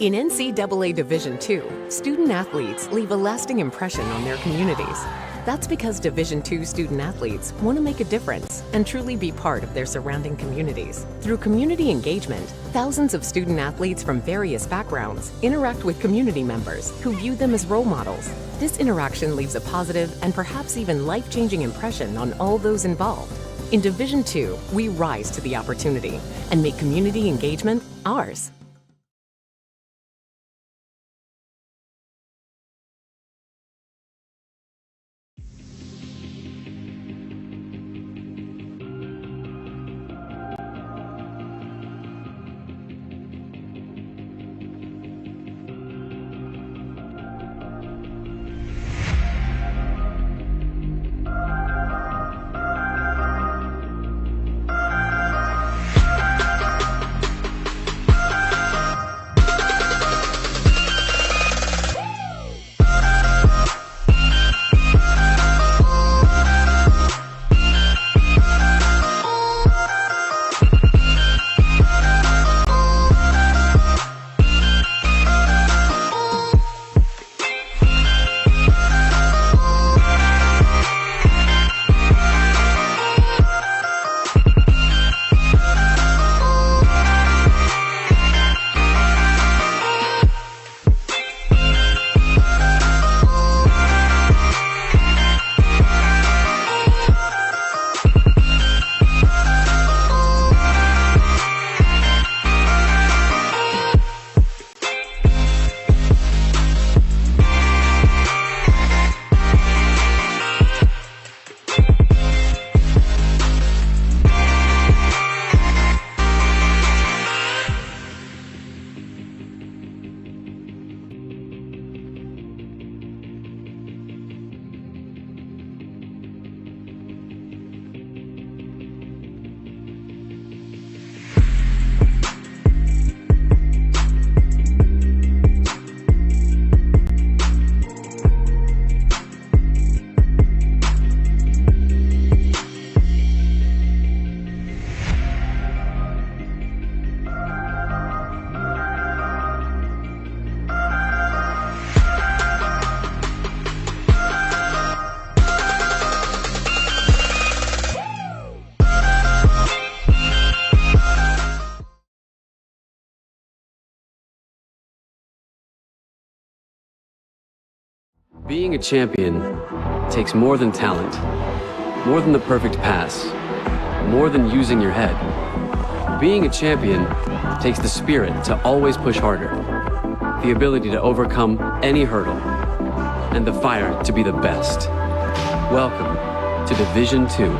In NCAA Division II, student athletes leave a lasting impression on their communities. That's because Division II student athletes want to make a difference and truly be part of their surrounding communities. Through community engagement, thousands of student athletes from various backgrounds interact with community members who view them as role models. This interaction leaves a positive and perhaps even life-changing impression on all those involved. In Division II, we rise to the opportunity and make community engagement ours. Being a champion takes more than talent, more than the perfect pass, more than using your head. Being a champion takes the spirit to always push harder, the ability to overcome any hurdle, and the fire to be the best. Welcome to Division II,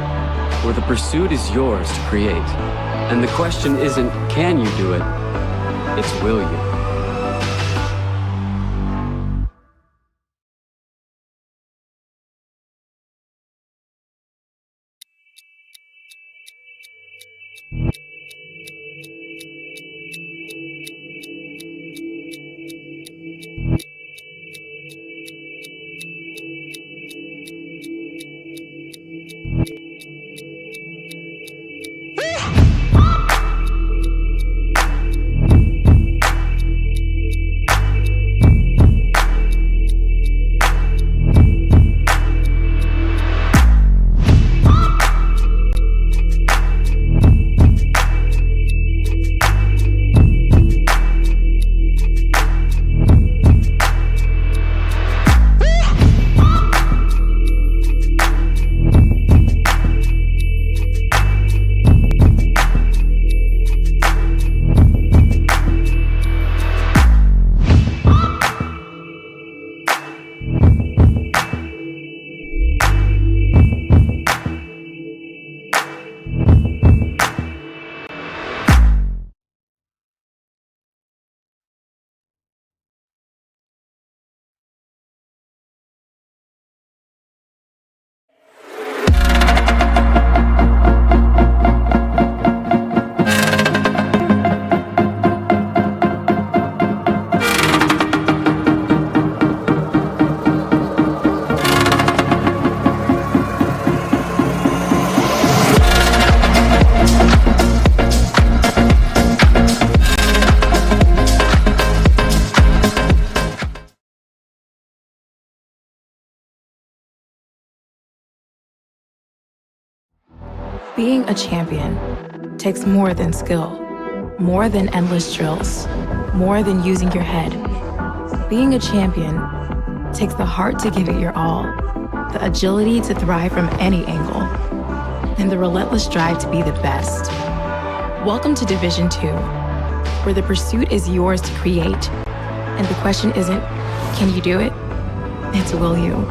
where the pursuit is yours to create. And the question isn't, can you do it? It's, will you? Being a champion takes more than skill, more than endless drills, more than using your head. Being a champion takes the heart to give it your all, the agility to thrive from any angle, and the relentless drive to be the best. Welcome to Division 2, where the pursuit is yours to create, and the question isn't, can you do it? It's, will you?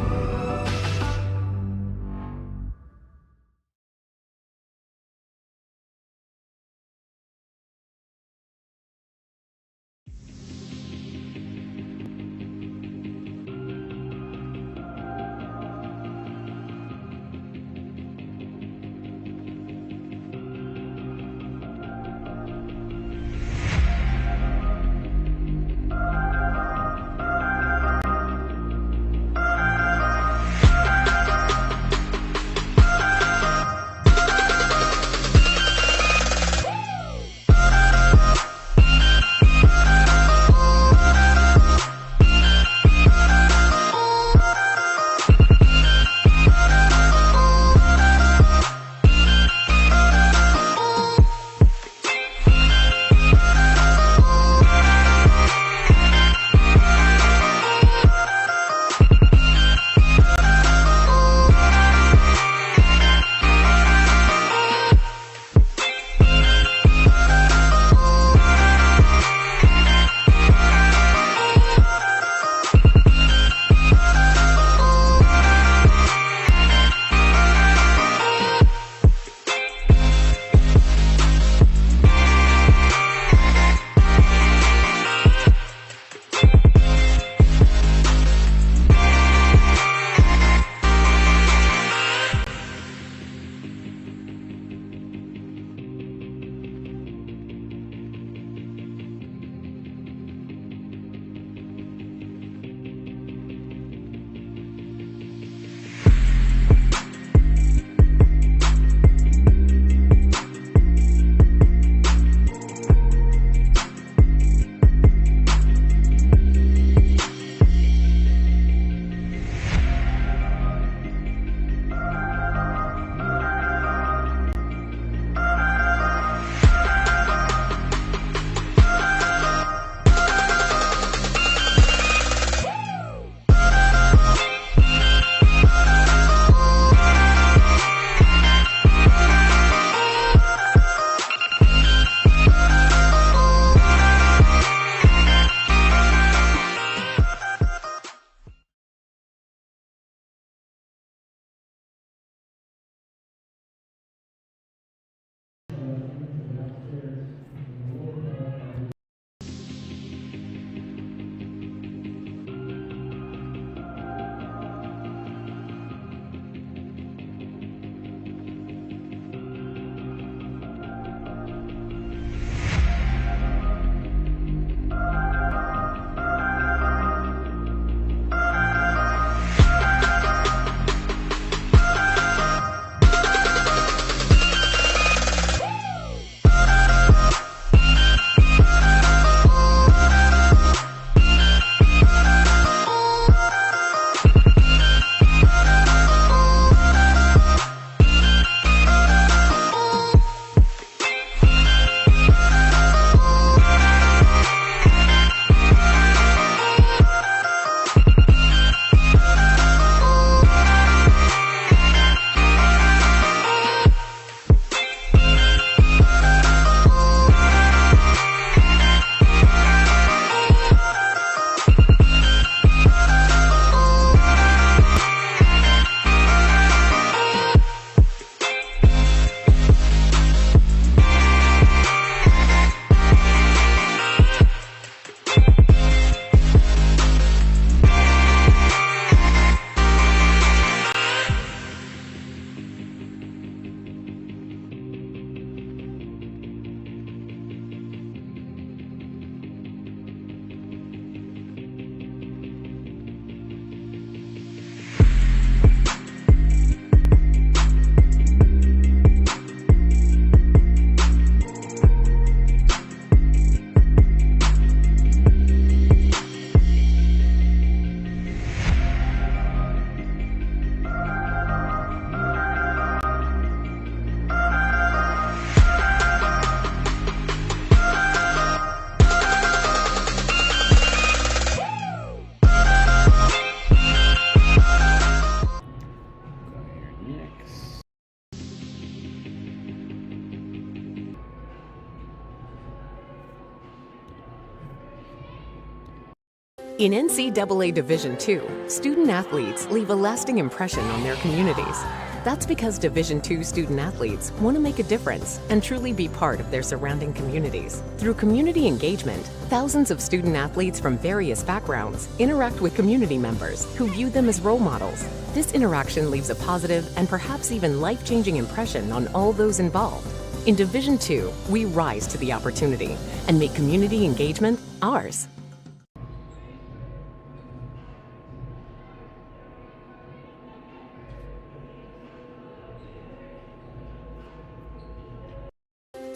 In NCAA Division II, student athletes leave a lasting impression on their communities. That's because Division II student athletes want to make a difference and truly be part of their surrounding communities. Through community engagement, thousands of student athletes from various backgrounds interact with community members who view them as role models. This interaction leaves a positive and perhaps even life-changing impression on all those involved. In Division II, we rise to the opportunity and make community engagement ours.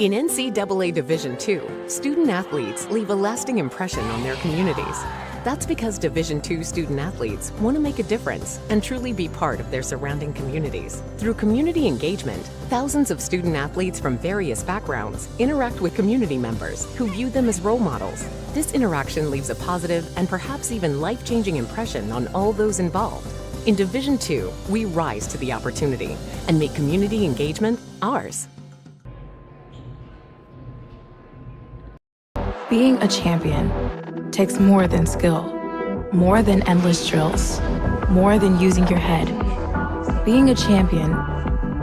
In NCAA Division II, student athletes leave a lasting impression on their communities. That's because Division II student athletes want to make a difference and truly be part of their surrounding communities. Through community engagement, thousands of student athletes from various backgrounds interact with community members who view them as role models. This interaction leaves a positive and perhaps even life-changing impression on all those involved. In Division II, we rise to the opportunity and make community engagement ours. Being a champion takes more than skill, more than endless drills, more than using your head. Being a champion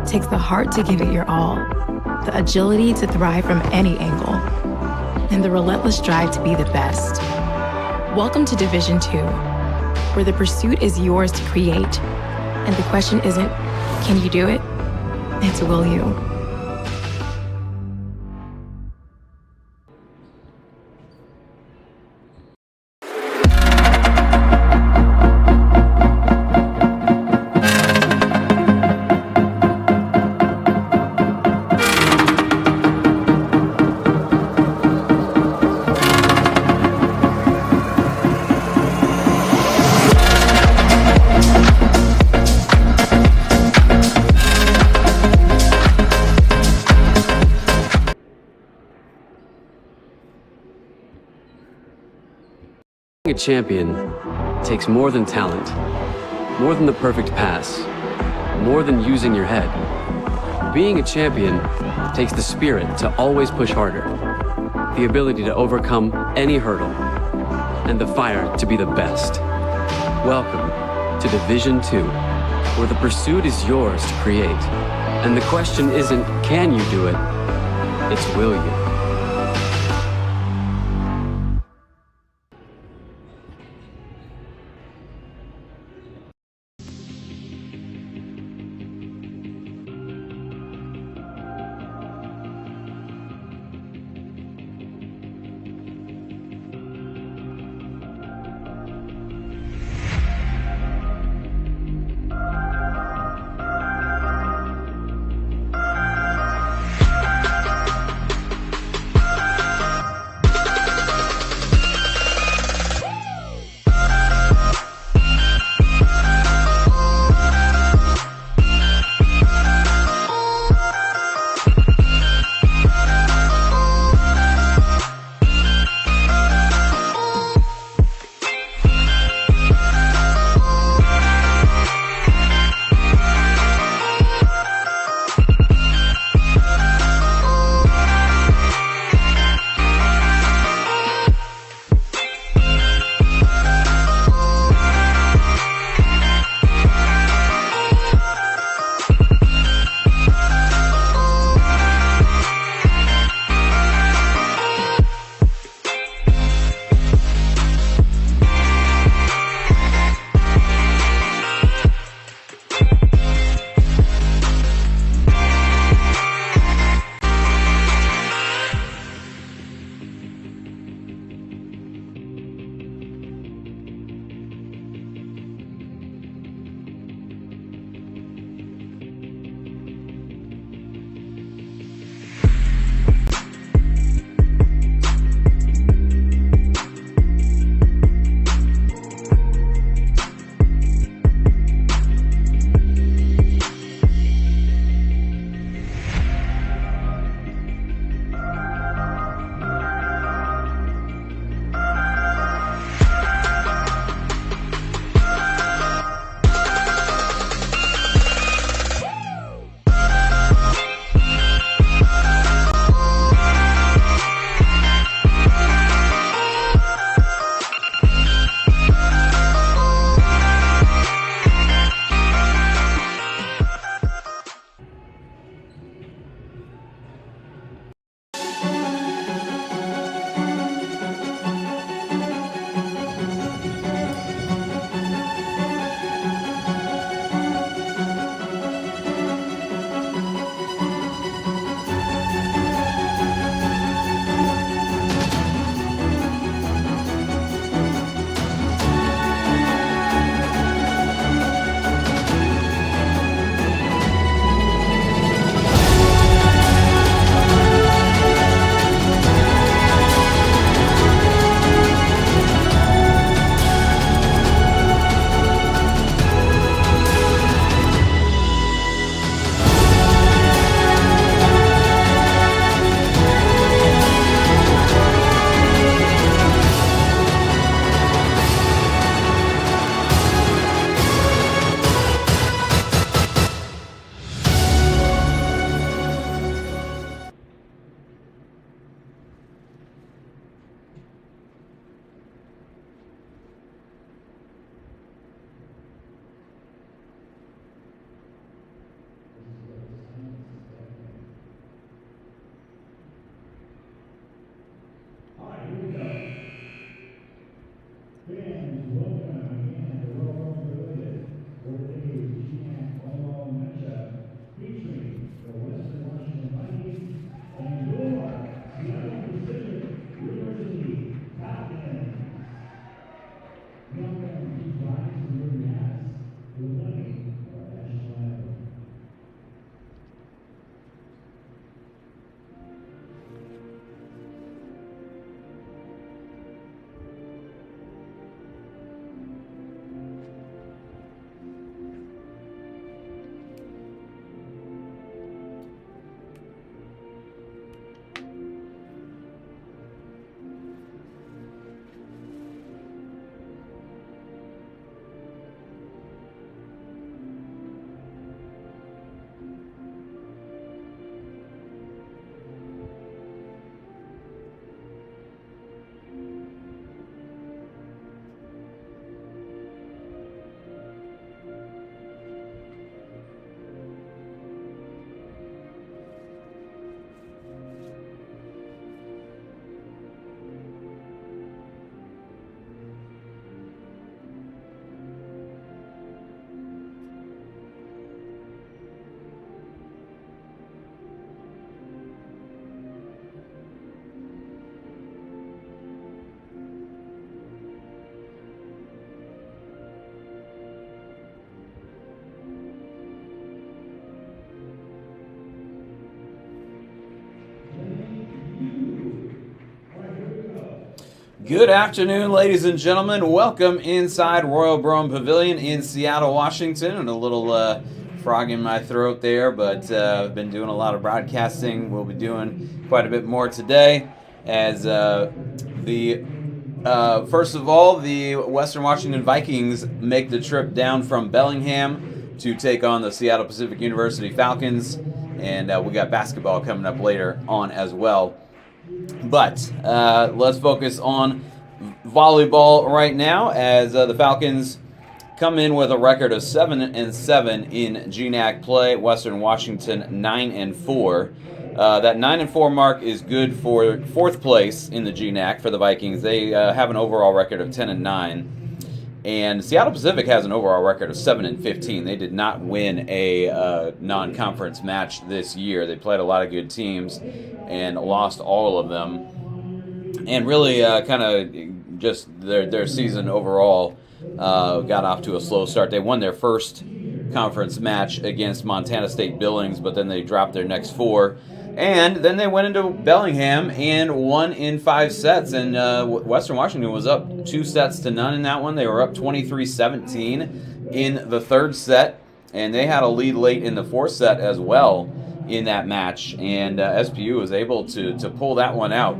takes the heart to give it your all, the agility to thrive from any angle, and the relentless drive to be the best. Welcome to Division II, where the pursuit is yours to create, and the question isn't, can you do it? It's, will you? Being a champion takes more than talent, more than the perfect pass, more than using your head. Being a champion takes the spirit to always push harder, the ability to overcome any hurdle, and the fire to be the best. Welcome to Division II, where the pursuit is yours to create. And the question isn't, can you do it? It's, will you? Good afternoon, ladies and gentlemen. Welcome inside Royal Brome Pavilion in Seattle, Washington. And a little frog in my throat there, but I've been doing a lot of broadcasting. We'll be doing quite a bit more today as first of all, the Western Washington Vikings make the trip down from Bellingham to take on the Seattle Pacific University Falcons. And we got basketball coming up later on as well. But let's focus on volleyball right now as the Falcons come in with a record of 7-7 in GNAC play. Western Washington 9-4. That 9-4 mark is good for fourth place in the GNAC for the Vikings. They have an overall record of 10-9. And Seattle Pacific has an overall record of 7-15. They did not win a non-conference match this year. They played a lot of good teams and lost all of them. And really kind of just their season overall got off to a slow start. They won their first conference match against Montana State Billings, but then they dropped their next four. And then they went into Bellingham and won in 5 sets. And Western Washington was up 2-0 in that one. They were up 23-17 in the third set. And they had a lead late in the fourth set as well in that match. And SPU was able to pull that one out.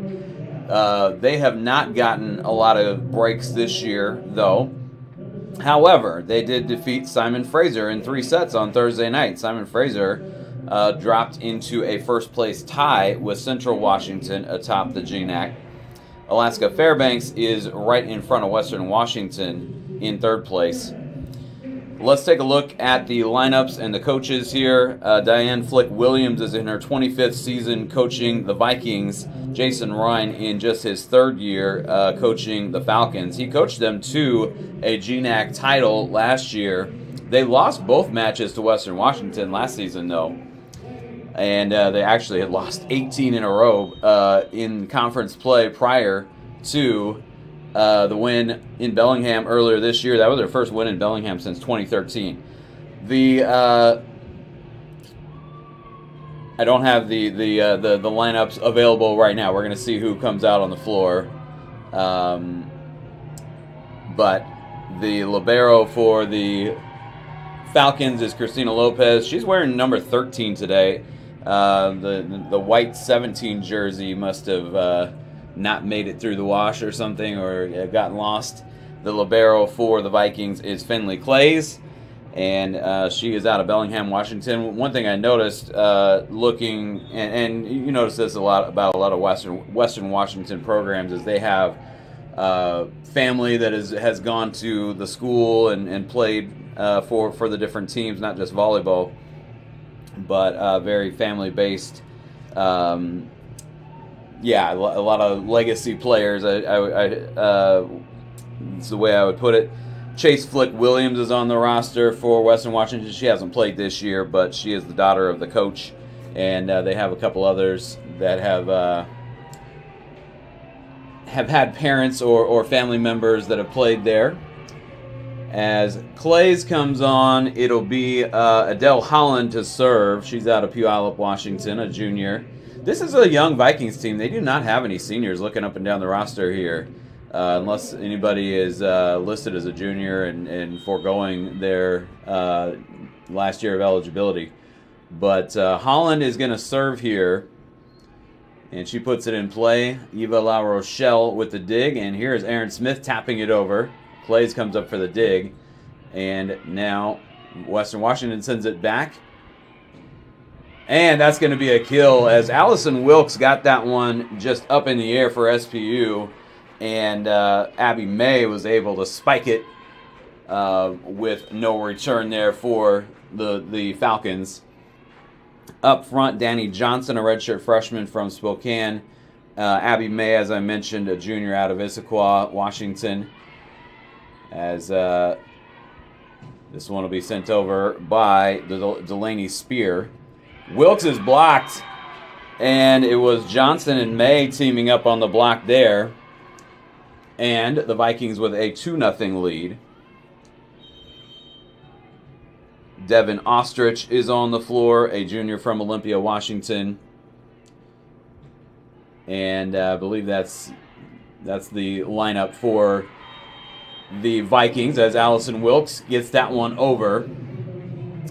They have not gotten a lot of breaks this year, though. However, they did defeat Simon Fraser in 3 sets on Thursday night. Simon Fraser dropped into a first-place tie with Central Washington atop the GNAC. Alaska Fairbanks is right in front of Western Washington in third place. Let's take a look at the lineups and the coaches here. Diane Flick-Williams is in her 25th season coaching the Vikings. Jason Ryan in just his third year coaching the Falcons. He coached them to a GNAC title last year. They lost both matches to Western Washington last season, though. And they actually had lost 18 in a row in conference play prior to the win in Bellingham earlier this year. That was their first win in Bellingham since 2013. I don't have the lineups available right now. We're going to see who comes out on the floor. But the libero for the Falcons is Christina Lopez. She's wearing number 13 today. The white 17 jersey must have not made it through the wash or something, or gotten lost. The libero for the Vikings is Finley Clays, and she is out of Bellingham, Washington. One thing I noticed looking, and you notice this a lot about a lot of Western Washington programs, is they have family that has gone to the school and played for the different teams, not just volleyball, but very family-based. Yeah, a lot of legacy players. It's the way I would put it. Chase Flick-Williams is on the roster for Western Washington. She hasn't played this year, but she is the daughter of the coach, and they have a couple others that have had parents or family members that have played there. As Clays comes on, it'll be Adele Holland to serve. She's out of Puyallup, Washington, a junior. This is a young Vikings team. They do not have any seniors looking up and down the roster here, unless anybody is listed as a junior and foregoing their last year of eligibility. But Holland is going to serve here, and she puts it in play. Eva La Rochelle with the dig, and here's Aaron Smith tapping it over. Clays comes up for the dig, and now Western Washington sends it back. And that's going to be a kill as Allison Wilkes got that one just up in the air for SPU, and Abby May was able to spike it with no return there for the Falcons. Up front, Danny Johnson, a redshirt freshman from Spokane. Abby May, as I mentioned, a junior out of Issaquah, Washington. As this one will be sent over by Delaney Spear. Wilkes is blocked, and it was Johnson and May teaming up on the block there. And the Vikings with a 2-0 lead. Devin Ostrich is on the floor, a junior from Olympia, Washington. And I believe that's That's the lineup for the Vikings as Allison Wilkes gets that one over.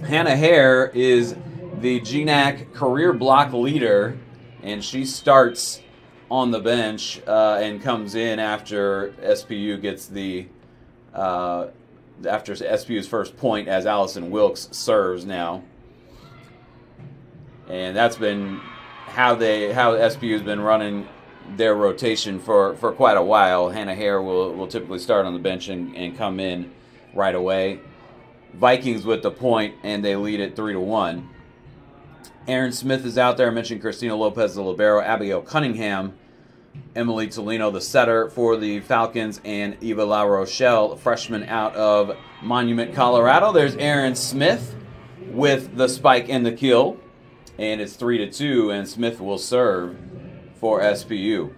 Hannah Hare is the GNAC career block leader, and she starts on the bench and comes in after SPU gets the after SPU's first point as Allison Wilkes serves now. And that's been how SPU's been running their rotation for quite a while. Hannah Hare will typically start on the bench and come in right away. Vikings with the point, and they lead it 3-1. Aaron Smith is out there. I mentioned Christina Lopez, the libero, Abigail Cunningham, Emily Tolino, the setter for the Falcons, and Eva La Rochelle, freshman out of Monument, Colorado. There's Aaron Smith with the spike and the kill, and it's 3-2, and Smith will serve for SPU.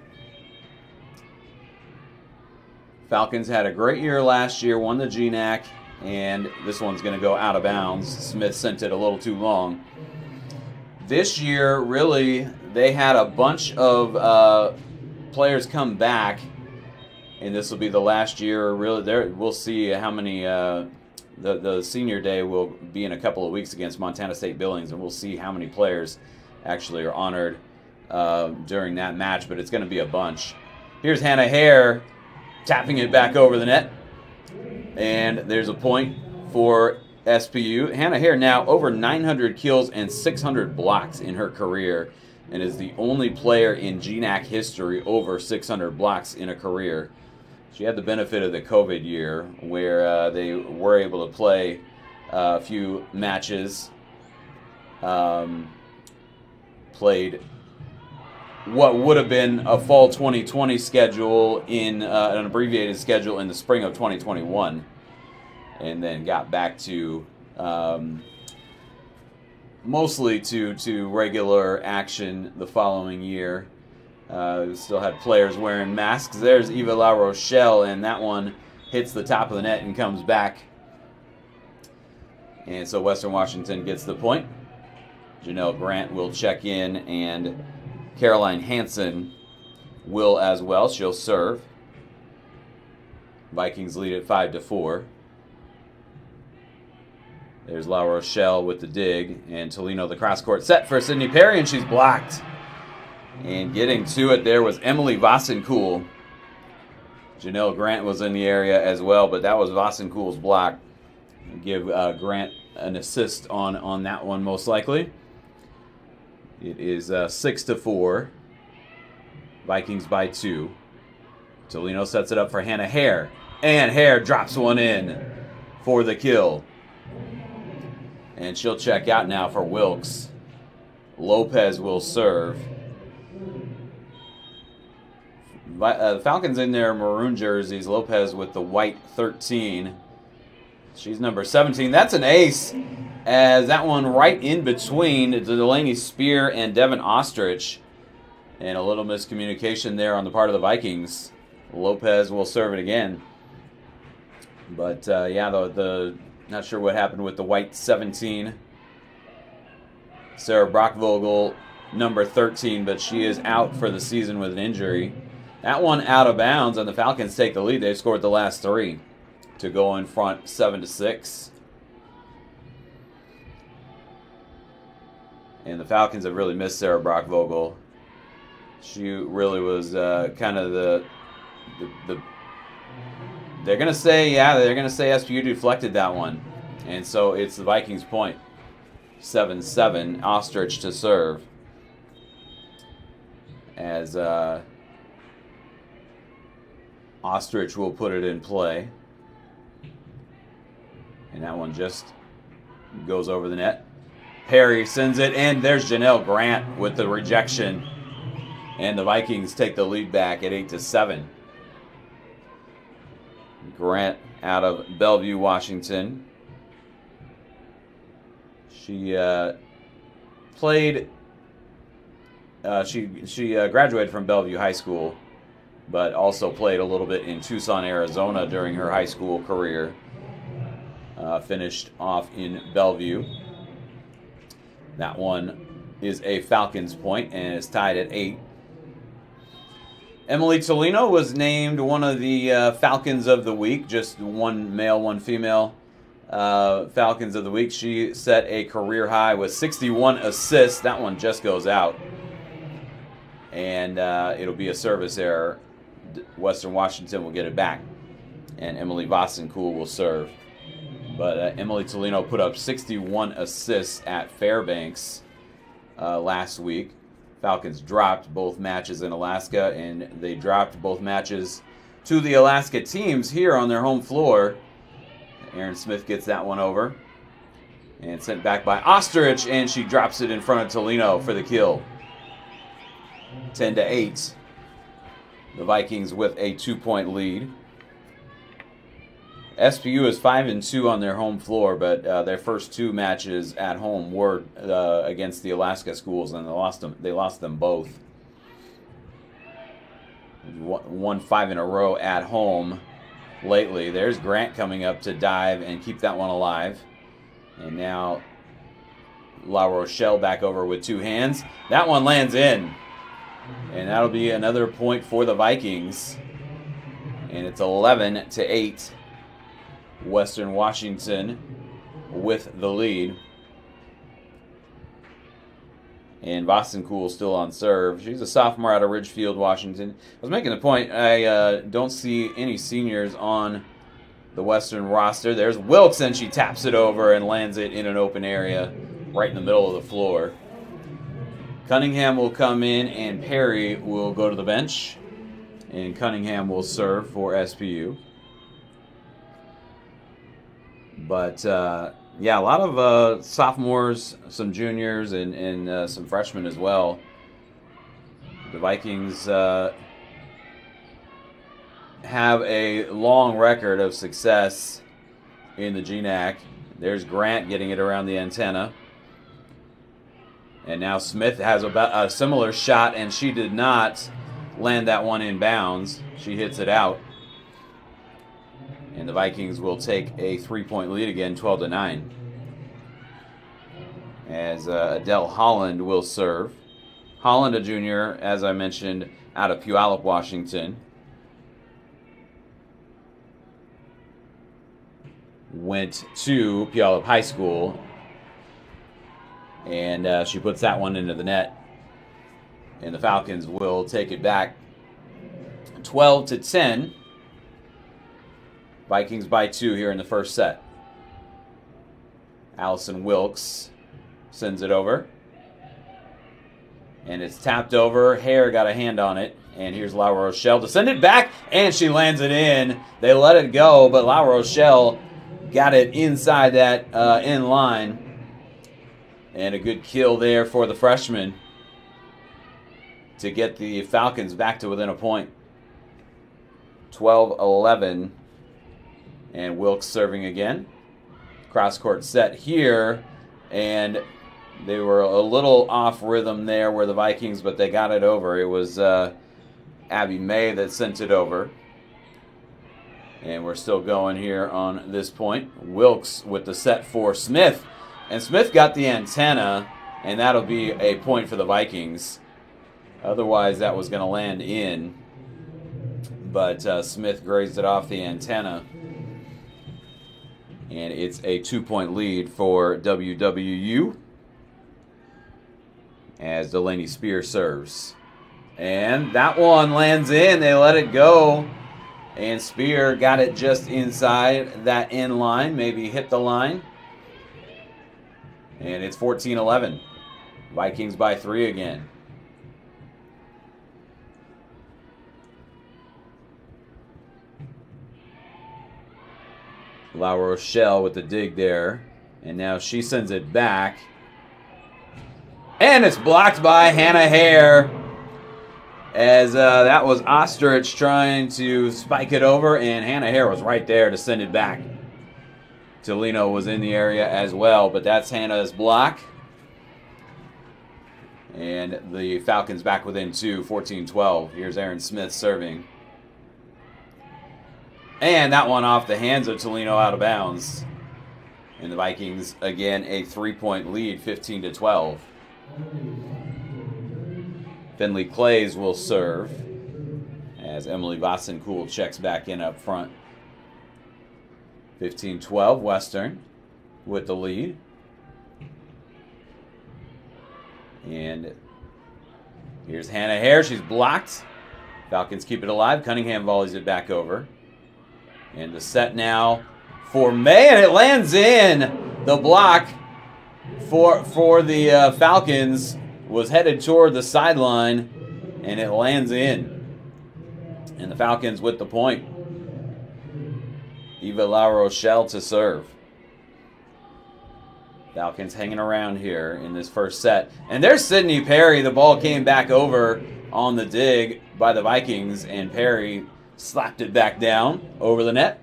Falcons had a great year last year, won the GNAC, and this one's going to go out of bounds. Smith sent it a little too long. This year, really, they had a bunch of players come back, and this will be the last year. Really, we'll see how many. The senior day will be in a couple of weeks against Montana State Billings, and we'll see how many players actually are honored during that match. But it's going to be a bunch. Here's Hannah Hare tapping it back over the net, and there's a point for SPU. Hannah Hare now over 900 kills and 600 blocks in her career, and is the only player in GNAC history over 600 blocks in a career. She had the benefit of the COVID year where they were able to play a few matches, played what would have been a fall 2020 schedule in an abbreviated schedule in the spring of 2021, and then got back to mostly to regular action the following year. Still had players wearing masks. There's Eva La Rochelle, and that one hits the top of the net and comes back. And so Western Washington gets the point. Janelle Grant will check in, and Caroline Hansen will as well. She'll serve. Vikings lead at 5-4. There's La Rochelle with the dig, and Tolino the cross-court set for Sydney Perry, and she's blocked. And getting to it there was Emily Vassenkuhl. Janelle Grant was in the area as well, but that was Vassenkuhl's block. Give Grant an assist on that one most likely. It is 6-4. Vikings by 2. Tolino sets it up for Hannah Hare, and Hare drops one in for the kill. And she'll check out now for Wilkes. Lopez will serve. The Falcons in their maroon jerseys. Lopez with the white 13. She's number 17. That's an ace, as that one right in between Delaney Spear and Devin Ostrich. And a little miscommunication there on the part of the Vikings. Lopez will serve it again. But yeah, the not sure what happened with the white 17. Sarah Brockvogel, number 13, but she is out for the season with an injury. That one out of bounds, and the Falcons take the lead. They've scored the last 3 to go in front 7-6. And the Falcons have really missed Sarah Brockvogel. She really was kind of the they're going to say SPU deflected that one. And so it's the Vikings' point. 7-7, Ostrich to serve. As Ostrich will put it in play. And that one just goes over the net. Perry sends it, and there's Janelle Grant with the rejection. And the Vikings take the lead back at 8-7. Grant out of Bellevue, Washington. She played. She graduated from Bellevue High School, but also played a little bit in Tucson, Arizona during her high school career. Finished off in Bellevue. That one is a Falcons point and is tied at 8. Emily Tolino was named one of the Falcons of the Week, just one male, one female Falcons of the Week. She set a career high with 61 assists. That one just goes out. And it'll be a service error. Western Washington will get it back. And Emily Vosencool will serve. But Emily Tolino put up 61 assists at Fairbanks last week. Falcons dropped both matches in Alaska, and they dropped both matches to the Alaska teams here on their home floor. Aaron Smith gets that one over. And sent back by Ostrich, and she drops it in front of Tolino for the kill. 10-8. The Vikings with a 2-point lead. SPU is 5-2 on their home floor, but their first two matches at home were against the Alaska schools, and they lost them both. Won 5 in a row at home lately. There's Grant coming up to dive and keep that one alive. And now La Rochelle back over with two hands. That one lands in. And that'll be another point for the Vikings. And it's 11-8. Western Washington with the lead. And Vosencool still on serve. She's a sophomore out of Ridgefield, Washington. I was making the point, I don't see any seniors on the Western roster. There's Wilkes, and she taps it over and lands it in an open area right in the middle of the floor. Cunningham will come in, and Perry will go to the bench. And Cunningham will serve for SPU. But, yeah, a lot of sophomores, some juniors, and some freshmen as well. The Vikings have a long record of success in the GNAC. There's Grant getting it around the antenna. And now Smith has a similar shot, and she did not land that one in bounds. She hits it out. And the Vikings will take a 3-point lead again, 12-9. As Adele Holland will serve. Holland, a junior, as I mentioned, out of Puyallup, Washington. Went to Puyallup High School. And she puts that one into the net. And the Falcons will take it back 12-10. Vikings by 2 here in the first set. Allison Wilkes sends it over. And it's tapped over. Hare got a hand on it. And here's La Rochelle to send it back. And she lands it in. They let it go, but La Rochelle got it inside that end line. And a good kill there for the freshman to get the Falcons back to within a point. 12-11. And Wilkes serving again. Cross-court set here. And they were a little off rhythm there where the Vikings, but they got it over. It was Abby May that sent it over. And we're still going here on this point. Wilkes with the set for Smith. And Smith got the antenna, and that'll be a point for the Vikings. Otherwise, that was going to land in. But Smith grazed it off the antenna. And it's a 2-point lead for WWU as Delaney Spear serves. And that one lands in. They let it go. And Spear got it just inside that end line. Maybe hit the line. And it's 14-11. Vikings by 3 again. La Rochelle with the dig there. And now she sends it back. And it's blocked by Hannah Hare. As that was Ostrich trying to spike it over. And Hannah Hare was right there to send it back. Tolino was in the area as well. But that's Hannah's block. And the Falcons back within 2, 14-12. Here's Aaron Smith serving. And that one off the hands of Tolino out of bounds. And the Vikings, again, a 3-point lead, 15-12. Finley Clays will serve. as Emily Vassenkuhl checks back in up front. 15-12, Western with the lead. And here's Hannah Hare. She's blocked. Falcons keep it alive. Cunningham volleys it back over. And the set now for May, and it lands in. The block for the Falcons was headed toward the sideline, and it lands in. And the Falcons with the point. Eva La Rochelle to serve. Falcons hanging around here in this first set. And there's Sydney Perry. The ball came back over on the dig by the Vikings, and Perry slapped it back down over the net.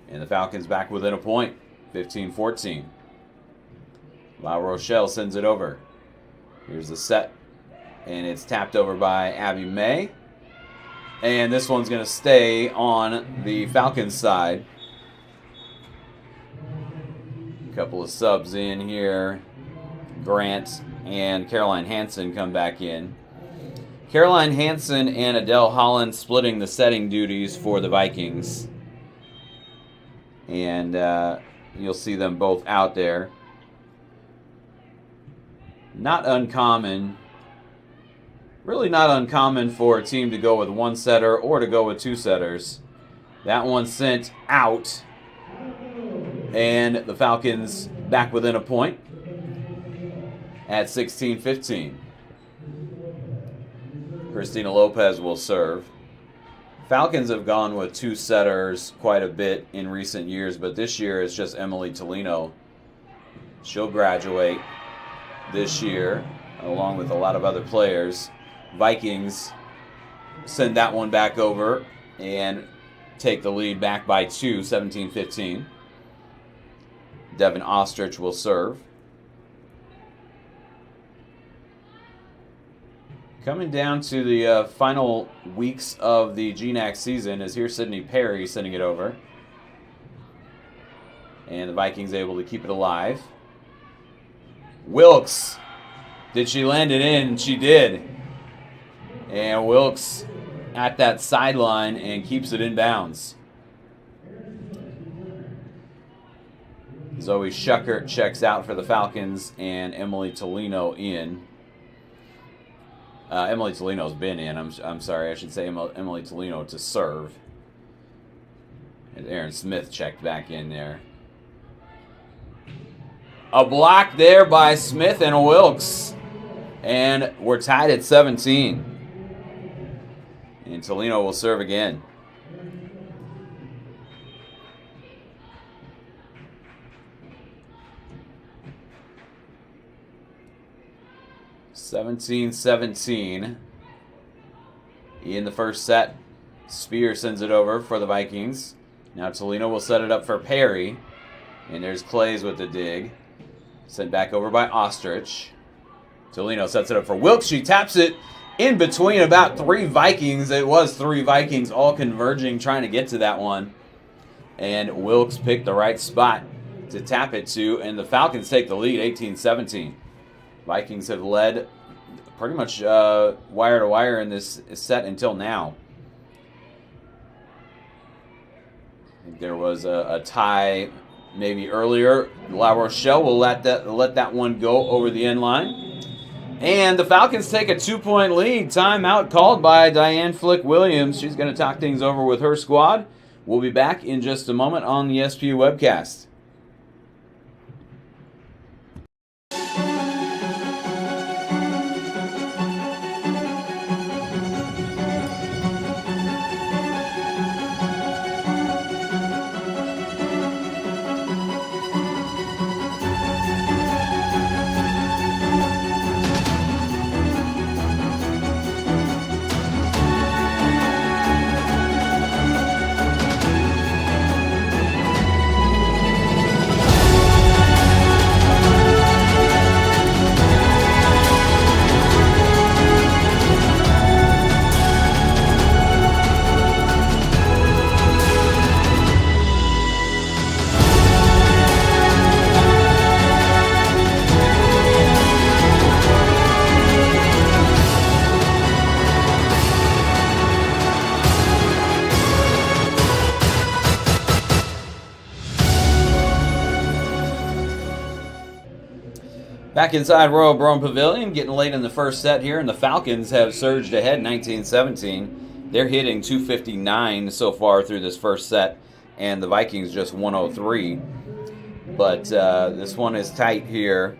And the Falcons back within a point, 15-14. La Rochelle sends it over. Here's the set, and it's tapped over by Abby May. And this one's going to stay on the Falcons side. A couple of subs in here. Grant and Caroline Hansen come back in. Caroline Hansen and Adele Holland splitting the setting duties for the Vikings. And you'll see them both out there. Not uncommon. Really not uncommon for a team to go with one setter or to go with two setters. That one sent out. And the Falcons back within a point at 16-15. Christina Lopez will serve. Falcons have gone with two setters quite a bit in recent years, but this year it's just Emily Tolino. She'll graduate this year, along with a lot of other players. Vikings send that one back over and take the lead back by 2, 17-15. Devin Ostrich will serve. Coming down to the final weeks of the GNAC season is here Sydney Perry sending it over. And the Vikings able to keep it alive. Wilkes. Did she land it in? She did. And Wilkes at that sideline and keeps it in bounds. Zoe Schuckert checks out for the Falcons and Emily Tolino in. Emily Tolino's been in. I'm sorry, I should say Emily Tolino to serve. And Aaron Smith checked back in there. A block there by Smith and Wilkes. And we're tied at 17. And Tolino will serve again. (17-17) in the first set. Spear sends it over for the Vikings. Now Tolino will set it up for Perry. And there's Clays with the dig. Sent back over by Ostrich. Tolino sets it up for Wilkes. She taps it in between about three Vikings. It was three Vikings all converging, trying to get to that one. And Wilkes picked the right spot to tap it to. And the Falcons take the lead, 18-17. Vikings have led pretty much wire to wire in this set until now. I think there was a tie maybe earlier. La Rochelle will let that one go over the end line. And the Falcons take a 2-point lead. Timeout called by Diane Flick-Williams. She's going to talk things over with her squad. We'll be back in just a moment on the SPU webcast. Back inside Royal Brougham Pavilion, getting late in the first set here, and the Falcons have surged ahead 19-17. They're hitting 259 so far through this first set, and the Vikings just 103. But this one is tight here.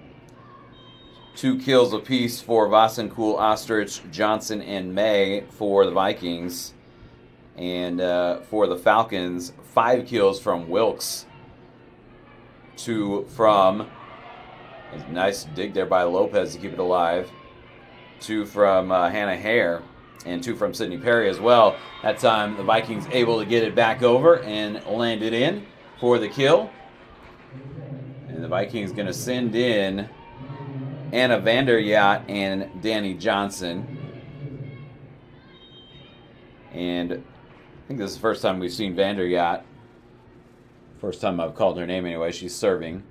2 kills apiece for Vasenkool, Ostrich, Johnson, and May for the Vikings. And for the Falcons, 5 kills from Wilkes. 2 from... A nice dig there by Lopez to keep it alive. 2 from Hannah Hare, and 2 from Sydney Perry as well. That time the Vikings able to get it back over and land it in for the kill. And the Vikings going to send in Anna Vanderyacht and Danny Johnson. And I think this is the first time we've seen Vanderyacht. First time I've called her name anyway. She's serving.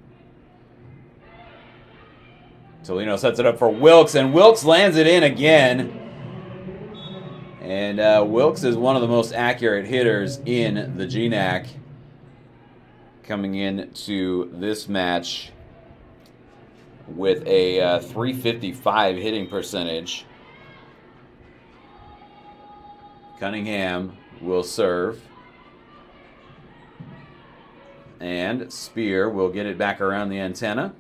Tolino sets it up for Wilkes, and Wilkes lands it in again. And Wilkes is one of the most accurate hitters in the GNAC, coming into this match with a 355 hitting percentage. Cunningham will serve. And Spear will get it back around the antenna.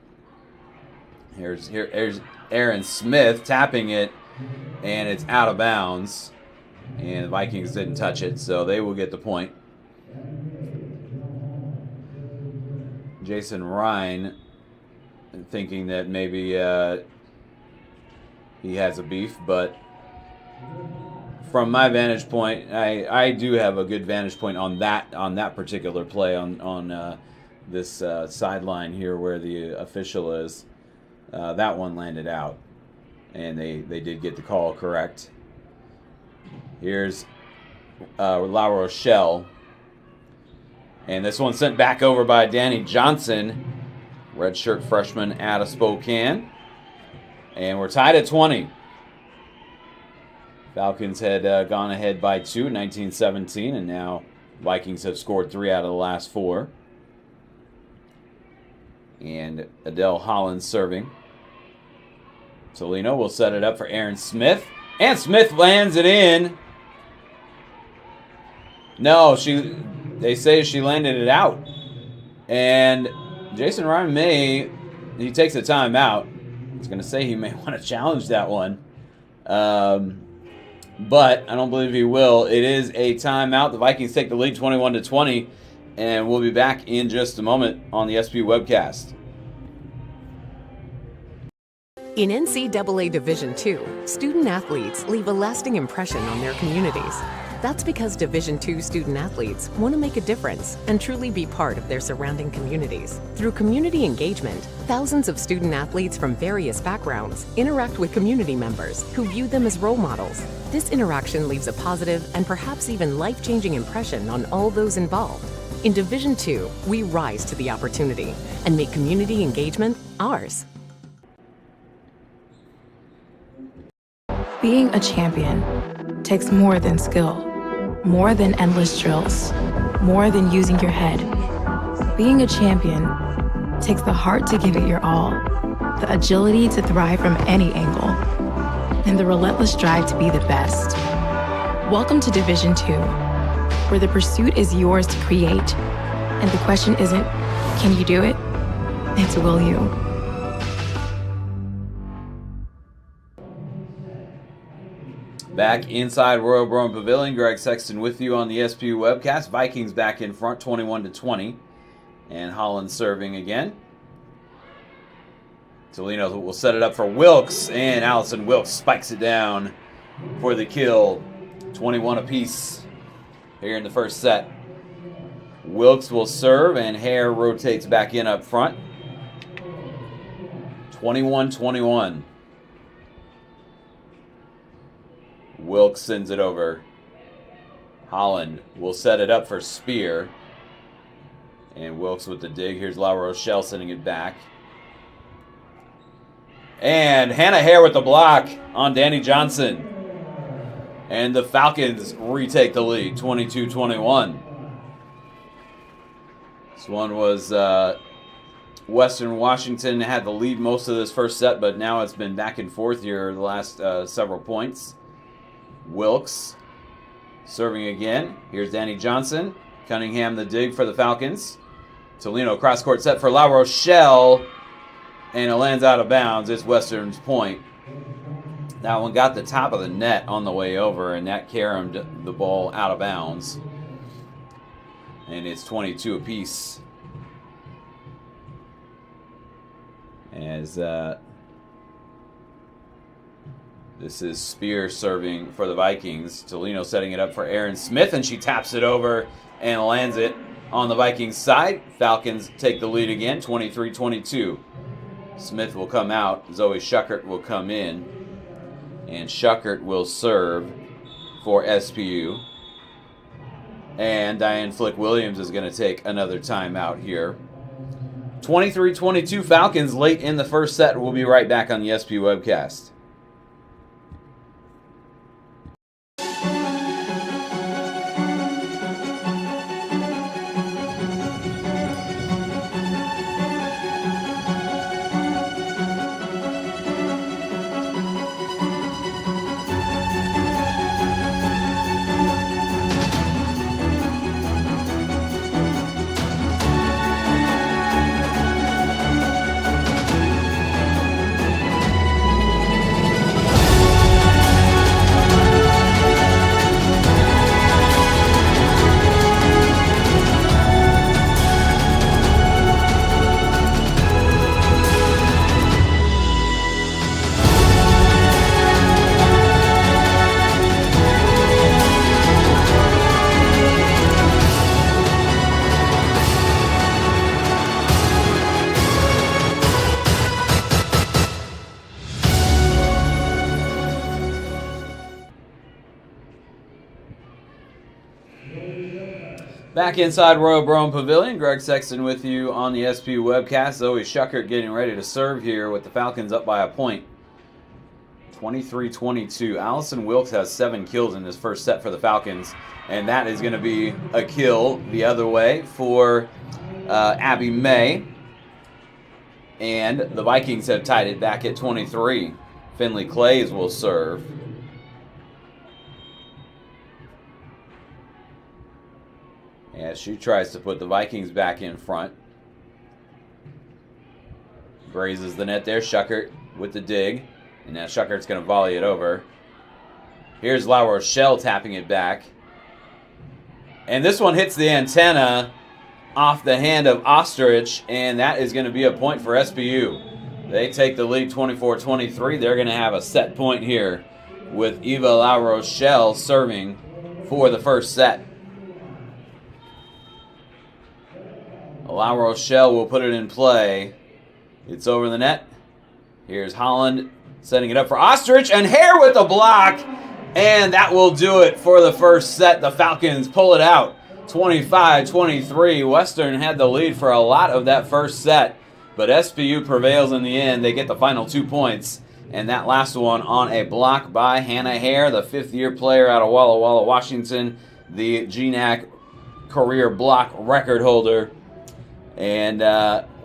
Here's Aaron Smith tapping it, and it's out of bounds. And the Vikings didn't touch it, so they will get the point. Jason Ryan thinking that maybe he has a beef, but from my vantage point, I do have a good vantage point on that particular play on this sideline here where the official is. That one landed out, and they did get the call correct. Here's La Rochelle, and this one sent back over by Danny Johnson, redshirt freshman out of Spokane, and we're tied at 20. Falcons had gone ahead by 2 in 19-17, and now Vikings have scored 3 out of the last 4. And Adele Holland serving. Tolino will set it up for Aaron Smith. And Smith lands it in. No, they say she landed it out. And Jason Ryan he takes a timeout. He's going to say he may want to challenge that one. But I don't believe he will. It is a timeout. The Vikings take the lead 21-20. And we'll be back in just a moment on the SP webcast. In NCAA Division II, student athletes leave a lasting impression on their communities. That's because Division II student athletes want to make a difference and truly be part of their surrounding communities. Through community engagement, thousands of student athletes from various backgrounds interact with community members who view them as role models. This interaction leaves a positive and perhaps even life-changing impression on all those involved. In Division II, we rise to the opportunity and make community engagement ours. Being a champion takes more than skill, more than endless drills, more than using your head. Being a champion takes the heart to give it your all, the agility to thrive from any angle, and the relentless drive to be the best. Welcome to Division II, where the pursuit is yours to create, and the question isn't, can you do it? It's, will you? Back inside Royal Brougham Pavilion, Greg Sexton with you on the SPU webcast. Vikings back in front, 21-20. And Holland serving again. Tolino will set it up for Wilkes, and Allison Wilkes spikes it down for the kill. 21 apiece here in the first set. Wilkes will serve, and Hare rotates back in up front. 21-21. Wilkes sends it over. Holland will set it up for Spear. And Wilkes with the dig. Here's La Rochelle sending it back. And Hannah Hare with the block on Danny Johnson. And the Falcons retake the lead, 22-21. This one was Western Washington had the lead most of this first set, but now it's been back and forth here the last several points. Wilkes serving again. Here's Danny Johnson. Cunningham the dig for the Falcons. Tolino cross-court set for La Rochelle, and it lands out of bounds. It's Western's point. That one got the top of the net on the way over, and that carried the ball out of bounds. And it's 22 apiece. As this is Spear serving for the Vikings. Tolino setting it up for Aaron Smith, and she taps it over and lands it on the Vikings side. Falcons take the lead again, 23-22. Smith will come out. Zoe Schuckert will come in. And Schuckert will serve for SPU. And Diane Flick-Williams is going to take another timeout here. 23-22 Falcons late in the first set. We'll be right back on the SPU webcast. Back inside Royal Brome Pavilion, Greg Sexton with you on the SPU webcast. Zoe Schuckert getting ready to serve here with the Falcons up by a point. 23-22. Allison Wilkes has 7 kills in this first set for the Falcons, and that is going to be a kill the other way for Abby May. And the Vikings have tied it back at 23. Finley Clays will serve. As she tries to put the Vikings back in front. Grazes the net there. Schuckert with the dig. And now Schuckert's going to volley it over. Here's La Rochelle tapping it back. And this one hits the antenna off the hand of Ostrich. And that is going to be a point for SPU. They take the lead 24-23. They're going to have a set point here with Eva La Rochelle serving for the first set. La Rochelle will put it in play. It's over the net. Here's Holland setting it up for Ostrich, and Hare with the block. And that will do it for the first set. The Falcons pull it out. 25-23. Western had the lead for a lot of that first set, but SPU prevails in the end. They get the final 2 points, and that last one on a block by Hannah Hare, the 5th-year player out of Walla Walla, Washington, the GNAC career block record holder. And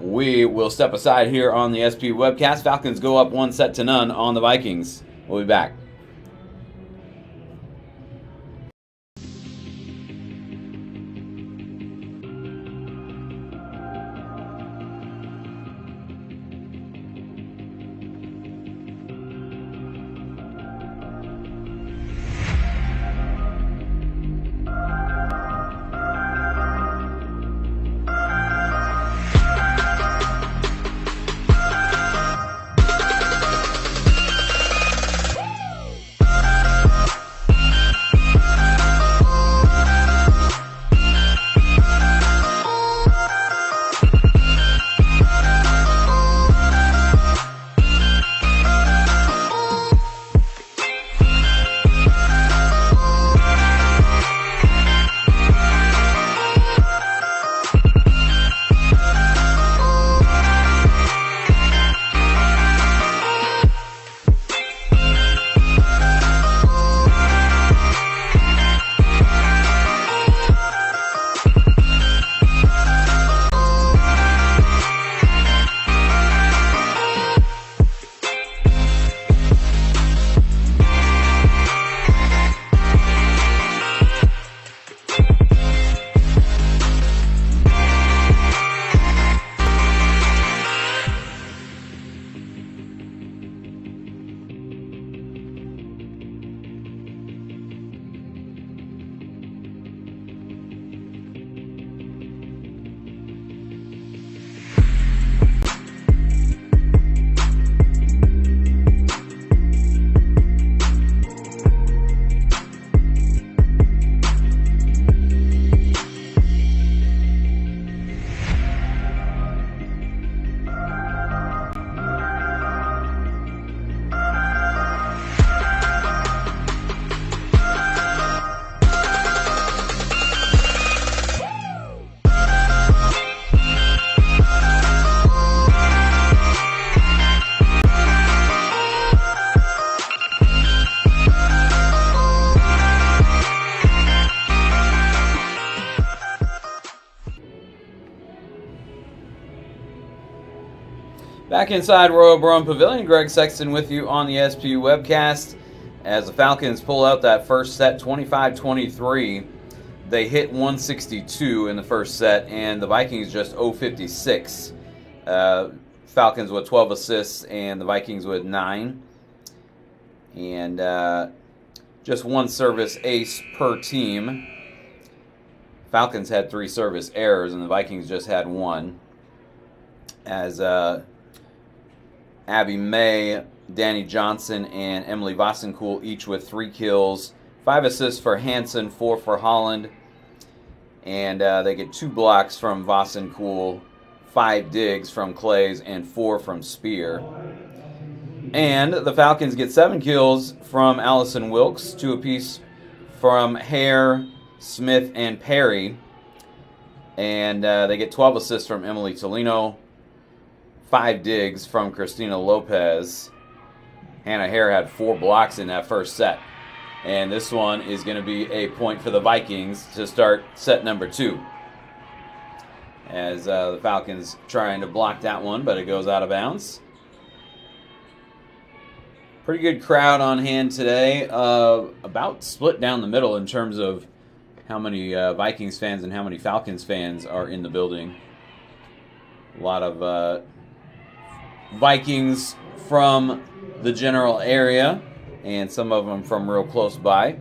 we will step aside here on the SP webcast. Falcons go up 1-0 on the Vikings. We'll be back. Back inside Royal Brown Pavilion, Greg Sexton with you on the SPU webcast. As the Falcons pull out that first set, 25-23. They hit 162 in the first set, and the Vikings just 0-56. Falcons with 12 assists, and the Vikings with 9. And just one service ace per team. Falcons had 3 service errors, and the Vikings just had 1. As Abby May, Danny Johnson, and Emily Vassenkool each with 3 kills. 5 assists for Hansen, 4 for Holland. And they get 2 blocks from Vassenkool, 5 digs from Clays, and 4 from Spear. And the Falcons get 7 kills from Allison Wilkes, 2 apiece from Hare, Smith, and Perry. And they get 12 assists from Emily Tolino, 5 digs from Christina Lopez. Hannah Hare had 4 blocks in that first set. And this one is going to be a point for the Vikings to start set number 2. As the Falcons trying to block that one, but it goes out of bounds. Pretty good crowd on hand today. About split down the middle in terms of how many Vikings fans and how many Falcons fans are in the building. A lot of Vikings from the general area, and some of them from real close by.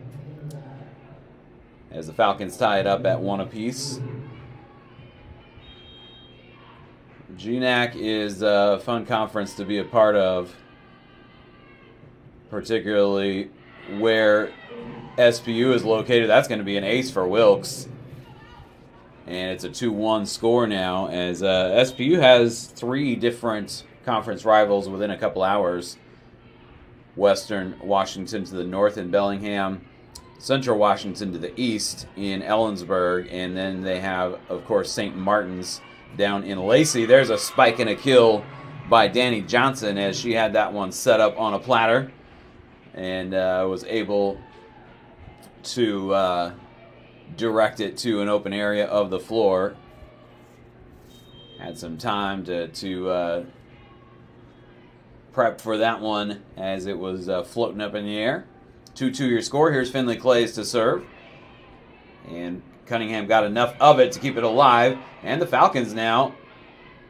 As the Falcons tie it up at 1 apiece. GNAC is a fun conference to be a part of, particularly where SPU is located. That's going to be an ace for Wilkes. And it's a 2-1 score now, as SPU has 3 different conference rivals within a couple hours. Western Washington to the north in Bellingham, Central Washington to the east in Ellensburg, and then they have, of course, St. Martin's down in Lacey. There's a spike and a kill by Danny Johnson, as she had that one set up on a platter and was able to direct it to an open area of the floor. Had some time to prep for that one as it was floating up in the air. 2-2 your score. Here's Finley Clays to serve. And Cunningham got enough of it to keep it alive. And the Falcons now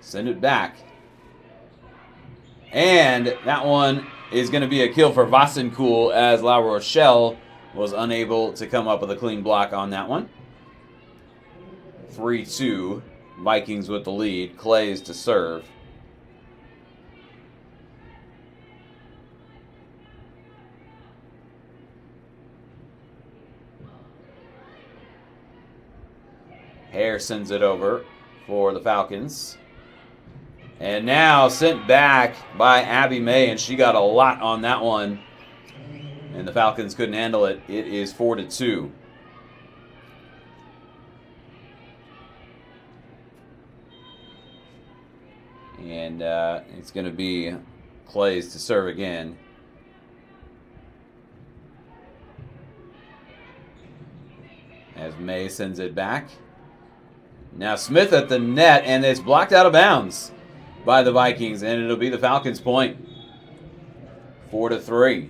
send it back. And that one is going to be a kill for Vassenkool, as La Rochelle was unable to come up with a clean block on that one. 3-2. Vikings with the lead. Clays to serve. Hare sends it over for the Falcons. And now sent back by Abby May, and she got a lot on that one. And the Falcons couldn't handle it. It is 4-2. And it's going to be Clays to serve again. As May sends it back. Now Smith at the net, and it's blocked out of bounds by the Vikings, and it'll be the Falcons' point. 4-3.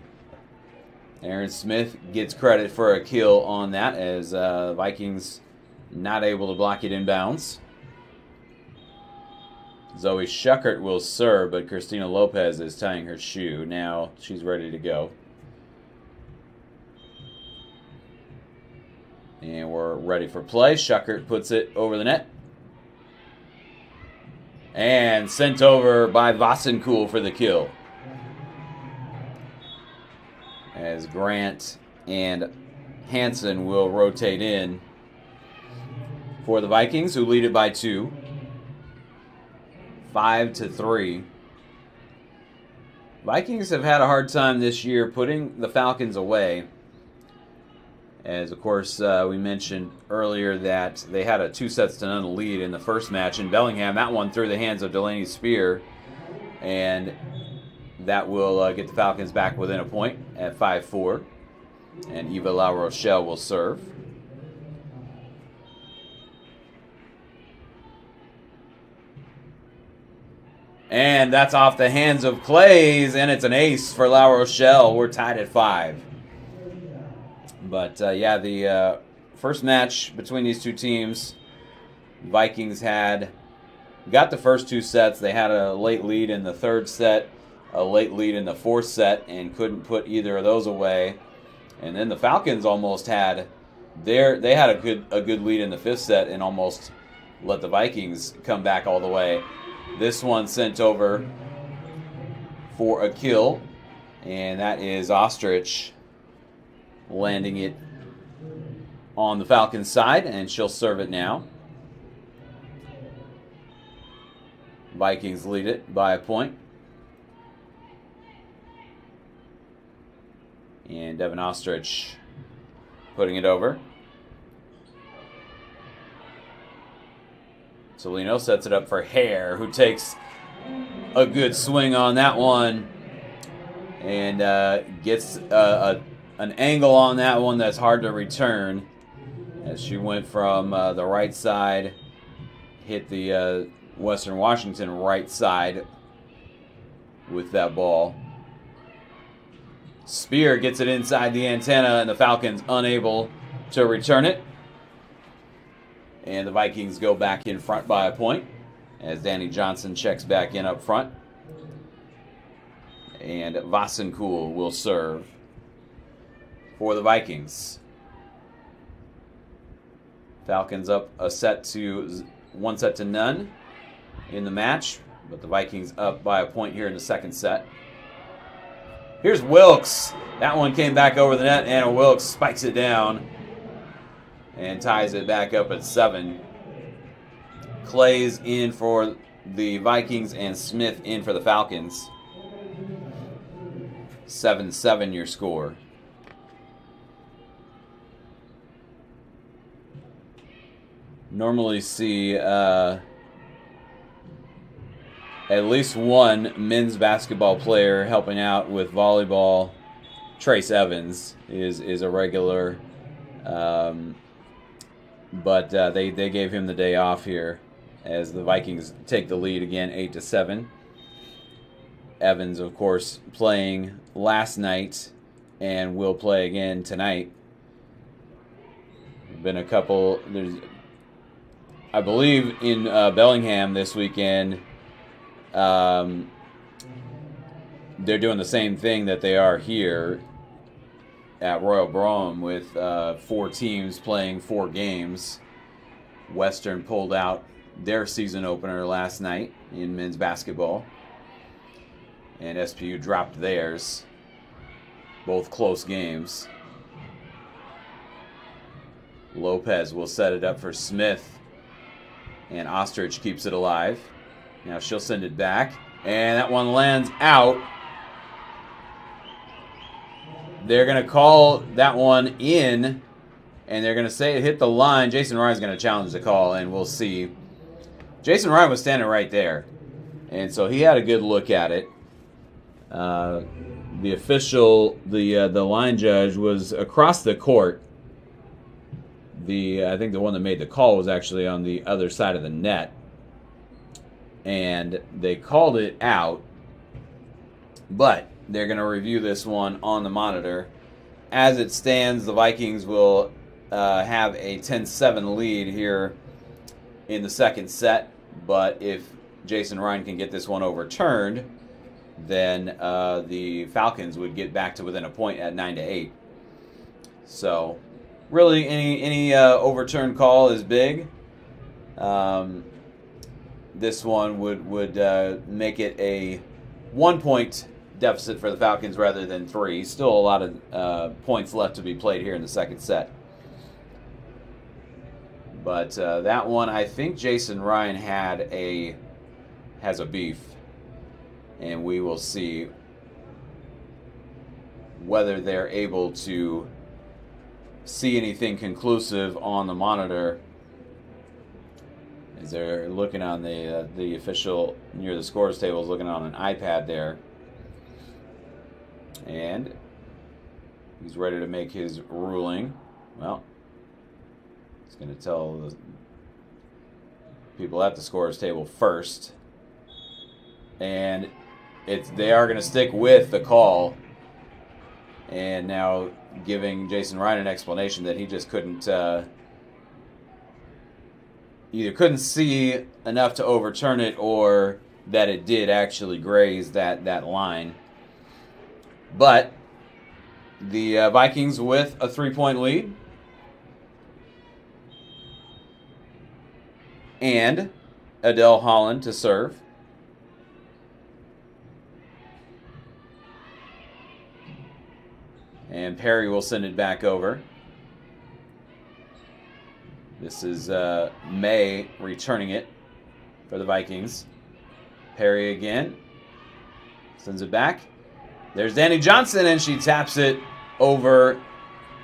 Aaron Smith gets credit for a kill on that, as Vikings not able to block it inbounds. Zoe Schuckert will serve, but Christina Lopez is tying her shoe. Now she's ready to go. And we're ready for play. Schuckert puts it over the net. And sent over by Vassenkool for the kill. As Grant and Hansen will rotate in for the Vikings, who lead it by 2. 5-3. Vikings have had a hard time this year putting the Falcons away. As, of course, we mentioned earlier that they had a 2-0 lead in the first match in Bellingham. That one through the hands of Delaney Spear. And that will get the Falcons back within a point at 5-4. And Eva La Rochelle will serve. And that's off the hands of Clays, and it's an ace for La Rochelle. We're tied at 5. But, yeah, the first match between these two teams, Vikings got the first 2 sets. They had a late lead in the 3rd set, a late lead in the 4th set, and couldn't put either of those away. And then the Falcons almost had they had a good lead in the 5th set and almost let the Vikings come back all the way. This one sent over for a kill, and that is Ostrich landing it on the Falcons side, and she'll serve it now. Vikings lead it by a point. And Devin Ostrich putting it over. Solino sets it up for Hare, who takes a good swing on that one and gets an angle on that one that's hard to return, as she went from the right side, hit the Western Washington right side with that ball. Spear gets it inside the antenna, and the Falcons unable to return it. And the Vikings go back in front by a point as Danny Johnson checks back in up front. And Vassenkool will serve for the Vikings. Falcons up 1 set to none in the match, but the Vikings up by a point here in the 2nd set. Here's Wilkes. That one came back over the net. Anna Wilkes spikes it down and ties it back up at 7. Clay's in for the Vikings and Smith in for the Falcons. 7-7 your score. Normally see at least one men's basketball player helping out with volleyball. Trace Evans is a regular, but they gave him the day off here as the Vikings take the lead again, 8-7. Evans, of course, playing last night and will play again tonight. Been a couple. I believe in Bellingham this weekend. They're doing the same thing that they are here at Royal Brougham with 4 teams playing 4 games. Western pulled out their season opener last night in men's basketball, and SPU dropped theirs. Both close games. Lopez will set it up for Smith, and Ostrich keeps it alive. Now she'll send it back, and that one lands out. They're going to call that one in, and they're going to say it hit the line. Jason Ryan's going to challenge the call, and we'll see. Jason Ryan was standing right there, and so he had a good look at it. The official, the line judge, was across the court. I think the one that made the call was actually on the other side of the net. And they called it out, but they're going to review this one on the monitor. As it stands, the Vikings will have a 10-7 lead here in the 2nd set, but if Jason Ryan can get this one overturned, then the Falcons would get back to within a point at 9-8. So really any overturned call is big. This one would make it a 1-point deficit for the Falcons rather than 3. Still a lot of points left to be played here in the 2nd set. But that one, I think Jason Ryan has a beef, and we will see whether they're able to see anything conclusive on the monitor. As they're looking on the official near the scores table is looking on an iPad there. And he's ready to make his ruling. Well, he's going to tell the people at the scores table first. And they are going to stick with the call. And now giving Jason Ryan an explanation that he just couldn't either couldn't see enough to overturn it, or that it did actually graze that line. But the Vikings with a 3-point lead. And Adele Holland to serve. And Perry will send it back over. This is May returning it for the Vikings. Perry again. Sends it back. There's Danny Johnson, and she taps it over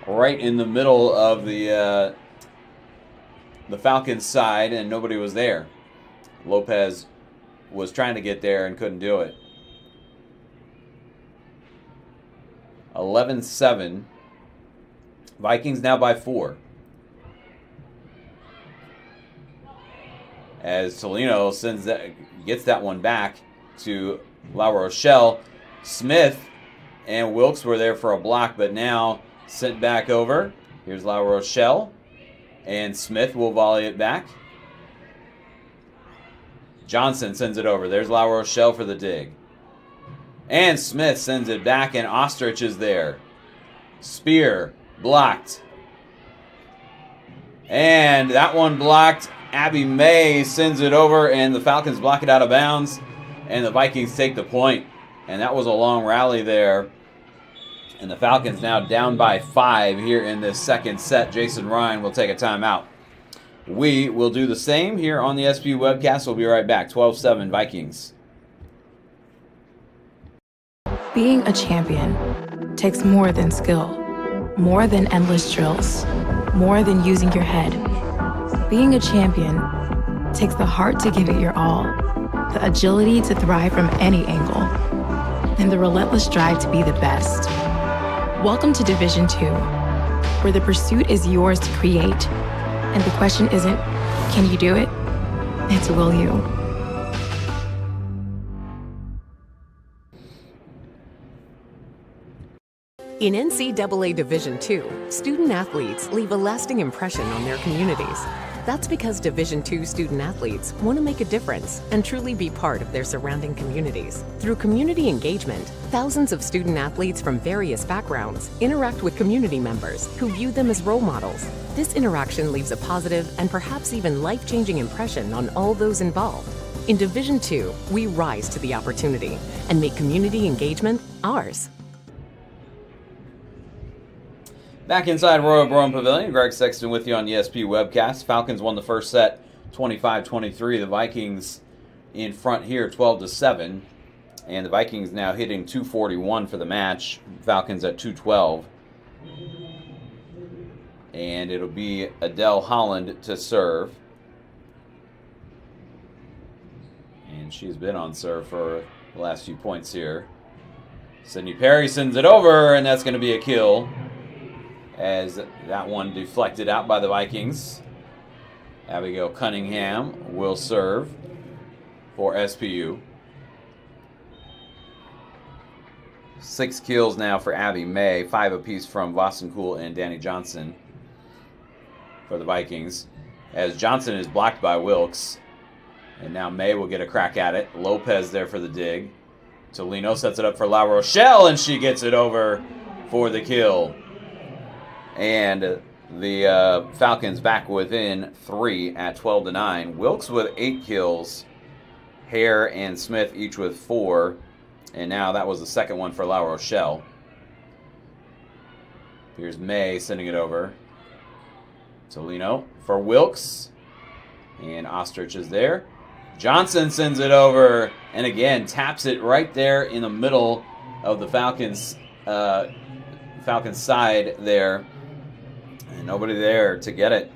right in the middle of the Falcons' side, and nobody was there. Lopez was trying to get there and couldn't do it. 11-7. Vikings now by 4. As Tolino gets that one back to La Rochelle. Smith and Wilkes were there for a block, but now sent back over. Here's La Rochelle. And Smith will volley it back. Johnson sends it over. There's La Rochelle for the dig. And Smith sends it back, and Ostrich is there. Spear blocked. And that one blocked. Abby May sends it over, and the Falcons block it out of bounds. And the Vikings take the point. And that was a long rally there. And the Falcons now down by 5 here in this second set. Jason Ryan will take a timeout. We will do the same here on the SP webcast. We'll be right back. 12-7 Vikings. Being a champion takes more than skill, more than endless drills, more than using your head. Being a champion takes the heart to give it your all, the agility to thrive from any angle, and the relentless drive to be the best. Welcome to Division 2, where the pursuit is yours to create, and the question isn't, can you do it? It's, will you? In NCAA Division II, student athletes leave a lasting impression on their communities. That's because Division II student athletes want to make a difference and truly be part of their surrounding communities. Through community engagement, thousands of student athletes from various backgrounds interact with community members who view them as role models. This interaction leaves a positive and perhaps even life-changing impression on all those involved. In Division II, we rise to the opportunity and make community engagement ours. Back inside Royal Brown Pavilion, Greg Sexton with you on the ESP webcast. Falcons won the first set 25-23. The Vikings in front here 12-7. And the Vikings now hitting 241 for the match. Falcons at 212. And it'll be Adele Holland to serve. And she's been on serve for the last few points here. Sydney Perry sends it over, and that's going to be a kill, as that one deflected out by the Vikings. Abigail Cunningham will serve for SPU. 6 kills now for Abby May, 5 apiece from Vosenkool and Danny Johnson for the Vikings, as Johnson is blocked by Wilkes. And now May will get a crack at it. Lopez there for the dig. Tolino sets it up for La Rochelle, and she gets it over for the kill. And the Falcons back within 3 at 12-9. Wilkes with 8 kills. Hare and Smith each with 4. And now that was the second one for La Rochelle. Here's May sending it over. Tolino for Wilkes. And Ostrich is there. Johnson sends it over. And again, taps it right there in the middle of the Falcons' side there. And nobody there to get it.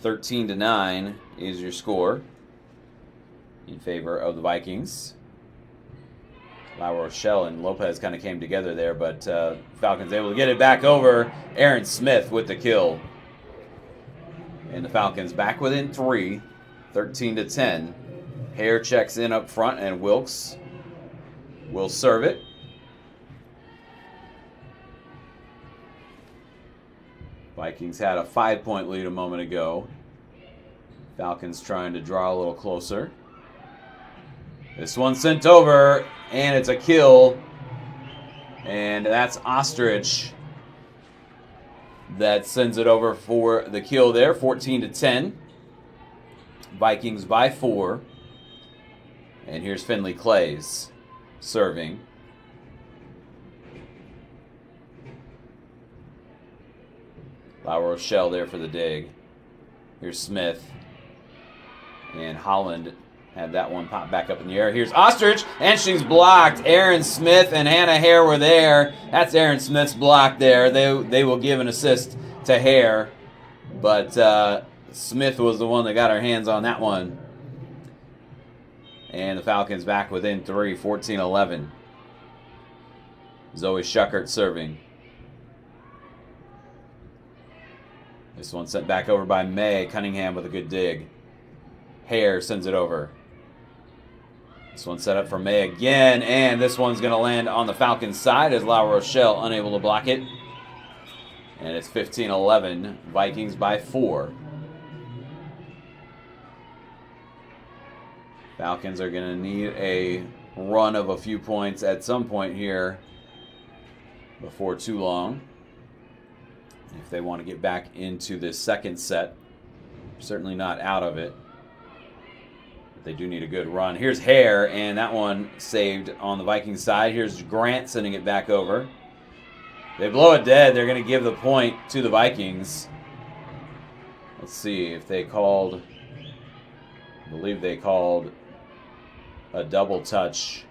13-9 is your score in favor of the Vikings. La Rochelle and Lopez kind of came together there, but Falcons able to get it back over. Aaron Smith with the kill. And the Falcons back within 3, 13-10. Hare checks in up front, and Wilkes will serve it. Vikings had a 5-point lead a moment ago. Falcons trying to draw a little closer. This one sent over, and it's a kill. And that's Ostrich that sends it over for the kill there, 14-10. Vikings by 4. And here's Finley Clays serving. La Rochelle there for the dig. Here's Smith. And Holland had that one pop back up in the air. Here's Ostrich, and she's blocked. Aaron Smith and Hannah Hare were there. That's Aaron Smith's block there. They will give an assist to Hare. But Smith was the one that got her hands on that one. And the Falcons back within 3, 14-11. Zoe Schuckert serving. This one sent back over by May. Cunningham with a good dig. Hare sends it over. This one set up for May again, and this one's going to land on the Falcons' side as La Rochelle unable to block it. And it's 15-11, Vikings by 4. Falcons are going to need a run of a few points at some point here before too long if they want to get back into this second set. Certainly not out of it. They do need a good run. Here's Hare, and that one saved on the Vikings side. Here's Grant sending it back over. They blow it dead. They're going to give the point to the Vikings. Let's see if they called, I believe they called a double touch.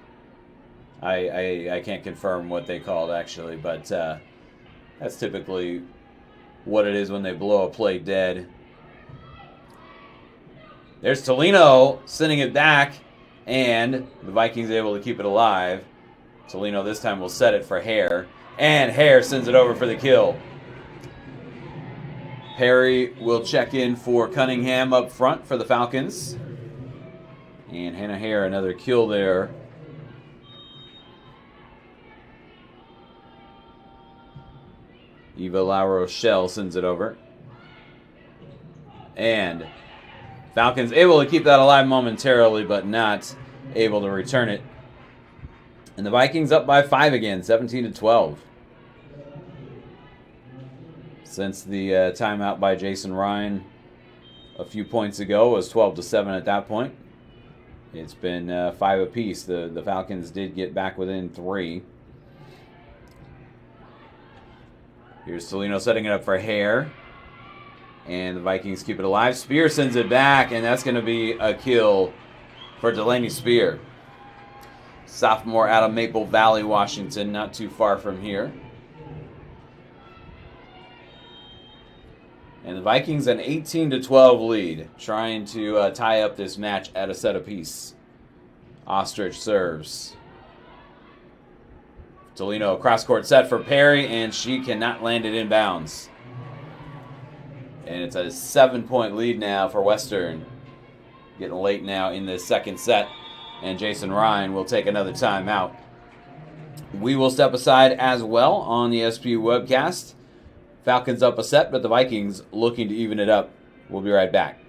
I can't confirm what they called actually, but that's typically what it is when they blow a play dead. There's Tolino sending it back, and the Vikings able to keep it alive. Tolino this time will set it for Hare, and Hare sends it over for the kill. Perry will check in for Cunningham up front for the Falcons. And Hannah Hare, another kill there. Eva La Rochelle sends it over. And Falcons able to keep that alive momentarily, but not able to return it. And the Vikings up by 5 again, 17-12. Since the timeout by Jason Ryan a few points ago was 12-7 at that point. It's been 5 apiece. The Falcons did get back within 3. Here's Tolino setting it up for Hare. And the Vikings keep it alive. Spear sends it back, and that's going to be a kill for Delaney Spear. Sophomore out of Maple Valley, Washington, not too far from here. And the Vikings an 18-12 lead, trying to tie up this match at a set apiece. Ostrich serves. Tolino cross-court set for Perry, and she cannot land it inbounds. And it's a 7-point lead now for Western. Getting late now in the second set. And Jason Ryan will take another timeout. We will step aside as well on the SPU webcast. Falcons up a set, but the Vikings looking to even it up. We'll be right back.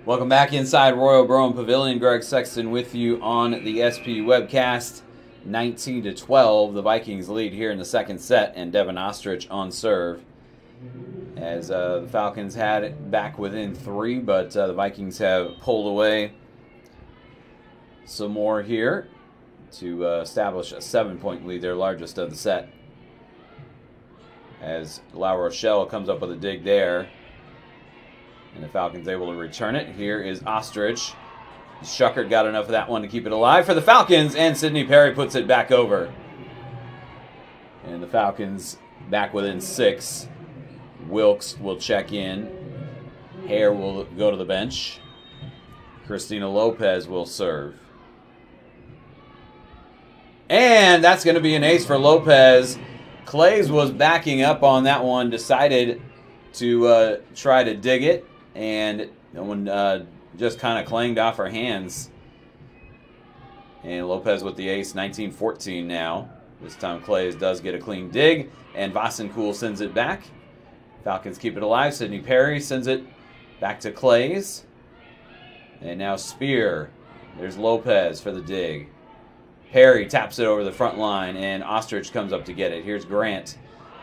Welcome back inside Royal Broham Pavilion. Greg Sexton with you on the SP webcast. 19-12, the Vikings lead here in the second set, and Devin Ostrich on serve. As the Falcons had it back within 3, but the Vikings have pulled away some more here to establish a 7-point lead, their largest of the set. As La Rochelle comes up with a dig there. And the Falcons able to return it. Here is Ostrich. Schuckert got enough of that one to keep it alive for the Falcons, and Sidney Perry puts it back over. And the Falcons back within 6. Wilkes will check in. Hare will go to the bench. Christina Lopez will serve. And that's going to be an ace for Lopez. Clays was backing up on that one, decided to try to dig it. And that one just kind of clanged off her hands. And Lopez with the ace, 19-14 now. This time Clays does get a clean dig, and Vassenkool sends it back. Falcons keep it alive. Sidney Perry sends it back to Clays. And now Spear. There's Lopez for the dig. Perry taps it over the front line, and Ostrich comes up to get it. Here's Grant.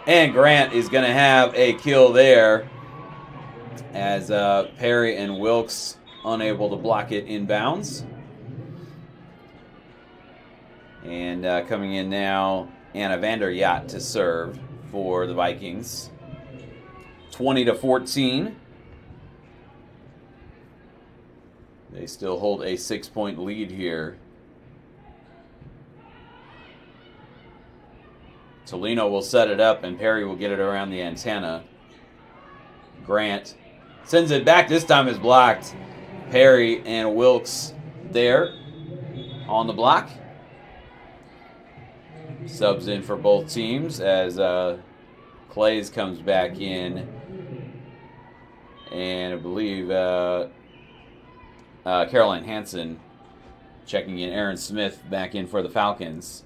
And Grant is going to have a kill there, as Perry and Wilkes unable to block it inbounds. And coming in now, Anna Vanderyacht to serve for the Vikings. 20-14. They still hold a 6-point lead here. Tolino will set it up, and Perry will get it around the antenna. Grant sends it back. This time is blocked. Perry and Wilkes there on the block. Subs in for both teams as Clays comes back in. And I believe Caroline Hansen checking in. Aaron Smith back in for the Falcons.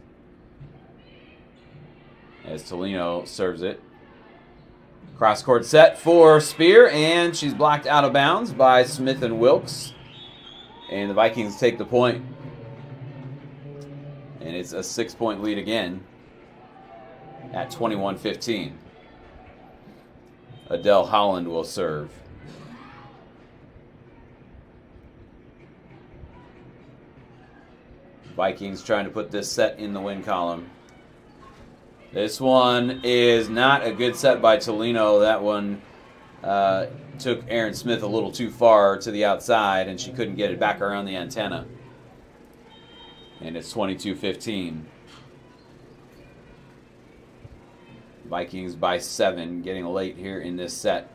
As Tolino serves it. Cross-court set for Spear, and she's blocked out of bounds by Smith and Wilkes. And the Vikings take the point. And it's a 6-point lead again at 21-15. Adele Holland will serve. Vikings trying to put this set in the win column. This one is not a good set by Tolino. That one took Aaron Smith a little too far to the outside, and she couldn't get it back around the antenna. And it's 22-15. Vikings by 7, getting late here in this set.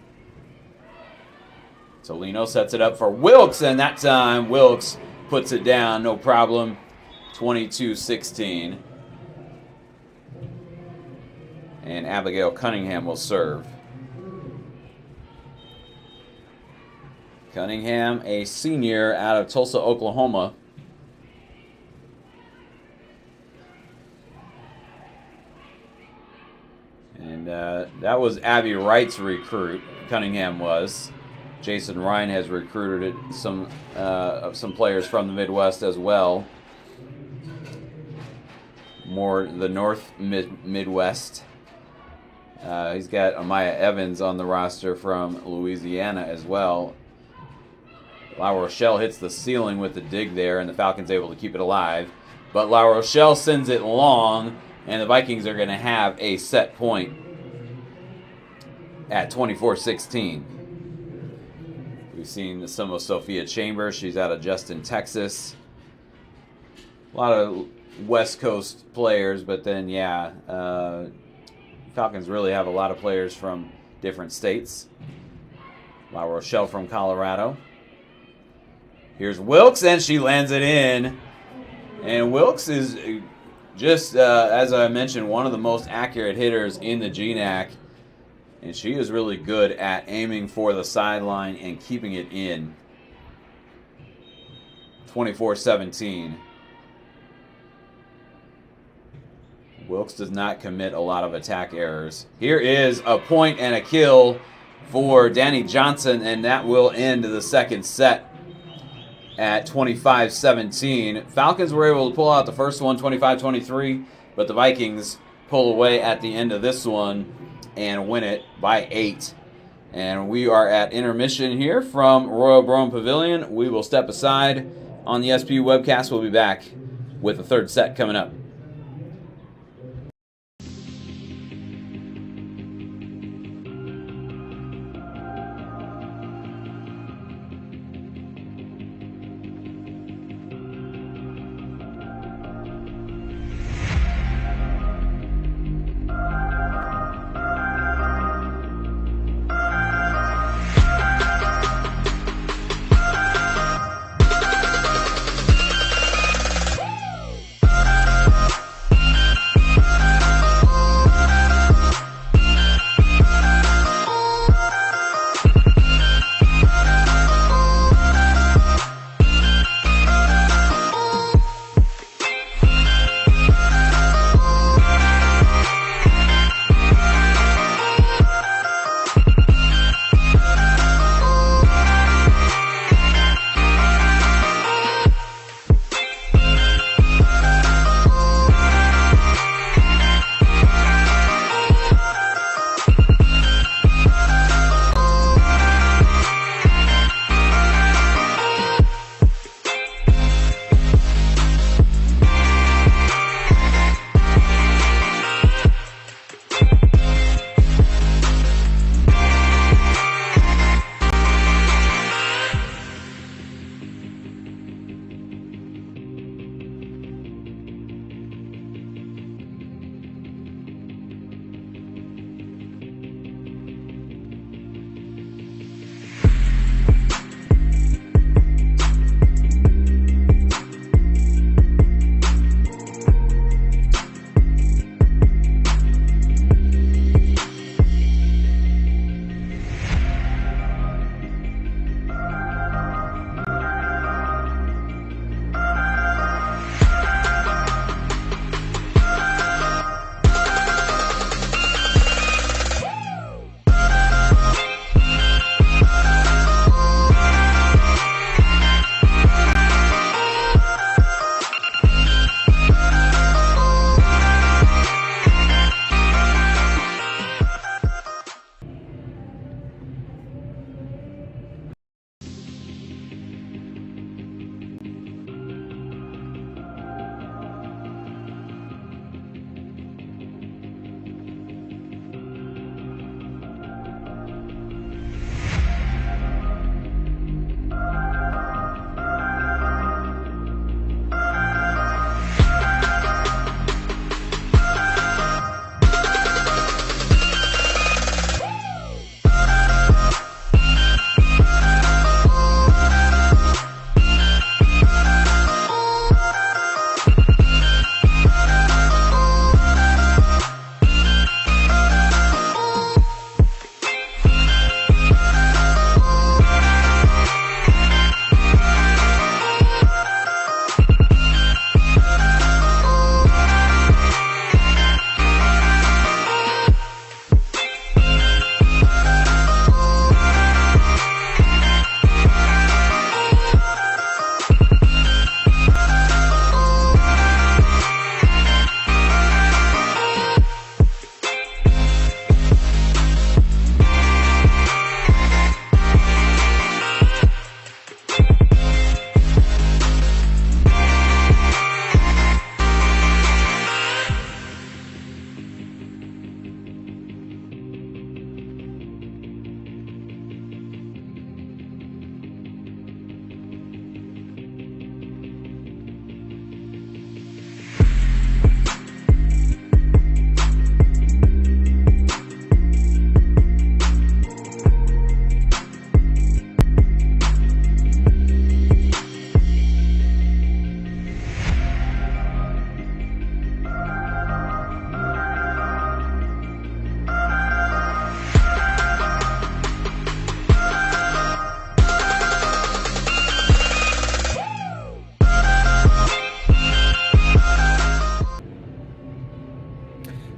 Tolino sets it up for Wilkes, and that time Wilkes puts it down, no problem. 22-16. And Abigail Cunningham will serve. Cunningham, a senior out of Tulsa, Oklahoma. And that was Abby Wright's recruit, Cunningham was. Jason Ryan has recruited some players from the Midwest as well. More the North Midwest. He's got Amaya Evans on the roster from Louisiana as well. La Rochelle hits the ceiling with the dig there, and the Falcons able to keep it alive. But La Rochelle sends it long, and the Vikings are going to have a set point at 24-16. We've seen some of Sophia Chambers. She's out of Justin, Texas. A lot of West Coast players, but then, Falcons really have a lot of players from different states. La Rochelle from Colorado. Here's Wilkes, and she lands it in. And Wilkes is just, as I mentioned, one of the most accurate hitters in the GNAC. And she is really good at aiming for the sideline and keeping it in. 24-17. Wilkes does not commit a lot of attack errors. Here is a point and a kill for Danny Johnson, and that will end the second set. at 25-17. Falcons were able to pull out the first one, 25-23, but the Vikings pull away at the end of this one and win it by 8. And we are at intermission here from Royal Brougham Pavilion. We will step aside on the SPU webcast. We'll be back with the third set coming up.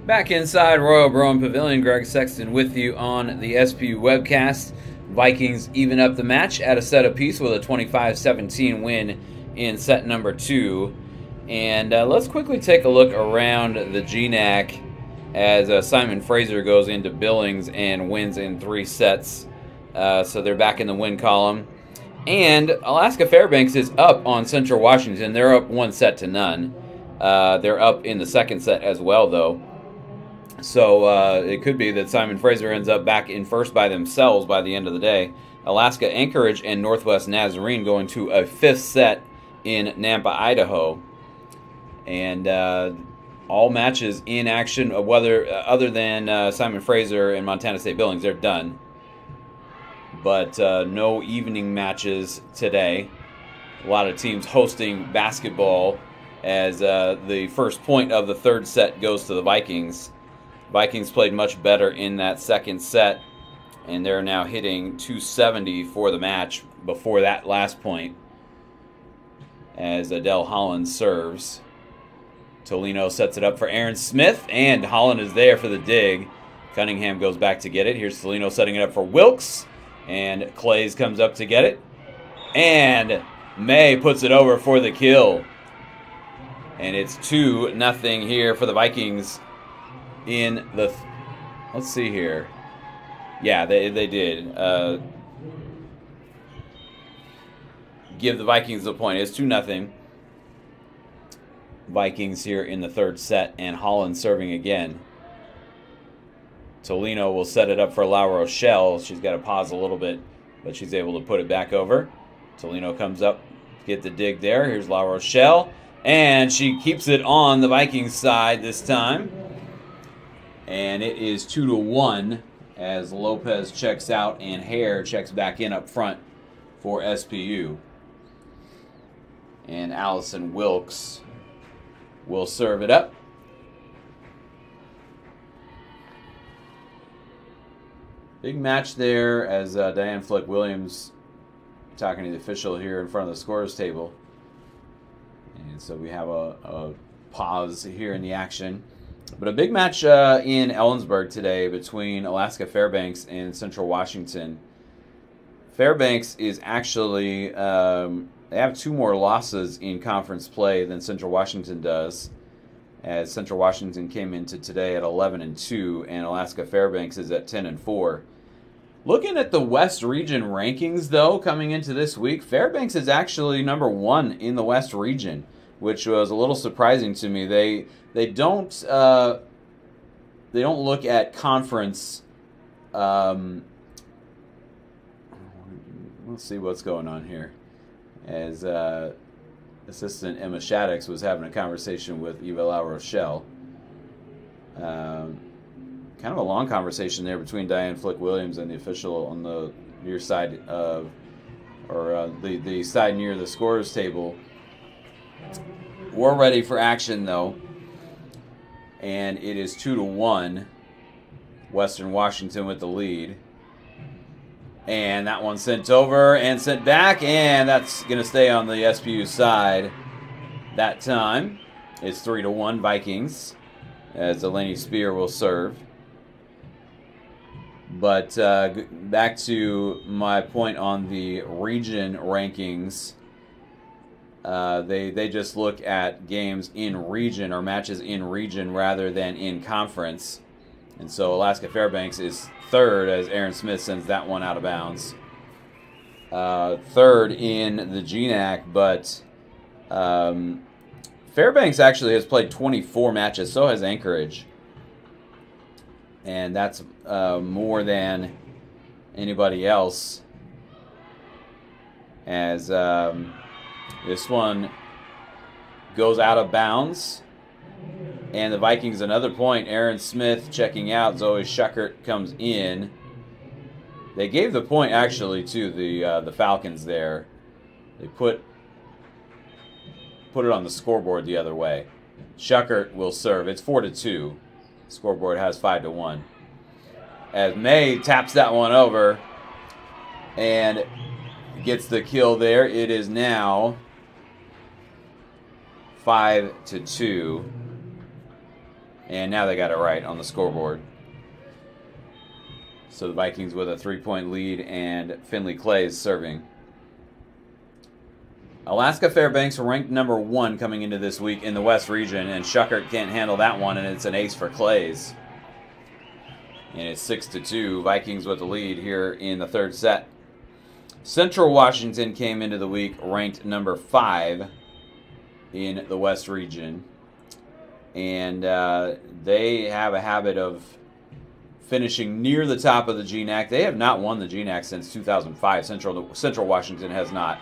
Back inside Royal Brougham Pavilion, Greg Sexton with you on the SPU webcast. Vikings even up the match at a set apiece with a 25-17 win in set number 2. And let's quickly take a look around the GNAC as Simon Fraser goes into Billings and wins in 3 sets. So they're back in the win column. And Alaska Fairbanks is up on Central Washington. They're up 1-0. They're up in the second set as well, though. So it could be that Simon Fraser ends up back in first by themselves by the end of the day. Alaska Anchorage and Northwest Nazarene going to a 5th set in Nampa, Idaho. And all matches in action, whether other than Simon Fraser and Montana State Billings, they're done. But no evening matches today. A lot of teams hosting basketball as the first point of the 3rd set goes to the Vikings. Vikings played much better in that second set, and they're now hitting 270 for the match before that last point as Adele Holland serves. Tolino sets it up for Aaron Smith, and Holland is there for the dig. Cunningham goes back to get it. Here's Tolino setting it up for Wilkes, and Clays comes up to get it. And May puts it over for the kill. And it's 2-0 here for the Vikings in the... let's see here. Yeah, they did. Give the Vikings the point. It's 2-0. Vikings here in the 3rd set, and Holland serving again. Tolino will set it up for La Rochelle. She's got to pause a little bit, but she's able to put it back over. Tolino comes up, get the dig there. Here's La Rochelle, and she keeps it on the Vikings side this time. And it is 2-1 as Lopez checks out and Hare checks back in up front for SPU. And Allison Wilkes will serve it up. Big match there as Diane Flick-Williams talking to the official here in front of the scorers table. And so we have a pause here in the action. But a big match in Ellensburg today between Alaska Fairbanks and Central Washington. Fairbanks is actually, they have 2 more losses in conference play than Central Washington does, as Central Washington came into today at 11-2, and Alaska Fairbanks is at 10-4. Looking at the West Region rankings, though, coming into this week, Fairbanks is actually number 1 in the West Region, which was a little surprising to me. They don't look at conference. Let's see what's going on here. As assistant Emma Shaddix was having a conversation with Eva La Rochelle. Kind of a long conversation there between Diane Flick-Williams and the official on the near side of, or the side near the scorers table. We're ready for action, though. And it is 2-1. Western Washington with the lead. And that one sent over and sent back, and that's going to stay on the SPU side that time. It's 3-1 Vikings as Eleni Spear will serve. But back to my point on the region rankings. They just look at games in region or matches in region rather than in conference. And so Alaska Fairbanks is 3rd as Aaron Smith sends that one out of bounds. 3rd in the GNAC, but Fairbanks actually has played 24 matches, so has Anchorage. And that's more than anybody else. As this one goes out of bounds. And the Vikings, another point. Aaron Smith checking out. Zoe Schuckert comes in. They gave the point, actually, to the Falcons there. They put it on the scoreboard the other way. Schuckert will serve. It's 4-2. Scoreboard has 5-1. As May taps that one over and gets the kill there. It is now 5-2. And now they got it right on the scoreboard. So the Vikings with a 3-point lead, and Finley Clay is serving. Alaska Fairbanks ranked number 1 coming into this week in the West region, and Schuckert can't handle that one, and it's an ace for Clays. And it's 6-2. Vikings with the lead here in the third set. Central Washington came into the week ranked number 5 in the West region. And they have a habit of finishing near the top of the GNAC. They have not won the GNAC since 2005. Central Washington has not.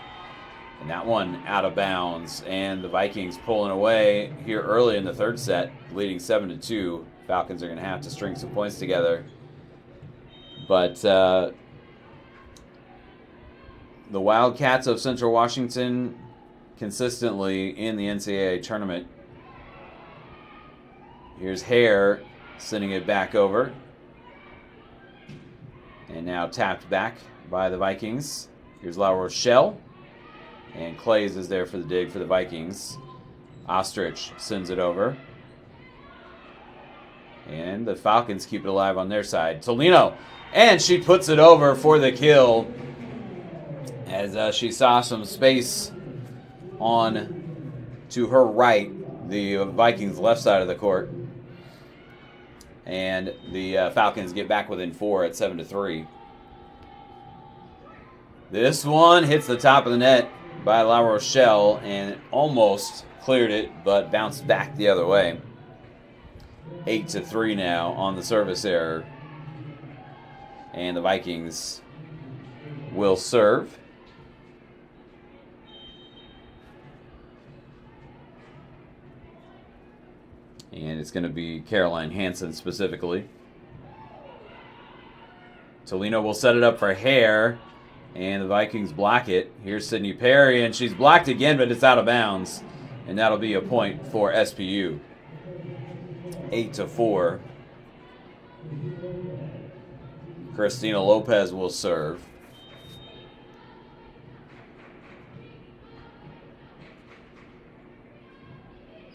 And that one out of bounds. And the Vikings pulling away here early in the third set, leading 7-2. Falcons are going to have to string some points together. But the Wildcats of Central Washington consistently in the NCAA tournament. Here's Hare sending it back over. And now tapped back by the Vikings. Here's La Rochelle. And Clays is there for the dig for the Vikings. Ostrich sends it over. And the Falcons keep it alive on their side. Tolino. And she puts it over for the kill. As she saw some space on to her right. The Vikings' left side of the court. And the Falcons get back within 4 at 7-3. This one hits the top of the net by La Rochelle and almost cleared it, but bounced back the other way. 8-3 now on the service error. And the Vikings will serve. And it's going to be Caroline Hansen specifically. Tolino will set it up for Hare. And the Vikings block it. Here's Sydney Perry, and she's blocked again, but it's out of bounds. And that'll be a point for SPU. 8-4. Christina Lopez will serve.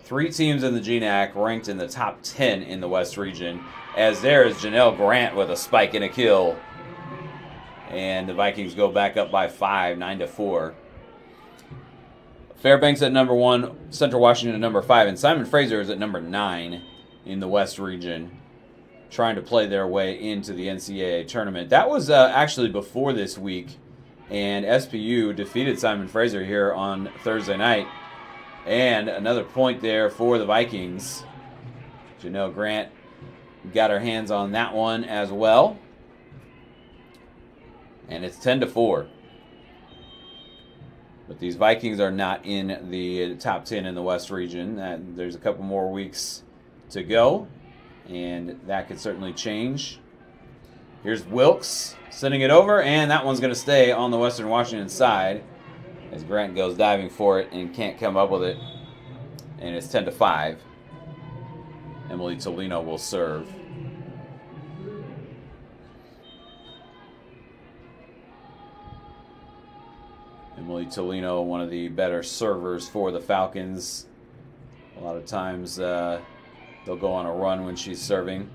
Three teams in the GNAC ranked in the top 10 in the West region. As there is Janelle Grant with a spike and a kill. And the Vikings go back up by 5, 9-4. Fairbanks at number 1, Central Washington at number 5, and Simon Fraser is at number 9 in the West region, trying to play their way into the NCAA tournament. That was actually before this week, and SPU defeated Simon Fraser here on Thursday night. And another point there for the Vikings. Janelle Grant got her hands on that one as well. And it's 10-4. But these Vikings are not in the top 10 in the West region. There's a couple more weeks to go, and that could certainly change. Here's Wilkes sending it over, and that one's going to stay on the Western Washington side as Grant goes diving for it and can't come up with it. And it's 10-5. Emily Tolino will serve. Emily Tolino, one of the better servers for the Falcons. A lot of times they'll go on a run when she's serving.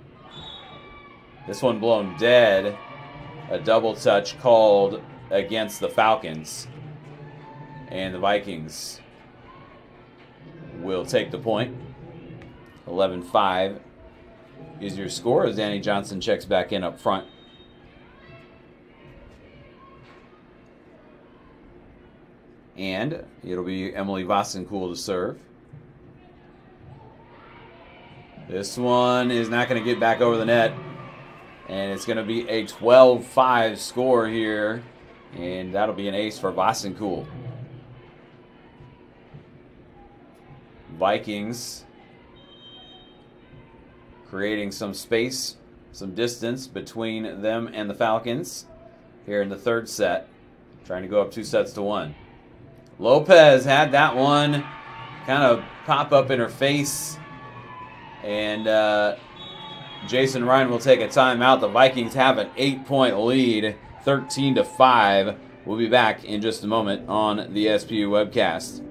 This one blown dead. A double touch called against the Falcons. And the Vikings will take the point. 11-5 is your score as Danny Johnson checks back in up front. And it'll be Emily Vassencool to serve. This one is not going to get back over the net. And it's going to be a 12-5 score here. And that'll be an ace for Vassencool. Vikings creating some space, some distance between them and the Falcons here in the third set. Trying to go up 2-1. Lopez had that one kind of pop up in her face. And Jason Ryan will take a timeout. The Vikings have an 8-point lead, 13-5. We'll be back in just a moment on the SPU webcast.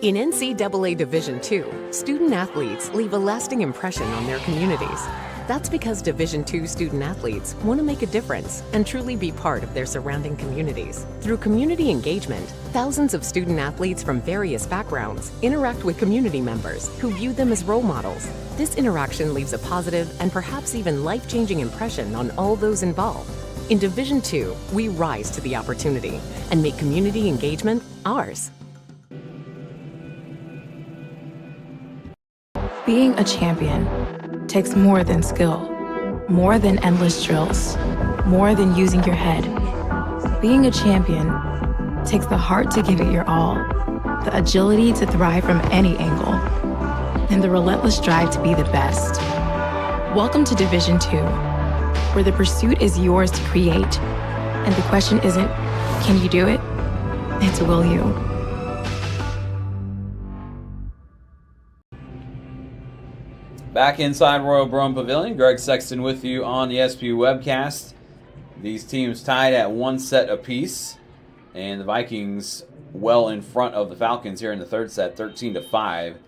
In NCAA Division II, student athletes leave a lasting impression on their communities. That's because Division II student athletes want to make a difference and truly be part of their surrounding communities. Through community engagement, thousands of student athletes from various backgrounds interact with community members who view them as role models. This interaction leaves a positive and perhaps even life-changing impression on all those involved. In Division II, we rise to the opportunity and make community engagement ours. Being a champion takes more than skill, more than endless drills, more than using your head. Being a champion takes the heart to give it your all, the agility to thrive from any angle, and the relentless drive to be the best. Welcome to Division II, where the pursuit is yours to create, and the question isn't, can you do it? It's, will you? Back inside Royal Brougham Pavilion, Greg Sexton with you on the SPU webcast. These teams tied at 1 set apiece, and the Vikings well in front of the Falcons here in the third set, 13-5. The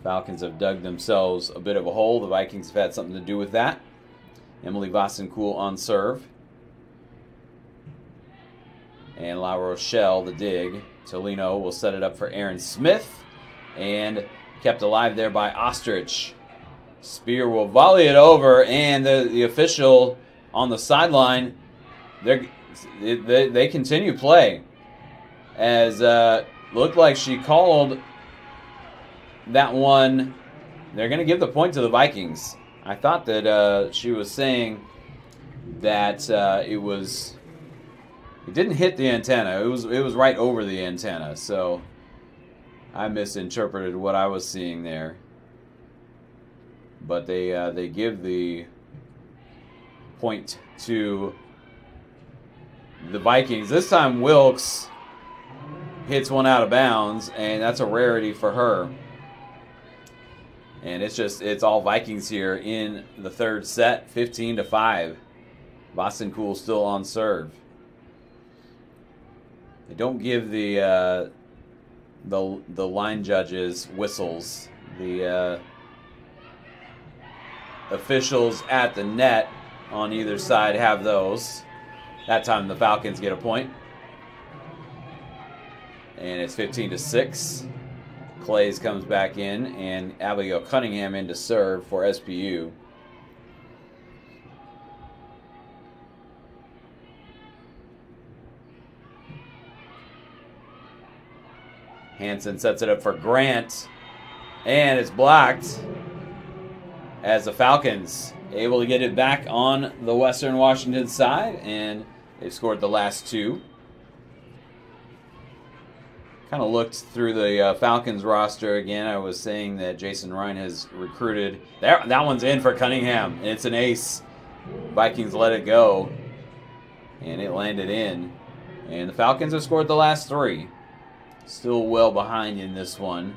Falcons have dug themselves a bit of a hole. The Vikings have had something to do with that. Emily Vossen-Kuhl on serve. And La Rochelle, the dig. Tolino will set it up for Aaron Smith, and kept alive there by Ostrich. Spear will volley it over, and the official on the sideline, they continue play. As looked like she called that one. They're going to give the point to the Vikings. I thought that she was saying that it didn't hit the antenna. It was right over the antenna. So I misinterpreted what I was seeing there. But they give the point to the Vikings. This time Wilkes hits one out of bounds, and that's a rarity for her. And it's all Vikings here in the third set, 15-5. Vossen-Kuhl still on serve. They don't give the line judges whistles. The officials at the net on either side have those. That time the Falcons get a point. And it's 15-6. Clays comes back in, and Abigail Cunningham in to serve for SPU. Hansen sets it up for Grant, and it's blocked as the Falcons able to get it back on the Western Washington side, and they've scored the last two. Kind of looked through the Falcons roster again. I was saying that Jason Ryan has recruited. That one's in for Cunningham, and it's an ace. Vikings let it go, and it landed in. And the Falcons have scored the last three. Still well behind in this one,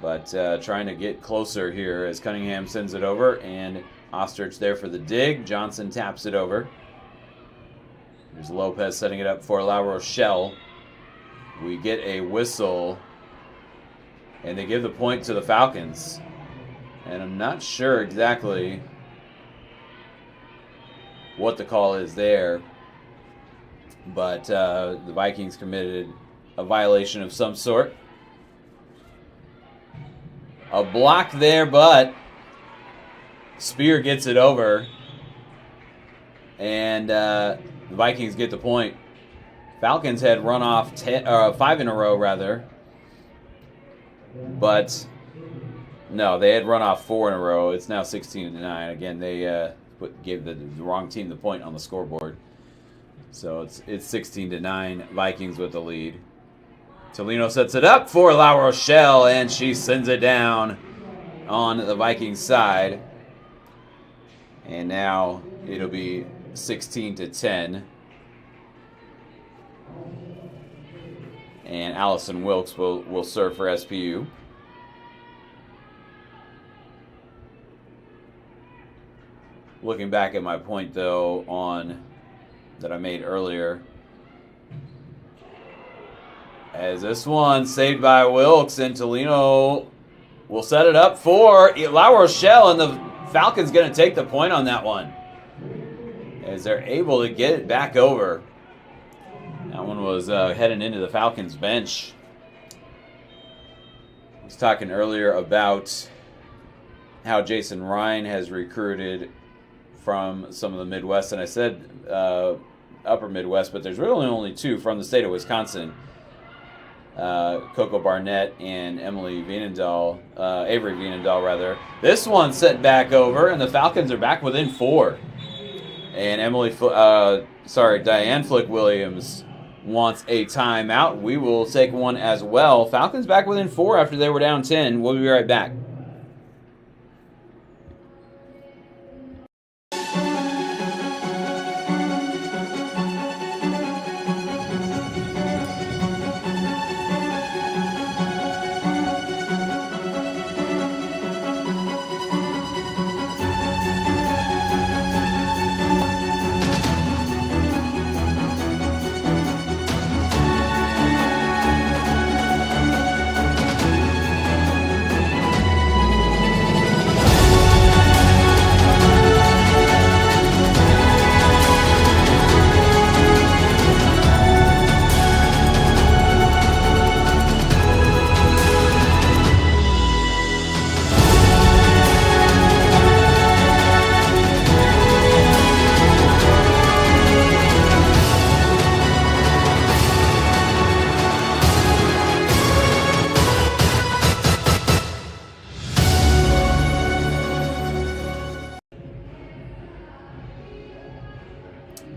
but trying to get closer here as Cunningham sends it over, and Ostrich there for the dig. Johnson taps it over. There's Lopez setting it up for La Rochelle. We get a whistle, and they give the point to the Falcons. And I'm not sure exactly what the call is there, but the Vikings committed a violation of some sort. A block there, but Spear gets it over, and the Vikings get the point. Falcons had run off 5 in a row, rather. But no, they had run off 4 in a row. It's now 16-9. Again, they gave the wrong team the point on the scoreboard. So it's 16-9. Vikings with the lead. Tolino sets it up for La Rochelle, and she sends it down on the Vikings side. And now it'll be 16-10. And Allison Wilkes will serve for SPU. Looking back at my point, though, that I made earlier, As this one saved by Wilkes, and Tolino will set it up for La Rochelle, and the Falcons going to take the point on that one, as they're able to get it back over. That one was heading into the Falcons bench. I was talking earlier about how Jason Ryan has recruited from some of the Midwest, and I said upper Midwest, but there's really only two from the state of Wisconsin. Coco Barnett and Avery Vienendahl rather. This one set back over, and the Falcons are back within 4. And Diane Flick-Williams wants a timeout. We will take one as well. Falcons back within 4 after they were down 10. We'll be right back.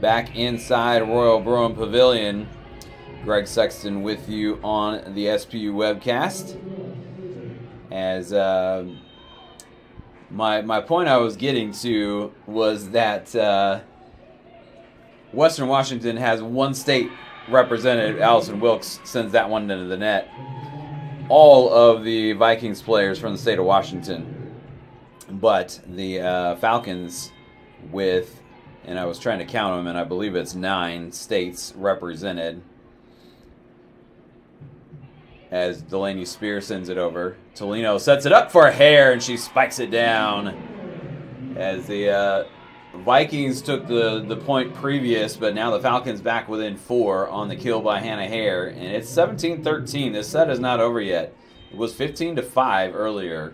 Back inside Royal Bruin Pavilion, Greg Sexton with you on the SPU webcast. As my point I was getting to was that Western Washington has one state represented. Allison Wilkes sends that one into the net. All of the Vikings players from the state of Washington, but the Falcons with, and I was trying to count them, and I believe it's 9 states represented. As Delaney Spear sends it over. Tolino sets it up for a hair, and she spikes it down. As the Vikings took the point previous, but now the Falcons back within 4 on the kill by Hannah Hare. And it's 17-13. This set is not over yet. It was 15-5 earlier.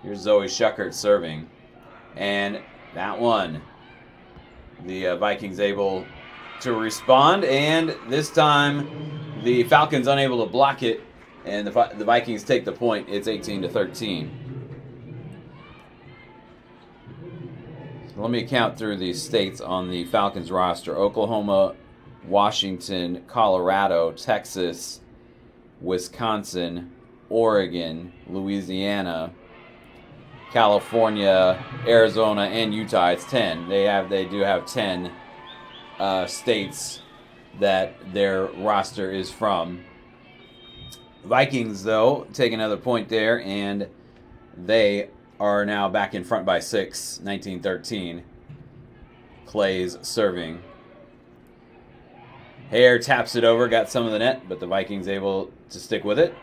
Here's Zoe Schuckert serving. And that one, the Vikings able to respond, and this time the Falcons unable to block it, and the Vikings take the point. It's 18-13. Let me count through these states on the Falcons roster: Oklahoma, Washington, Colorado, Texas, Wisconsin, Oregon, Louisiana, California, Arizona, and Utah. It's 10. They do have 10 states that their roster is from. Vikings, though, take another point there, and they are now back in front by 6, 19-13. Clay's serving. Hare taps it over, got some of the net, but the Vikings able to stick with it.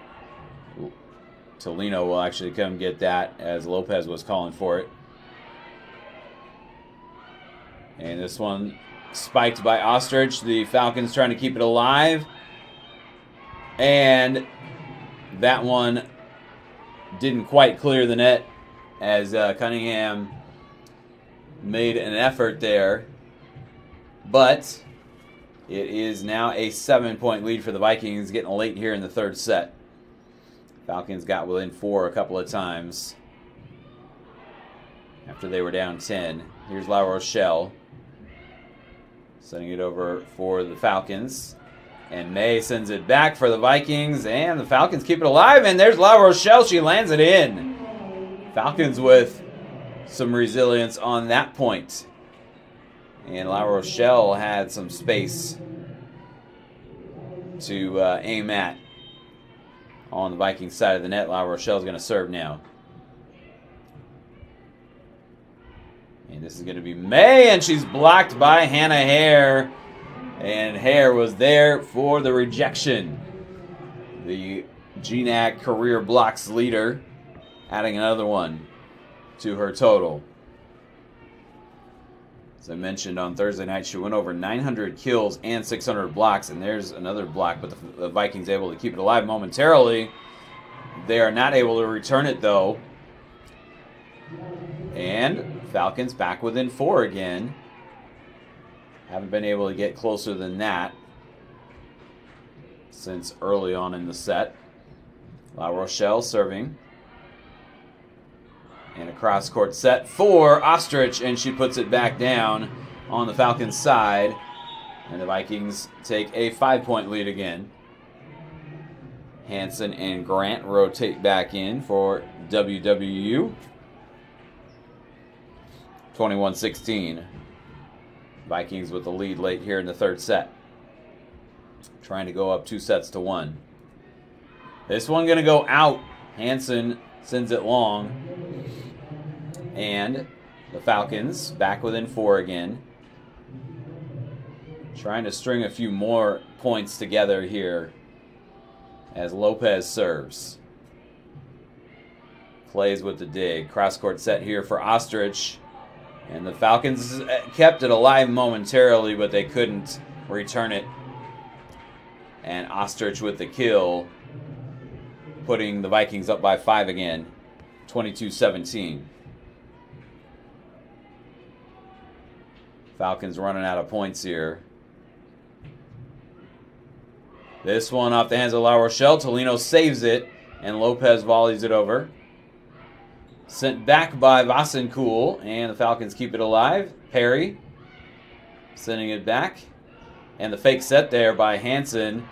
Tolino will actually come get that, as Lopez was calling for it. And this one spiked by Ostrich. The Falcons trying to keep it alive. And that one didn't quite clear the net, as Cunningham made an effort there. But it is now a 7-point lead for the Vikings, getting late here in the third set. Falcons got within 4 a couple of times after they were down 10. Here's La Rochelle sending it over for the Falcons. And May sends it back for the Vikings, and the Falcons keep it alive, and there's La Rochelle. She lands it in. Falcons with some resilience on that point. And La Rochelle had some space to aim at on the Vikings side of the net. La Rochelle's going to serve now. And this is going to be May, and she's blocked by Hannah Hare. And Hare was there for the rejection. The GNAC career blocks leader, adding another one to her total. As I mentioned on Thursday night, she went over 900 kills and 600 blocks, and there's another block, but the Vikings able to keep it alive momentarily. They are not able to return it, though. And Falcons back within 4 again. Haven't been able to get closer than that since early on in the set. La Rochelle serving. And a cross-court set for Ostrich, and she puts it back down on the Falcons' side. And the Vikings take a 5-point lead again. Hansen and Grant rotate back in for WWU. 21-16. Vikings with the lead late here in the third set. Trying to go up 2-1. This one going to go out. Hansen sends it long. And the Falcons back within 4 again. Trying to string a few more points together here as Lopez serves. Plays with the dig. Cross-court set here for Ostrich. And the Falcons kept it alive momentarily, but they couldn't return it. And Ostrich with the kill, putting the Vikings up by 5 again, 22-17. Falcons running out of points here. This one off the hands of La Rochelle. Tolino saves it, and Lopez volleys it over. Sent back by Vassencool, and the Falcons keep it alive. Perry sending it back. And the fake set there by Hansen.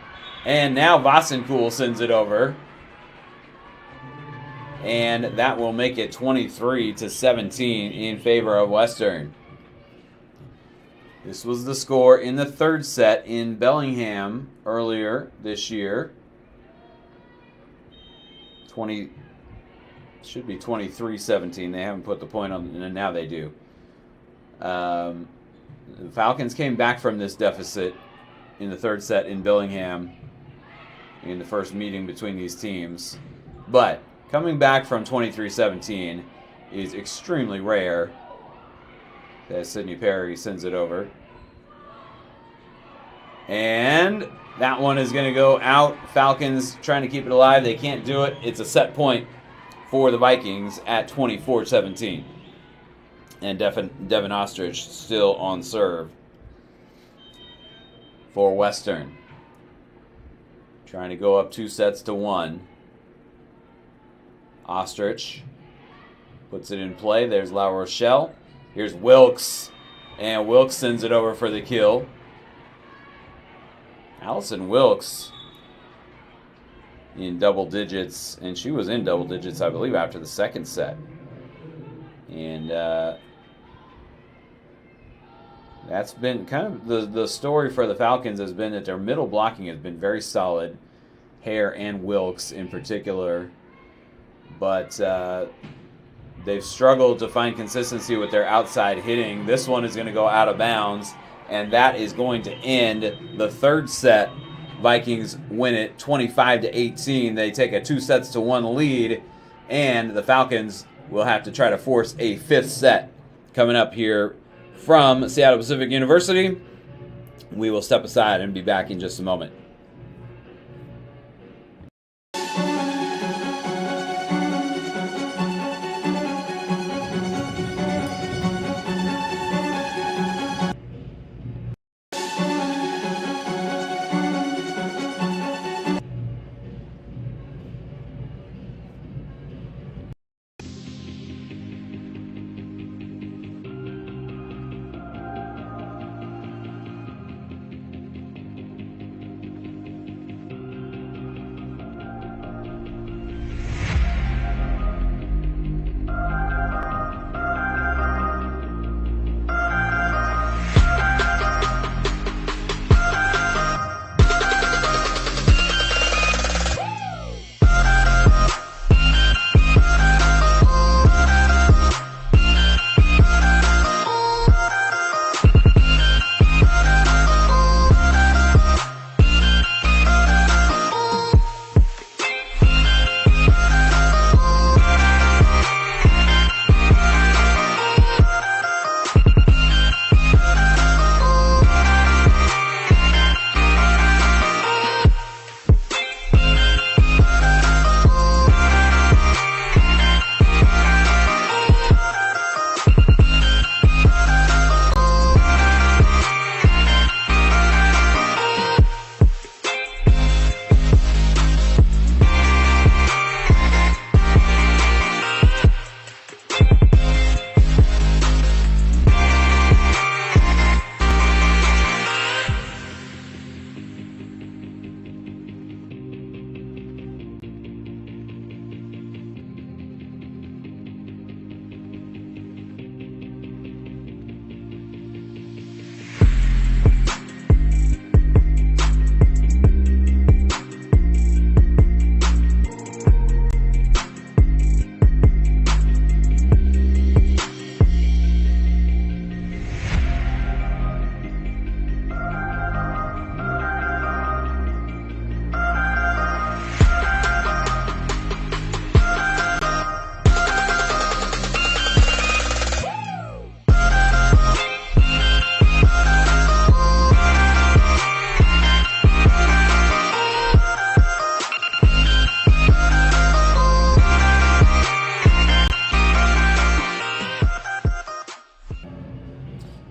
And now Vassencool sends it over. And that will make it 23-17 in favor of Western. This was the score in the third set in Bellingham earlier this year. Should be 23-17. They haven't put the point on, and now they do. The Falcons came back from this deficit in the third set in Bellingham in the first meeting between these teams. But coming back from 23-17 is extremely rare. As Sidney Perry sends it over. And that one is going to go out. Falcons trying to keep it alive. They can't do it. It's a set point for the Vikings at 24-17. And Devin Ostrich still on serve for Western. Trying to go up 2-1. Ostrich puts it in play. There's La Rochelle. Here's Wilkes. And Wilkes sends it over for the kill. Allison Wilkes in double digits, and she was in double digits, I believe, after the second set. And that's been kind of the story for the Falcons has been that their middle blocking has been very solid, Hare and Wilkes in particular. But they've struggled to find consistency with their outside hitting. This one is going to go out of bounds, and that is going to end the third set. Vikings win it 25-18. They take a 2-1 lead, and the Falcons will have to try to force a fifth set coming up here from Seattle Pacific University. We will step aside and be back in just a moment.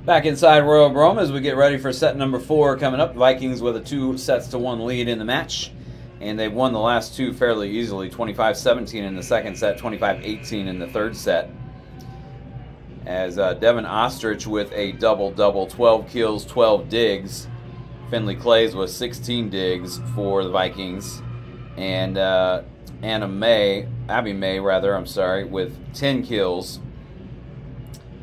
Back inside Royal Brome as we get ready for set number 4 coming up. Vikings with a 2-1 lead in the match. And they've won the last two fairly easily. 25-17 in the second set, 25-18 in the third set. As Devin Ostrich with a double-double, 12 kills, 12 digs. Finley Clays with 16 digs for the Vikings. And Abby May, with 10 kills.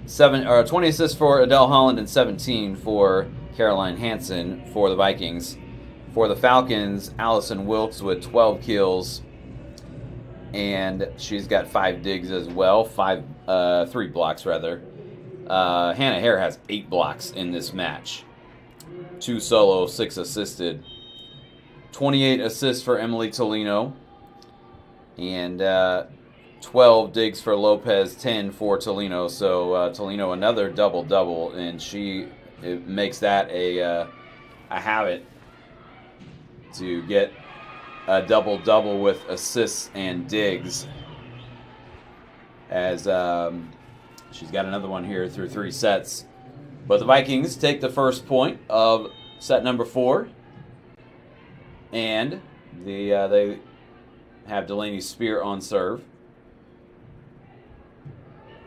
20 assists for Adele Holland and 17 for Caroline Hansen for the Vikings. For the Falcons, Allison Wilkes with 12 kills, and she's got 5 digs as well, 3 blocks rather. Hannah Hare has 8 blocks in this match. 2 solo, 6 assisted. 28 assists for Emily Tolino, and 12 digs for Lopez, 10 for Tolino. So Tolino another double-double, and it makes that a habit to get a double-double with assists and digs. As she's got another one here through 3 sets. But the Vikings take the first point of set number 4, and they have Delaney Spear on serve.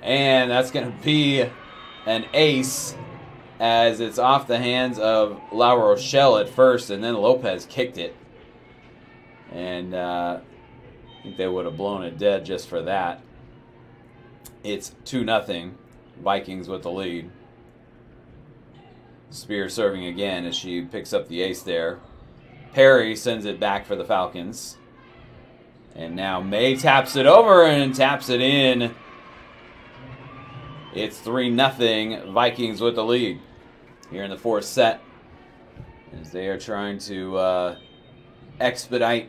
And that's going to be an ace, as it's off the hands of La Rochelle at first, and then Lopez kicked it. And I think they would have blown it dead just for that. It's 2-0, Vikings with the lead. Spear serving again as she picks up the ace there. Perry sends it back for the Falcons. And now May taps it over and taps it in. It's 3-0, Vikings with the lead here in the 4th set, as they are trying to expedite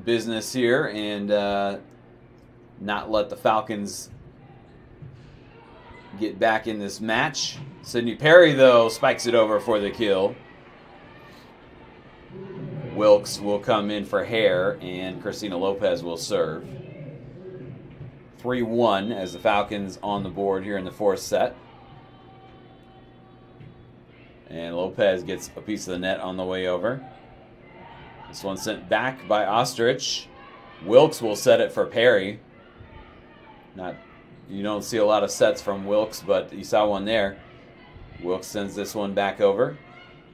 business here and not let the Falcons get back in this match. Sydney Perry, though, spikes it over for the kill. Wilkes will come in for Hare, and Christina Lopez will serve. 3-1 as the Falcons on the board here in the 4th set. And Lopez gets a piece of the net on the way over. This one sent back by Ostrich. Wilkes will set it for Perry. You don't see a lot of sets from Wilkes, but you saw one there. Wilkes sends this one back over.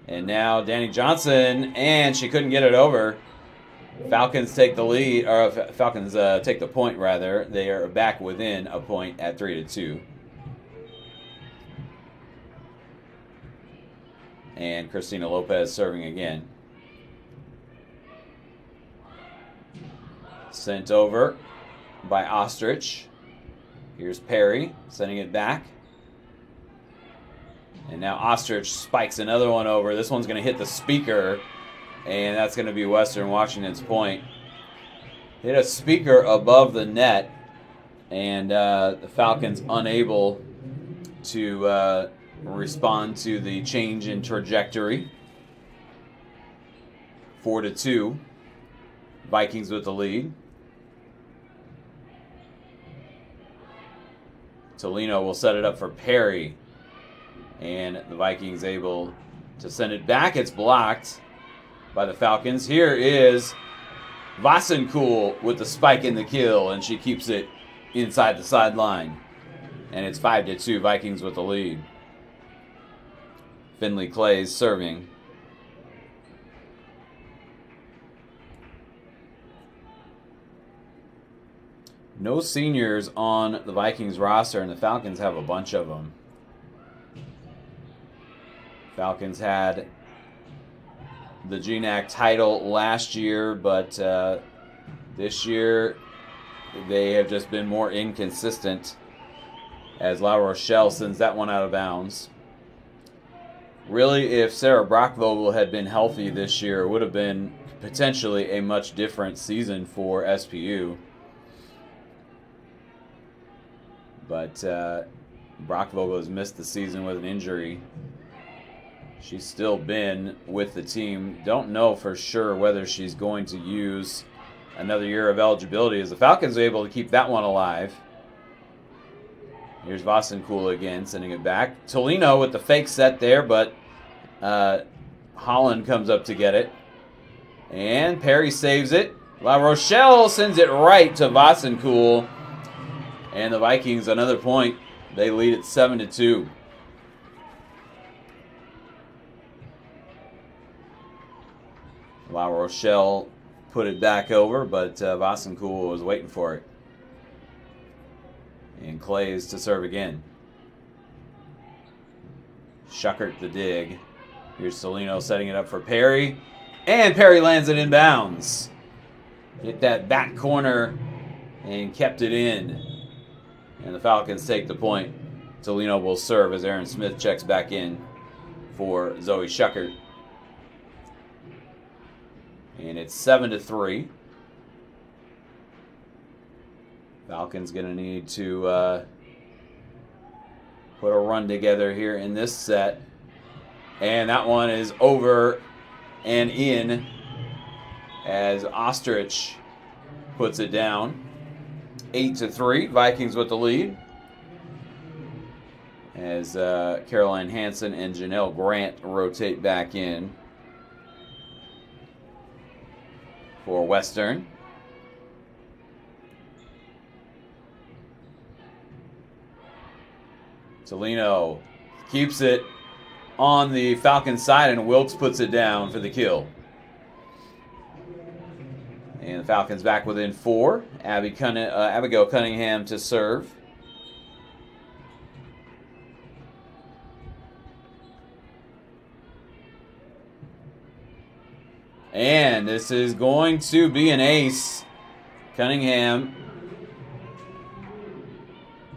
And now Danny Johnson, and she couldn't get it over. Falcons take the lead, or Falcons take the point rather. They are back within a point at 3-2. And Christina Lopez serving again. Sent over by Ostrich. Here's Perry sending it back. And now Ostrich spikes another one over. This one's going to hit the speaker. And that's going to be Western Washington's point. Hit a speaker above the net. And the Falcons unable to respond to the change in trajectory. 4-2. Vikings with the lead. Tolino will set it up for Perry. And the Vikings able to send it back. It's blocked by the Falcons. Here is Vasenkool with the spike in the kill, and she keeps it inside the sideline. And it's 5-2, Vikings with the lead. Finley Clays serving. No seniors on the Vikings roster, and the Falcons have a bunch of them. Falcons had the GNAC title last year, but this year they have just been more inconsistent, as La Rochelle sends that one out of bounds. Really, if Sarah Brockvogel had been healthy this year, it would have been potentially a much different season for SPU. But Brockvogel has missed the season with an injury. She's still been with the team. Don't know for sure whether she's going to use another year of eligibility, as the Falcons are able to keep that one alive. Here's Vasenkula again, sending it back. Tolino with the fake set there, but Holland comes up to get it. And Perry saves it. La Rochelle sends it right to Vasenkula. And the Vikings, another point. They lead it 7-2. La Rochelle put it back over, but Vasenkula was waiting for it. And Clay is to serve again. Schuckert the dig. Here's Tolino setting it up for Perry. And Perry lands it in bounds. Hit that back corner and kept it in. And the Falcons take the point. Tolino will serve as Aaron Smith checks back in for Zoe Schuckert. And it's 7-3. Falcons going to need to put a run together here in this set. And that one is over and in as Ostrich puts it down. 8-3. Vikings with the lead. As Caroline Hansen and Janelle Grant rotate back in for Western. Tolino keeps it on the Falcons side, and Wilkes puts it down for the kill. And the Falcons back within 4. Abigail Cunningham to serve. And this is going to be an ace. Cunningham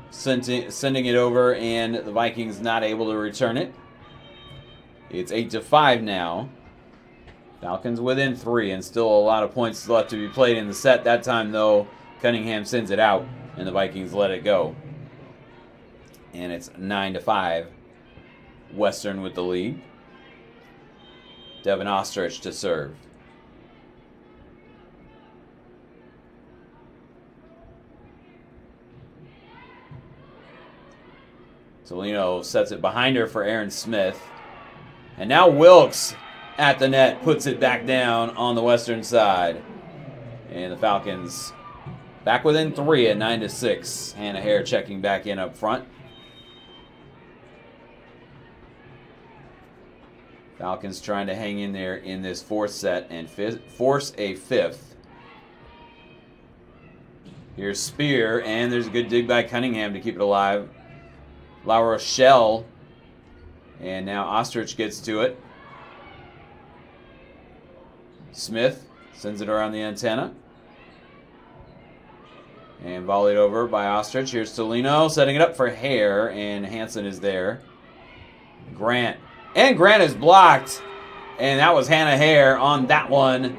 sending it over, and the Vikings not able to return it. It's 8-5 now. Falcons within 3, and still a lot of points left to be played in the set. That time, though, Cunningham sends it out, and the Vikings let it go. And it's 9-5. Western with the lead. Devin Ostrich to serve. Tolino sets it behind her for Aaron Smith. And now Wilkes at the net puts it back down on the Western side. And the Falcons back within 3 at 9-6. Hannah Hare checking back in up front. Falcons trying to hang in there in this 4th set and force a 5th. Here's Spear, and there's a good dig by Cunningham to keep it alive. La Rochelle, and now Ostrich gets to it. Smith sends it around the antenna. And volleyed over by Ostrich. Here's Tolino setting it up for Hare, and Hansen is there. Grant. And Grant is blocked. And that was Hannah Hare on that one.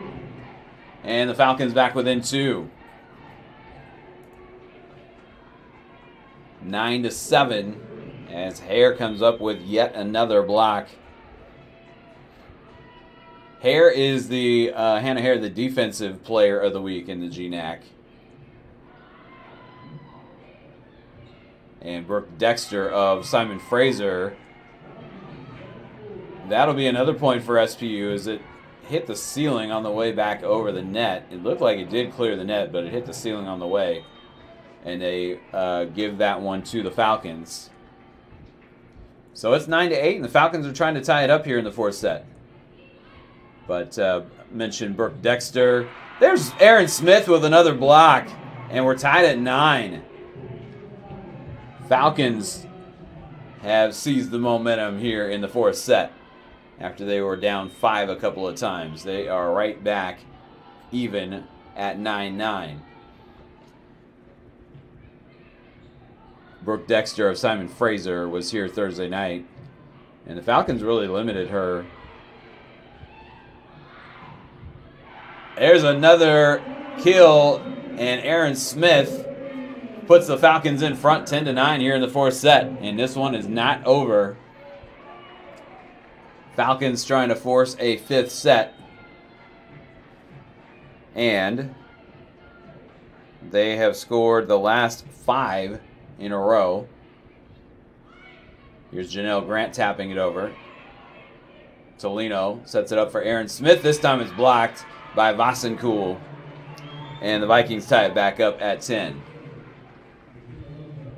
And the Falcons back within 2. 9-7 as Hare comes up with yet another block. Hare is the Hannah Hare, the defensive player of the week in the GNAC. And Brooke Dexter of Simon Fraser. That'll be another point for SPU as it hit the ceiling on the way back over the net. It looked like it did clear the net, but it hit the ceiling on the way. And they give that one to the Falcons. So it's 9-8, and the Falcons are trying to tie it up here in the 4th set. But mentioned Brooke Dexter. There's Aaron Smith with another block, and we're tied at 9. Falcons have seized the momentum here in the 4th set after they were down 5 a couple of times. They are right back even at 9-9. Brooke Dexter of Simon Fraser was here Thursday night, and the Falcons really limited her. There's another kill, and Aaron Smith puts the Falcons in front 10-9 here in the 4th set, and this one is not over. Falcons trying to force a 5th set, and they have scored the last 5 in a row. Here's Janelle Grant tapping it over. Tolino sets it up for Aaron Smith. This time it's blocked by Vasenkool. And the Vikings tie it back up at 10.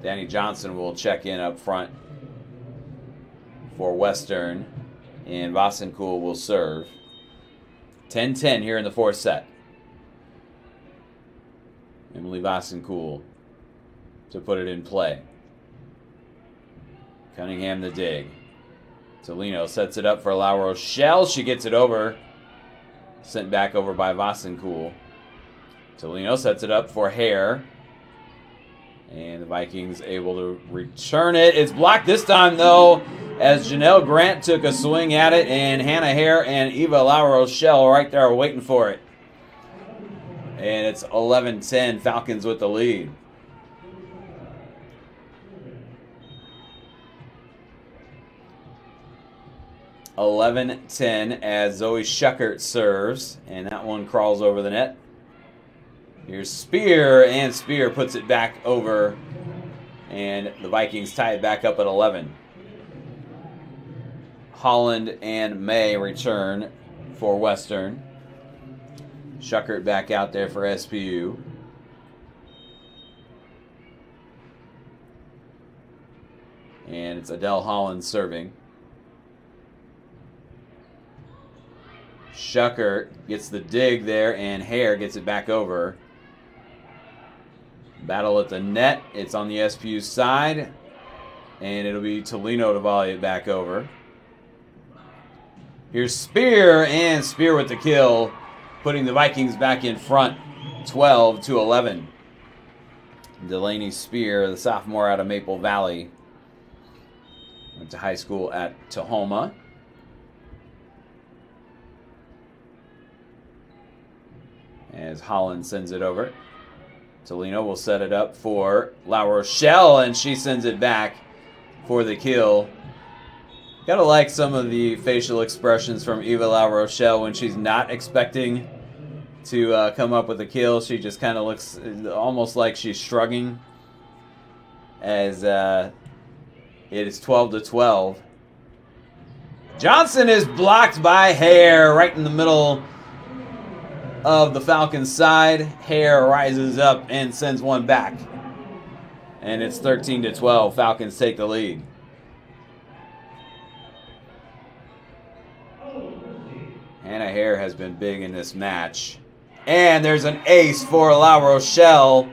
Danny Johnson will check in up front for Western. And Vasenkool will serve. 10-10 here in the fourth set. Emily Vasenkool to put it in play. Cunningham the dig. Tolino sets it up for La Rochelle. She gets it over. Sent back over by Vasenkool. Tolino sets it up for Hare. And the Vikings able to return it. It's blocked this time, though, as Janelle Grant took a swing at it, and Hannah Hare and Eva La Rochelle right there waiting for it. And it's 11-10, Falcons with the lead. (11-10) as Zoe Schuckert serves, and that one crawls over the net. Here's Spear, and Spear puts it back over, and the Vikings tie it back up at 11. Holland and May return for Western. Schuckert back out there for SPU. And it's Adele Holland serving. Schuckert gets the dig there, and Hare gets it back over. Battle at the net. It's on the SPU side. And it'll be Tolino to volley it back over. Here's Spear, and Spear with the kill, putting the Vikings back in front, 12-11. Delaney Spear, the sophomore out of Maple Valley, went to high school at Tahoma. As Holland sends it over. Tolino will set it up for La Rochelle, and she sends it back for the kill. Gotta like some of the facial expressions from Eva La Rochelle when she's not expecting to come up with a kill. She just kind of looks almost like she's shrugging, as it is 12-12. Johnson is blocked by Hare right in the middle of the Falcons' side. Hare rises up and sends one back. And it's 13-12. Falcons take the lead. Hannah Hare has been big in this match. And there's an ace for La Rochelle.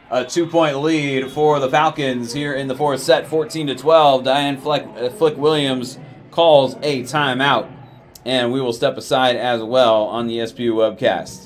A 2-point lead for the Falcons here in the fourth set, 14-12. Diane Flick-Williams calls a timeout. And we will step aside as well on the SPU webcast.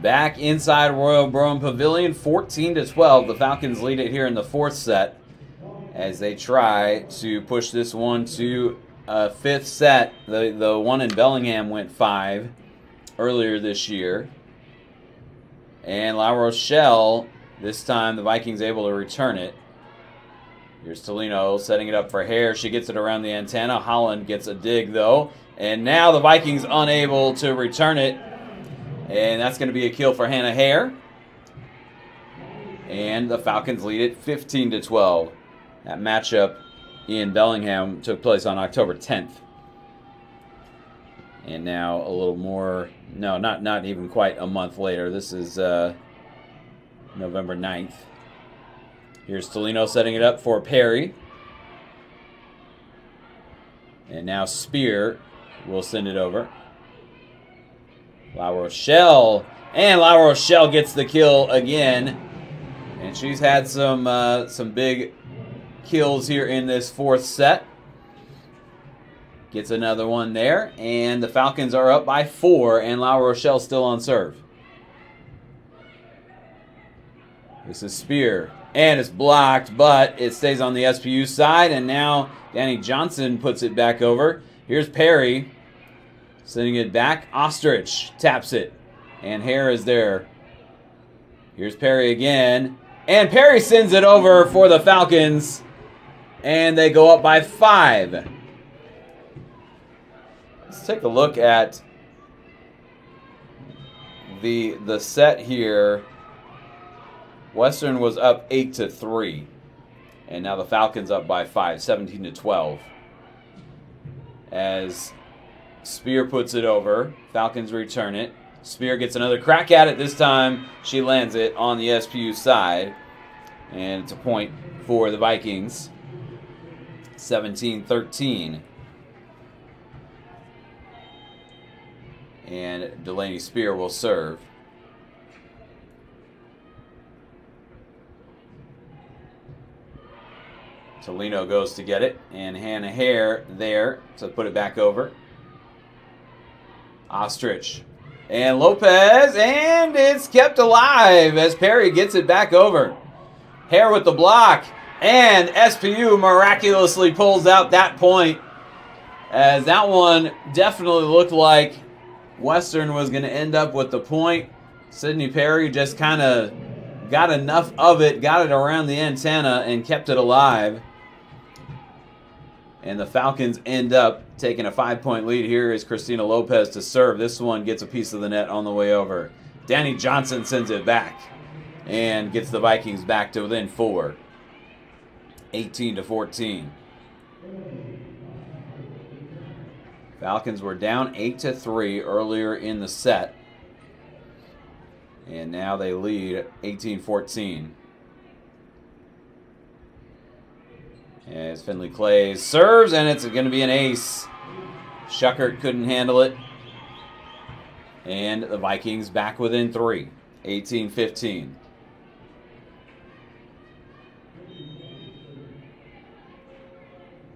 Back inside Royal Broham Pavilion, 14-12. The Falcons lead it here in the fourth set as they try to push this one to a fifth set. The one in Bellingham went 5 earlier this year. And La Rochelle, this time the Vikings able to return it. Here's Tolino setting it up for Hare. She gets it around the antenna. Holland gets a dig, though. And now the Vikings unable to return it. And that's going to be a kill for Hannah Hare. And the Falcons lead it 15-12. That matchup in Bellingham took place on October 10th. And now a little more, no, not even quite a month later. This is November 9th. Here's Tolino setting it up for Perry. And now Spear will send it over. La Rochelle. And La Rochelle gets the kill again. And she's had some big kills here in this fourth set. Gets another one there. And the Falcons are up by 4. And La Rochelle still on serve. This is Spear. And it's blocked, but it stays on the SPU side. And now Danny Johnson puts it back over. Here's Perry. Sending it back. Ostrich taps it. And Hare is there. Here's Perry again. And Perry sends it over for the Falcons. And they go up by 5. Let's take a look at the set here. Western was up 8-3. And now the Falcons up by 5, 17-12. As Spear puts it over. Falcons return it. Spear gets another crack at it. This time she lands it on the SPU side. And it's a point for the Vikings. 17-13. And Delaney Spear will serve. Tolino goes to get it. And Hannah Hare there to put it back over. Ostrich. And Lopez. And it's kept alive as Perry gets it back over. Hare with the block. And SPU miraculously pulls out that point. As that one definitely looked like Western was going to end up with the point. Sydney Perry just kind of got enough of it, got it around the antenna, and kept it alive. And the Falcons end up taking a 5-point lead. Here is Christina Lopez to serve. This one gets a piece of the net on the way over. Danny Johnson sends it back and gets the Vikings back to within 4. 18-14. Falcons were down 8-3 earlier in the set. And now they lead 18-14. As Finley Clay serves, and it's going to be an ace. Schuckert couldn't handle it. And the Vikings back within 3. 18-15.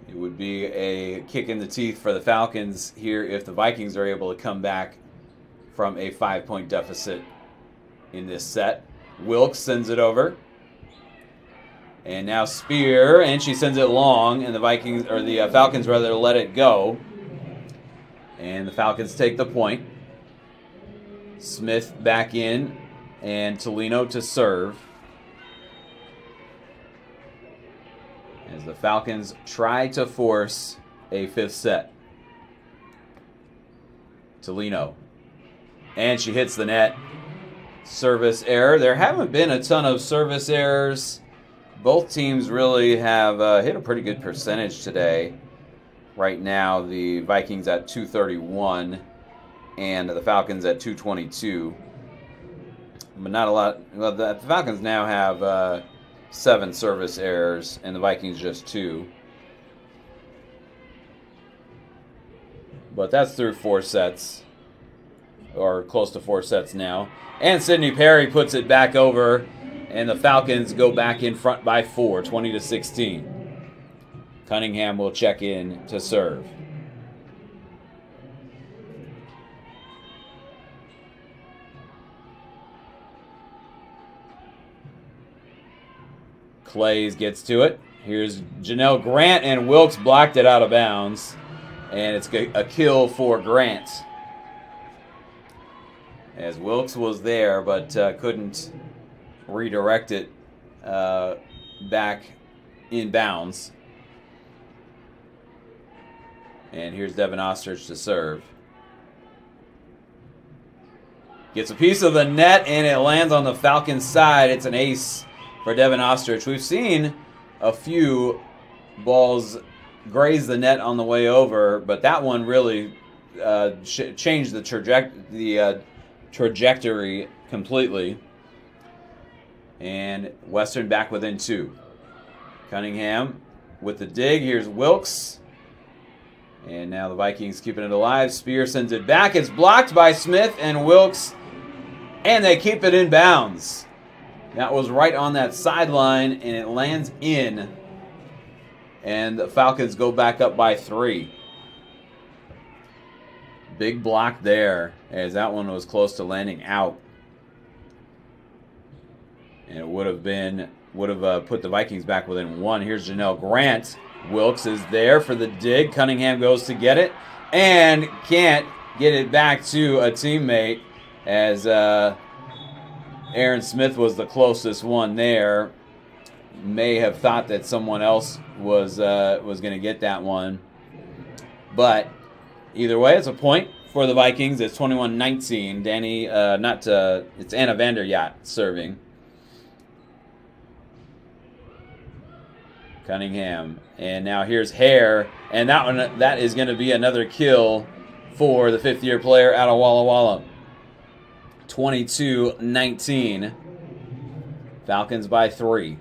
It would be a kick in the teeth for the Falcons here if the Vikings are able to come back from a 5-point deficit in this set. Wilkes sends it over. And now Spear, and she sends it long, and the Falcons rather let it go. And the Falcons take the point. Smith back in, and Tolino to serve. As the Falcons try to force a 5th set. Tolino. And she hits the net. Service error. There haven't been a ton of service errors. Both teams really have hit a pretty good percentage today. Right now, the Vikings at 231 and the Falcons at 222. But not a lot. Well, the Falcons now have 7 service errors and the Vikings just 2. But that's through 4 sets. Or close to 4 sets now. And Sydney Perry puts it back over. And the Falcons go back in front by 4, 20-16. Cunningham will check in to serve. Clays gets to it. Here's Janelle Grant, and Wilkes blocked it out of bounds. And it's a kill for Grant. As Wilkes was there, but couldn't redirect it back in bounds. And here's Devin Ostrich to serve. Gets a piece of the net, and it lands on the Falcons' side. It's an ace for Devin Ostrich. We've seen a few balls graze the net on the way over, but that one really changed the trajectory completely. And Western back within 2. Cunningham with the dig. Here's Wilkes. And now the Vikings keeping it alive. Spear sends it back. It's blocked by Smith and Wilkes. And they keep it in bounds. That was right on that sideline, and it lands in. And the Falcons go back up by 3. Big block there, as that one was close to landing out. And it would have put the Vikings back within 1. Here's Janelle Grant. Wilkes is there for the dig. Cunningham goes to get it and can't get it back to a teammate, as Aaron Smith was the closest one there. May have thought that someone else was going to get that one. But either way, it's a point for the Vikings. It's 21-19. It's Anna Vanderyacht serving. Cunningham. And now here's Hare. And that is going to be another kill for the 5th-year player out of Walla Walla. 22-19. Falcons by 3.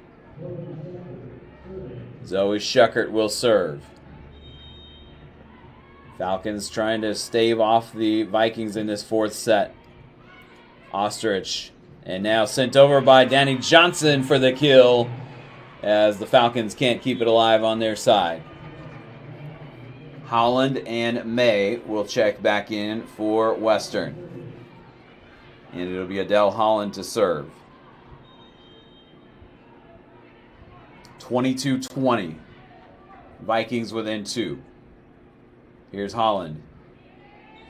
Zoe Schuckert will serve. Falcons trying to stave off the Vikings in this 4th set. Ostrich. And now sent over by Danny Johnson for the kill, as the Falcons can't keep it alive on their side. Holland and May will check back in for Western. And it'll be Adele Holland to serve. 22-20. Vikings within 2. Here's Holland.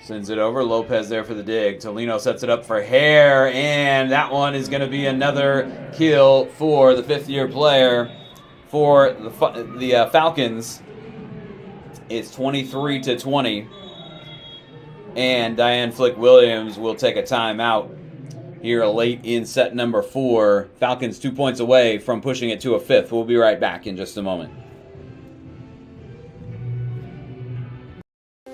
Sends it over. Lopez there for the dig. Tolino sets it up for Hare, and that one is going to be another kill for the 5th-year player for the Falcons. It's 23-20, and Diane Flick-Williams will take a timeout here late in set number 4. Falcons 2 points away from pushing it to a 5th. We'll be right back in just a moment.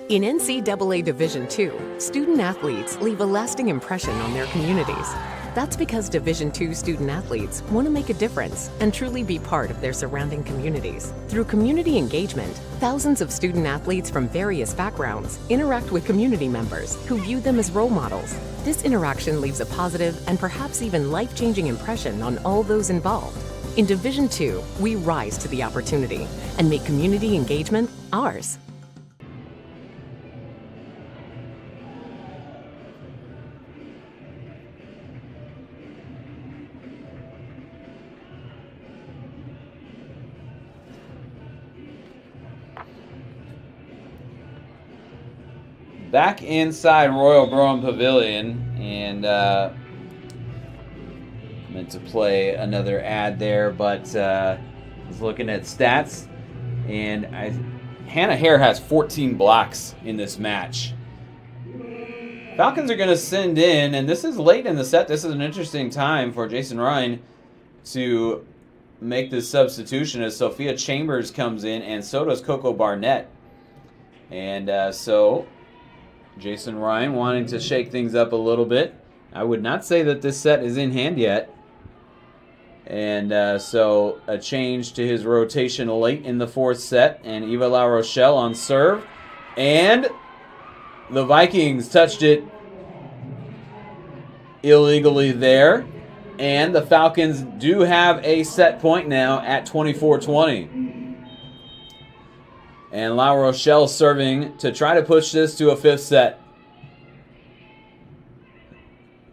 In NCAA Division II, student athletes leave a lasting impression on their communities. That's because Division II student athletes want to make a difference and truly be part of their surrounding communities. Through community engagement, thousands of student athletes from various backgrounds interact with community members who view them as role models. This interaction leaves a positive and perhaps even life-changing impression on all those involved. In Division II, we rise to the opportunity and make community engagement ours. Back inside Royal Brougham Pavilion, and meant to play another ad there, but was looking at stats, and Hannah Hare has 14 blocks in this match. Falcons are going to send in, and this is late in the set. This is an interesting time for Jason Ryan to make this substitution, as Sophia Chambers comes in, and so does Coco Barnett. And so Jason Ryan wanting to shake things up a little bit. I would not say that this set is in hand yet. And so a change to his rotation late in the 4th set. And Eva La Rochelle on serve. And the Vikings touched it illegally there. And the Falcons do have a set point now at 24-20. And La Rochelle serving to try to push this to a 5th set.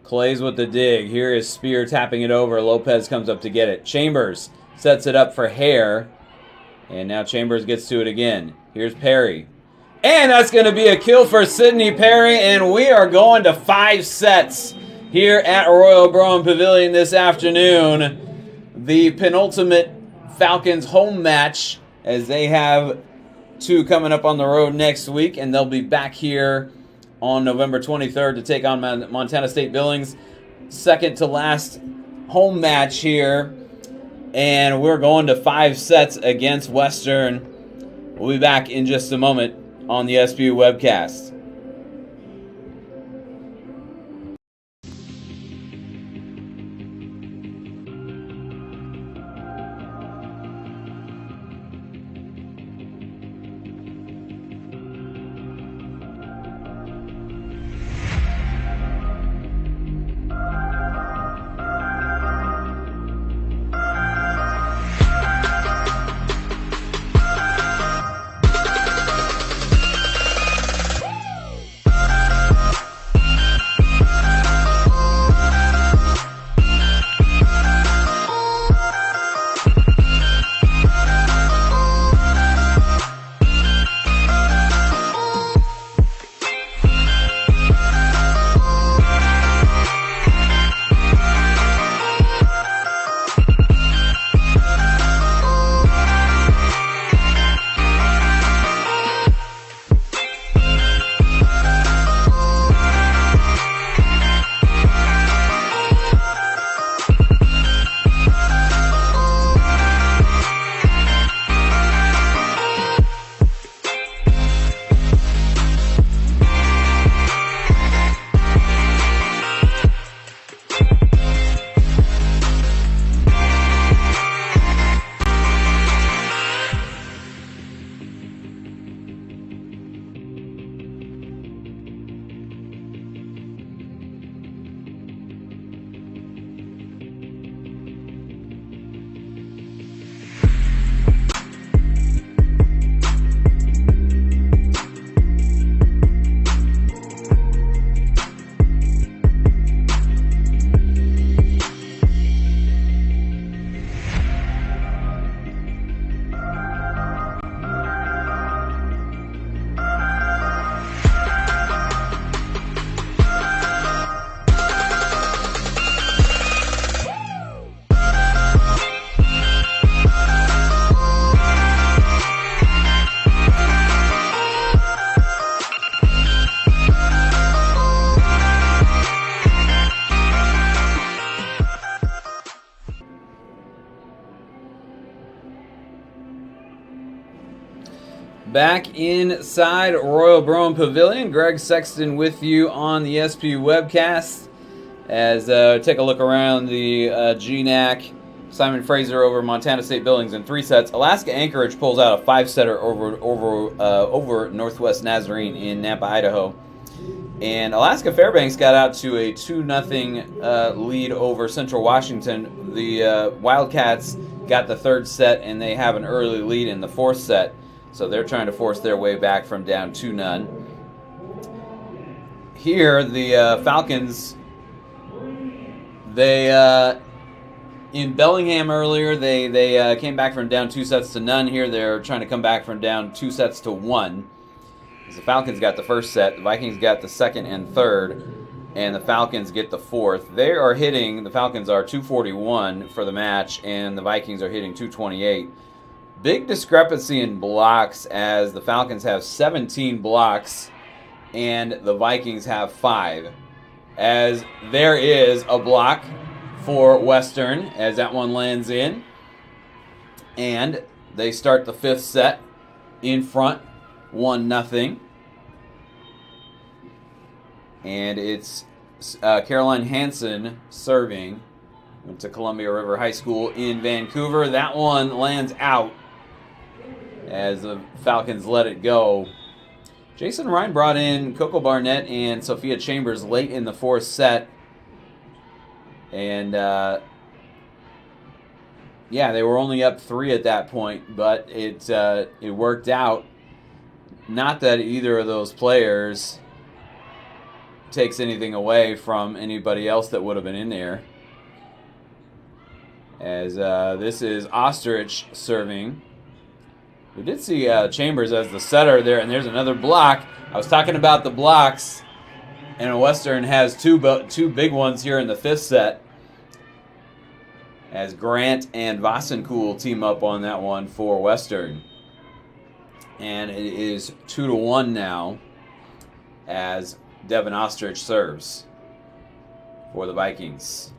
Clays with the dig. Here is Spear tapping it over. Lopez comes up to get it. Chambers sets it up for Hare. And now Chambers gets to it again. Here's Perry. And that's going to be a kill for Sydney Perry. And we are going to 5 sets here at Royal Brougham Pavilion this afternoon. The penultimate Falcons home match, as they have 2 coming up on the road next week, and they'll be back here on November 23rd to take on Montana State Billings. Second to last home match here, and we're going to 5 sets against Western. We'll be back in just a moment on the SBU webcast. Back inside Royal Brown Pavilion. Greg Sexton with you on the SP webcast as take a look around the GNAC. Simon Fraser over Montana State Billings in 3 sets. Alaska Anchorage pulls out a 5-setter over Northwest Nazarene in Nampa, Idaho. And Alaska Fairbanks got out to a 2-0 lead over Central Washington. The Wildcats got the 3rd set, and they have an early lead in the 4th set. So they're trying to force their way back from down 2-0. Here, the Falcons, they in Bellingham earlier, they came back from down 2-0. Here, they're trying to come back from down 2-1. The Falcons got the 1st set, the Vikings got the 2nd and 3rd, and the Falcons get the 4th. They are hitting, the Falcons are 241 for the match, and the Vikings are hitting 228. Big discrepancy in blocks as the Falcons have 17 blocks and the Vikings have 5. As there is a block for Western as that one lands in. And they start the 5th set in front, 1-0. And it's Caroline Hansen serving. Went to Columbia River High School in Vancouver. That one lands out as the Falcons let it go. Jason Ryan brought in Coco Barnett and Sophia Chambers late in the 4th set. And, yeah, they were only up 3 at that point, but it worked out. Not that either of those players takes anything away from anybody else that would have been in there. As this is Ostrich serving. We did see Chambers as the setter there, and there's another block. I was talking about the blocks, and Western has two big ones here in the 5th set. As Grant and Vassenkool team up on that one for Western. And it is 2-1 now as Devin Ostrich serves for the Vikings.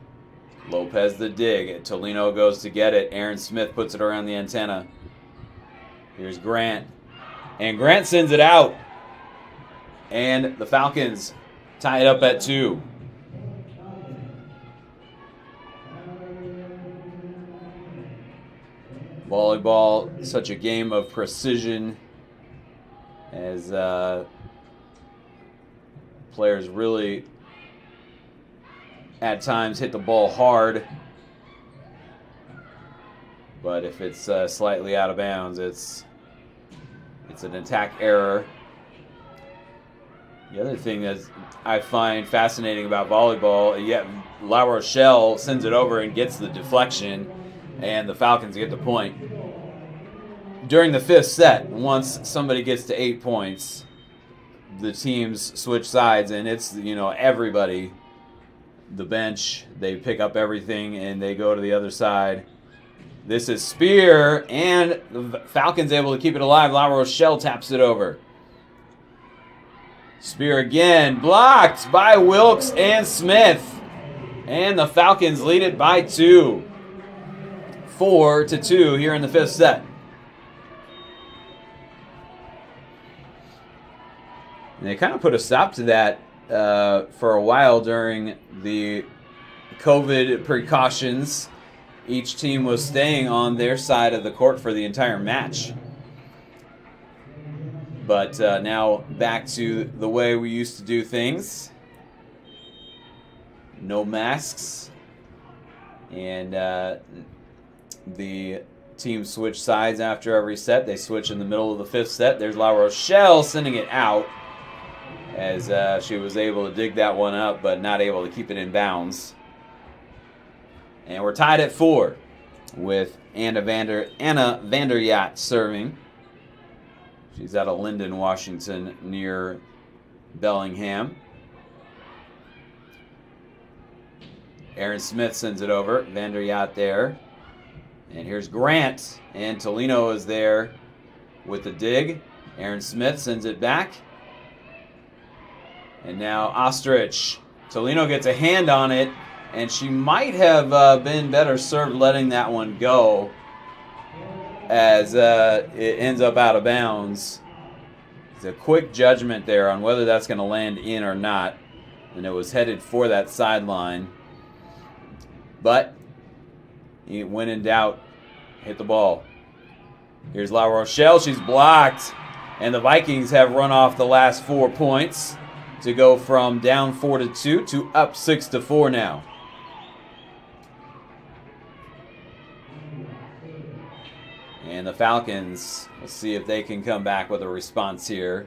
Lopez the dig. Tolino goes to get it. Aaron Smith puts it around the antenna. Here's Grant. And Grant sends it out. And the Falcons tie it up at 2. Volleyball, such a game of precision as players really at times hit the ball hard. But if it's slightly out of bounds, it's an attack error. The other thing that I find fascinating about volleyball, La Rochelle sends it over and gets the deflection, and the Falcons get the point. During the 5th set, once somebody gets to 8 points, the teams switch sides, and it's, everybody, the bench, they pick up everything, and they go to the other side. This is Spear, and the Falcons able to keep it alive. La Rochelle taps it over. Spear again, blocked by Wilkes and Smith. And the Falcons lead it by 2. 4-2 here in the 5th set. And they kind of put a stop to that for a while during the COVID precautions. Each team was staying on their side of the court for the entire match. But now back to the way we used to do things. No masks. And the team switch sides after every set. They switch in the middle of the 5th set. There's La Rochelle sending it out as she was able to dig that one up, but not able to keep it in bounds. And we're tied at 4 with Anna Vanderyacht serving. She's out of Linden, Washington, near Bellingham. Aaron Smith sends it over. Vanderyacht there. And here's Grant. And Tolino is there with the dig. Aaron Smith sends it back. And now Ostrich. Tolino gets a hand on it. And she might have been better served letting that one go, as it ends up out of bounds. It's a quick judgment there on whether that's going to land in or not. And it was headed for that sideline. But when in doubt, hit the ball. Here's La Rochelle. She's blocked. And the Vikings have run off the last 4 points to go from down 4-2 to up 6-4 now. And the Falcons, let's see if they can come back with a response here.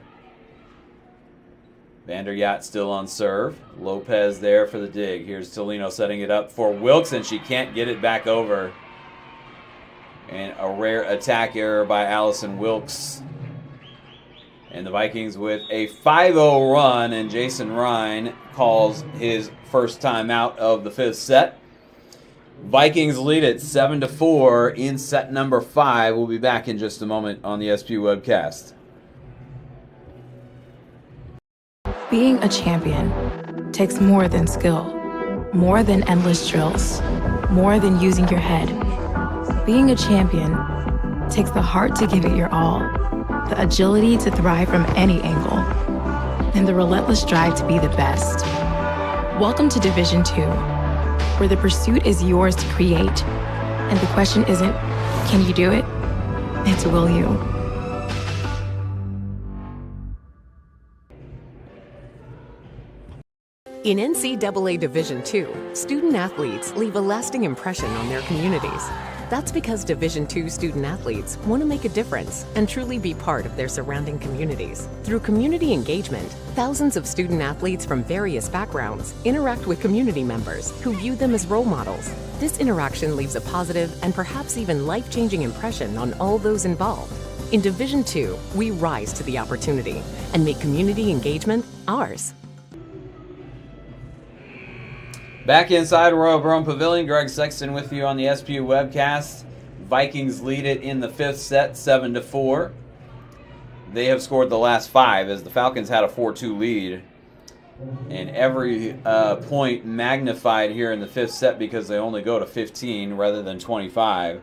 Vander Yacht still on serve. Lopez there for the dig. Here's Tolino setting it up for Wilkes, and she can't get it back over. And a rare attack error by Allison Wilkes. And the Vikings with a 5-0 run, and Jason Ryan calls his first time out of the 5th set. Vikings lead it 7-4 in set number 5. We'll be back in just a moment on the SP webcast. Being a champion takes more than skill, more than endless drills, more than using your head. Being a champion takes the heart to give it your all, the agility to thrive from any angle, and the relentless drive to be the best. Welcome to Division 2, where the pursuit is yours to create, and the question isn't, can you do it? It's, will you? In NCAA Division II, student athletes leave a lasting impression on their communities. That's because Division II student athletes want to make a difference and truly be part of their surrounding communities. Through community engagement, thousands of student athletes from various backgrounds interact with community members who view them as role models. This interaction leaves a positive and perhaps even life-changing impression on all those involved. In Division II, we rise to the opportunity and make community engagement ours. Back inside Royal Brome Pavilion, Greg Sexton with you on the SPU webcast. Vikings lead it in the 5th set, 7-4. They have scored the last 5 as the Falcons had a 4-2 lead. And every point magnified here in the 5th set because they only go to 15 rather than 25.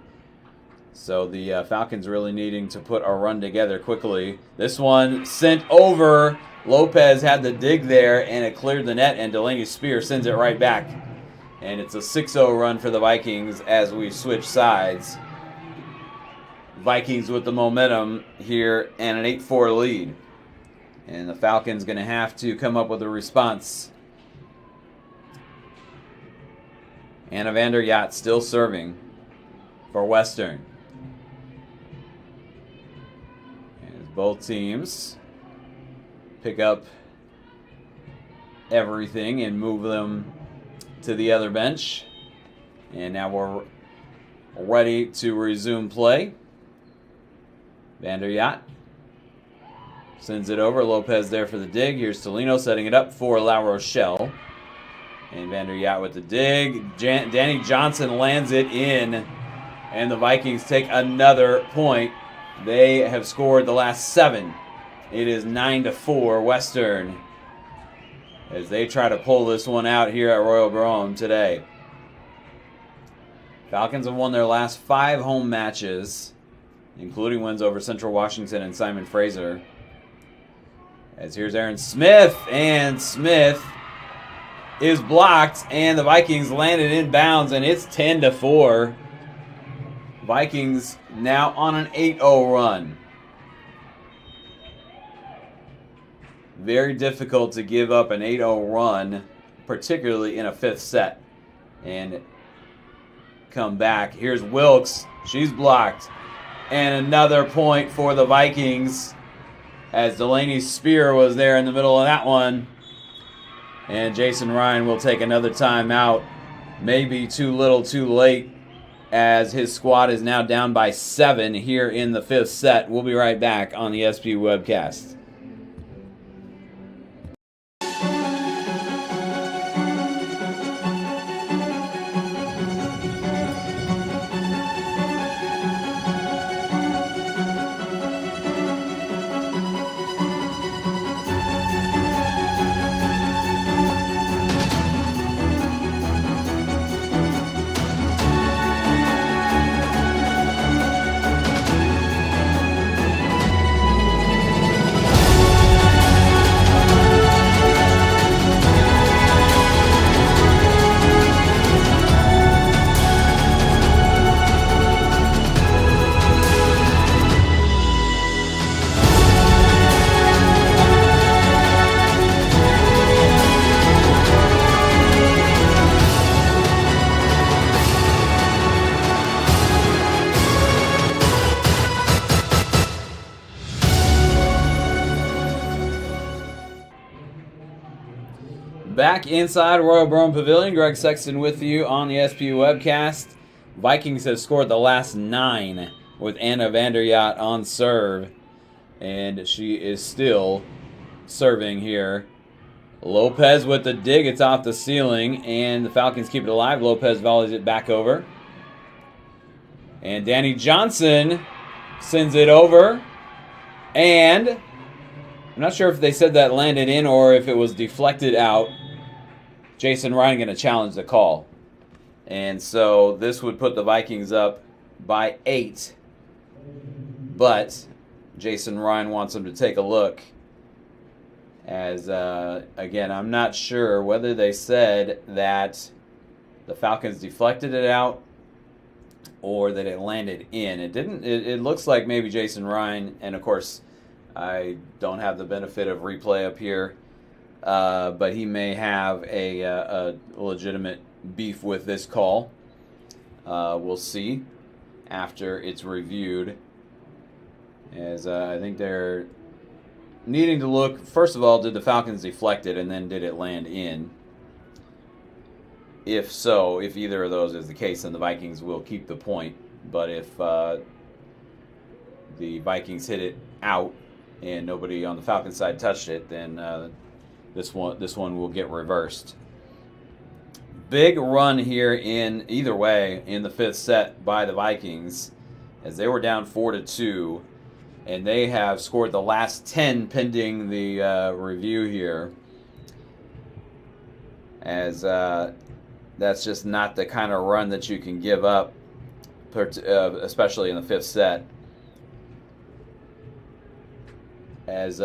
So the Falcons really needing to put a run together quickly. This one sent over. Lopez had the dig there, and it cleared the net, and Delaney Spear sends it right back. And it's a 6-0 run for the Vikings as we switch sides. Vikings with the momentum here and an 8-4 lead. And the Falcons going to have to come up with a response. Anna Vander Yacht still serving for Western. And both teams pick up everything and move them to the other bench. And now we're ready to resume play. Vander Yacht sends it over. Lopez there for the dig. Here's Tolino setting it up for La Rochelle. And Vander Yacht with the dig. Danny Johnson lands it in. And the Vikings take another point. They have scored the last 7. It is 9-4 Western as they try to pull this one out here at Royal Brome today. Falcons have won their last 5 home matches, including wins over Central Washington and Simon Fraser. As here's Aaron Smith, and Smith is blocked, and the Vikings landed in bounds, and it's 10-4. Vikings now on an 8-0 run. Very difficult to give up an 8-0 run, particularly in a 5th set, and come back. Here's Wilkes. She's blocked. And another point for the Vikings as Delaney Spear was there in the middle of that one. And Jason Ryan will take another timeout. Maybe too little too late as his squad is now down by 7 here in the 5th set. We'll be right back on the SP webcast. Back inside Royal Brome Pavilion, Greg Sexton with you on the SPU webcast. Vikings have scored the last 9 with Anna Vanderyacht on serve, and she is still serving here. Lopez with the dig, it's off the ceiling, and the Falcons keep it alive. Lopez volleys it back over. And Danny Johnson sends it over, and I'm not sure if they said that landed in or if it was deflected out. Jason Ryan going to challenge the call. And so this would put the Vikings up by 8. But Jason Ryan wants them to take a look. As, again, I'm not sure whether they said that the Falcons deflected it out or that it landed in. It didn't. It looks like maybe Jason Ryan, and of course, I don't have the benefit of replay up here, but he may have a legitimate beef with this call. We'll see after it's reviewed, as I think they're needing to look. First of all, did the Falcons deflect it, and then did it land in? If so, if either of those is the case, then the Vikings will keep the point. But if the Vikings hit it out and nobody on the Falcons side touched it, then this one will get reversed. Big run here in either way in the 5th set by the Vikings, as they were down 4-2, and they have scored the last 10 pending the review here. As that's just not the kind of run that you can give up, especially in the 5th set. As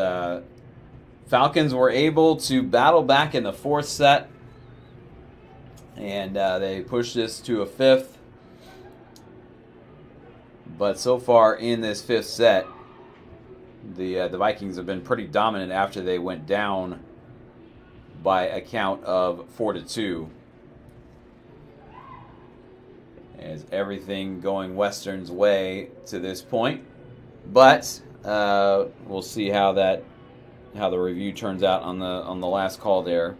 Falcons were able to battle back in the 4th set, and they pushed this to a 5th. But so far in this 5th set, the Vikings have been pretty dominant after they went down by a count of 4-2. As everything going Western's way to this point, but we'll see how the review turns out on the last call there.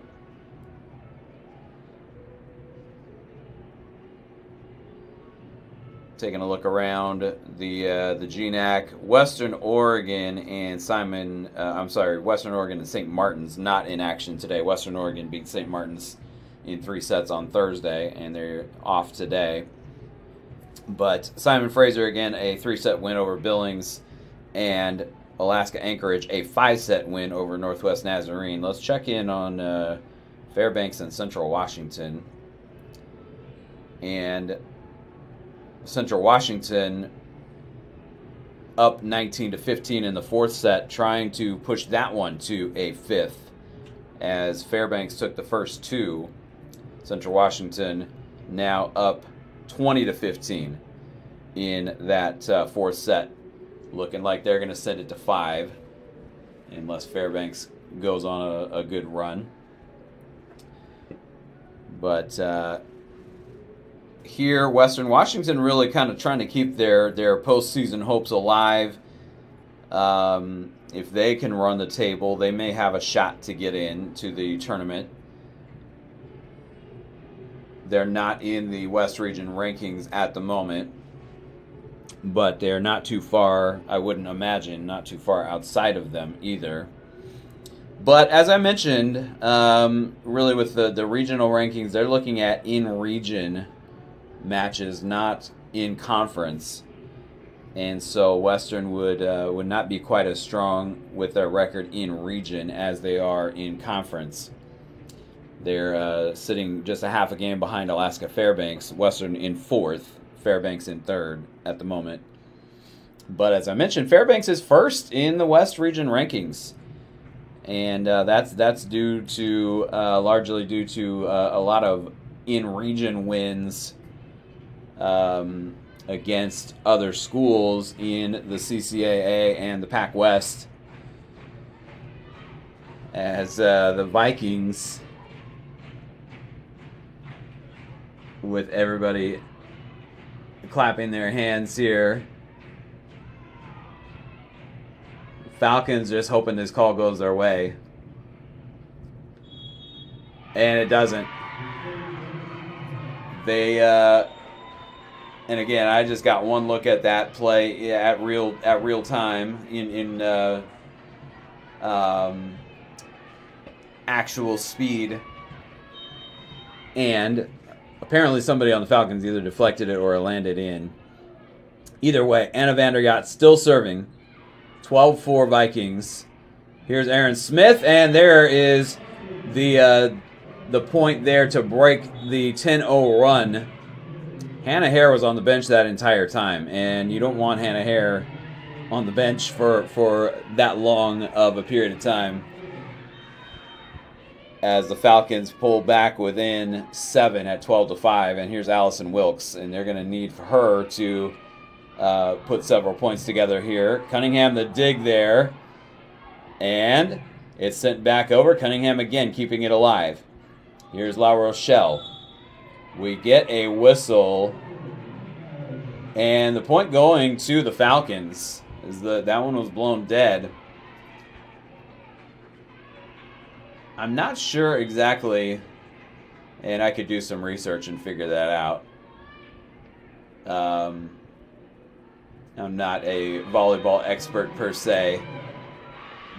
Taking a look around the GNAC, Western Oregon and Western Oregon and St. Martin's not in action today. Western Oregon beat St. Martin's in 3 sets on Thursday, and they're off today. But Simon Fraser, again, a 3-set win over Billings, and Alaska Anchorage, a 5-set win over Northwest Nazarene. Let's check in on Fairbanks and Central Washington. And Central Washington up 19-15 in the 4th set, trying to push that one to a 5th. As Fairbanks took the first 2, Central Washington now up 20-15 in that 4th set, looking like they're going to send it to 5 unless Fairbanks goes on a good run. But here, Western Washington really kind of trying to keep their postseason hopes alive. If they can run the table, they may have a shot to get into the tournament. They're not in the West Region rankings at the moment, but they're not too far, I wouldn't imagine, not too far outside of them either. But as I mentioned, really with the regional rankings, they're looking at in-region matches, not in conference. And so Western would not be quite as strong with their record in region as they are in conference. They're sitting just a half a game behind Alaska Fairbanks, Western in 4th, Fairbanks in 3rd at the moment. But as I mentioned, Fairbanks is 1st in the West Region rankings. And that's due to largely due to a lot of in-region wins against other schools in the CCAA and the Pac West. As the Vikings, with everybody clapping their hands here, Falcons just hoping this call goes their way. And it doesn't. They and again, I just got one look at that play at real time in actual speed, and apparently somebody on the Falcons either deflected it or landed in. Either way, Anna Vandergat still serving. 12-4 Vikings. Here's Aaron Smith, and there is the point there to break the 10-0 run. Hannah Hare was on the bench that entire time, and you don't want Hannah Hare on the bench for that long of a period of time, as the Falcons pull back within 7 at 12-5. And here's Allison Wilkes, and they're going to need for her to put several points together here. Cunningham, the dig there, and it's sent back over. Cunningham again keeping it alive. Here's La Rochelle. We get a whistle, and the point going to the Falcons. That one was blown dead. I'm not sure exactly, and I could do some research and figure that out. I'm not a volleyball expert per se,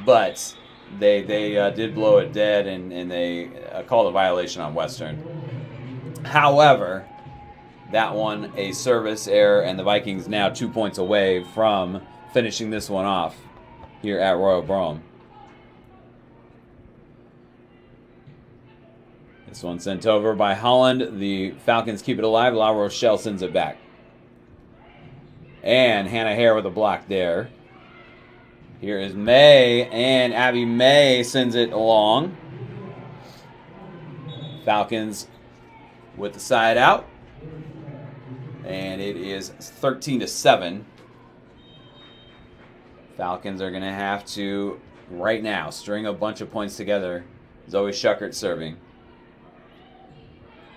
but they did blow it dead, and they called a violation on Western. However, that one a service error, and the Vikings now 2 points away from finishing this one off here at Royal Brougham. This one sent over by Holland. The Falcons keep it alive. La Rochelle sends it back. And Hannah Hare with a block there. Here is May, and Abby May sends it along. Falcons with the side out. And it is 13-7. Falcons are going to have to, right now, string a bunch of points together. Zoe Schuckert serving.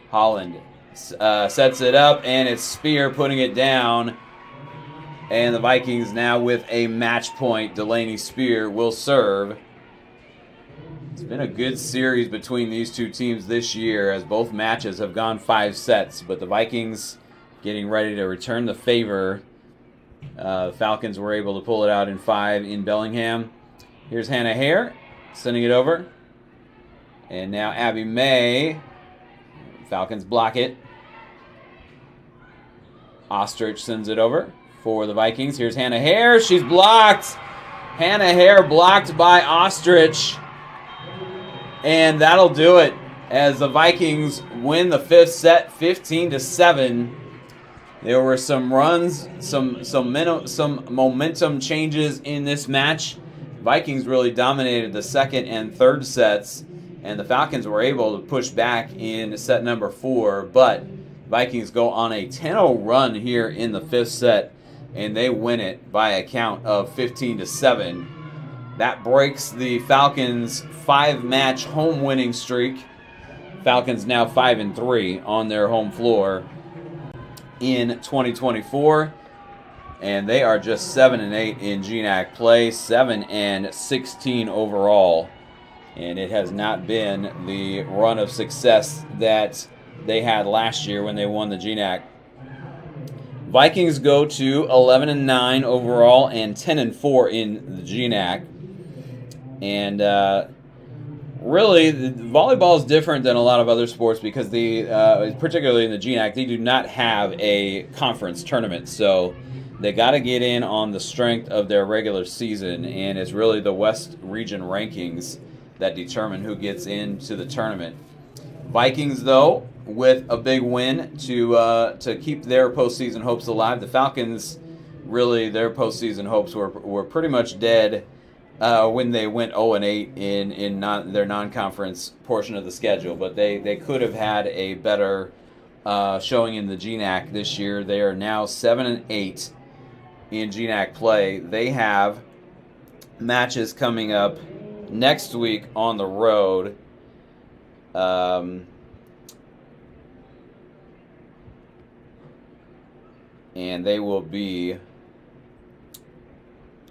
Holland sets it up, and it's Spear putting it down. And the Vikings now with a match point. Delaney Spear will serve. It's been a good series between these two teams this year, as both matches have gone 5 sets. But the Vikings getting ready to return the favor. The Falcons were able to pull it out in 5 in Bellingham. Here's Hannah Hare sending it over. And now Abby May. Falcons block it. Ostrich sends it over for the Vikings. Here's Hannah Hare. She's blocked. Hannah Hare blocked by Ostrich. And that'll do it as the Vikings win the 5th set 15-7. There were some runs, some momentum changes in this match. Vikings really dominated the 2nd and 3rd sets, and the Falcons were able to push back in set number 4, but Vikings go on a 10-0 run here in the 5th set, and they win it by a count of 15-7. That breaks the Falcons' 5-match home winning streak. Falcons now 5-3 on their home floor in 2024, and they are just 7-8 in GNAC play, 7-16 overall, and it has not been the run of success that they had last year when they won the GNAC. Vikings go to 11-9 overall and 10-4 in the GNAC, and really, volleyball is different than a lot of other sports because particularly in the GNAC, they do not have a conference tournament. So they got to get in on the strength of their regular season, and it's really the West region rankings that determine who gets into the tournament. Vikings, though, with a big win to keep their postseason hopes alive. The Falcons, really, their postseason hopes were pretty much dead when they went 0-8 in their non-conference portion of the schedule. But they could have had a better showing in the GNAC this year. They are now 7-8 in GNAC play. They have matches coming up next week on the road. And they will be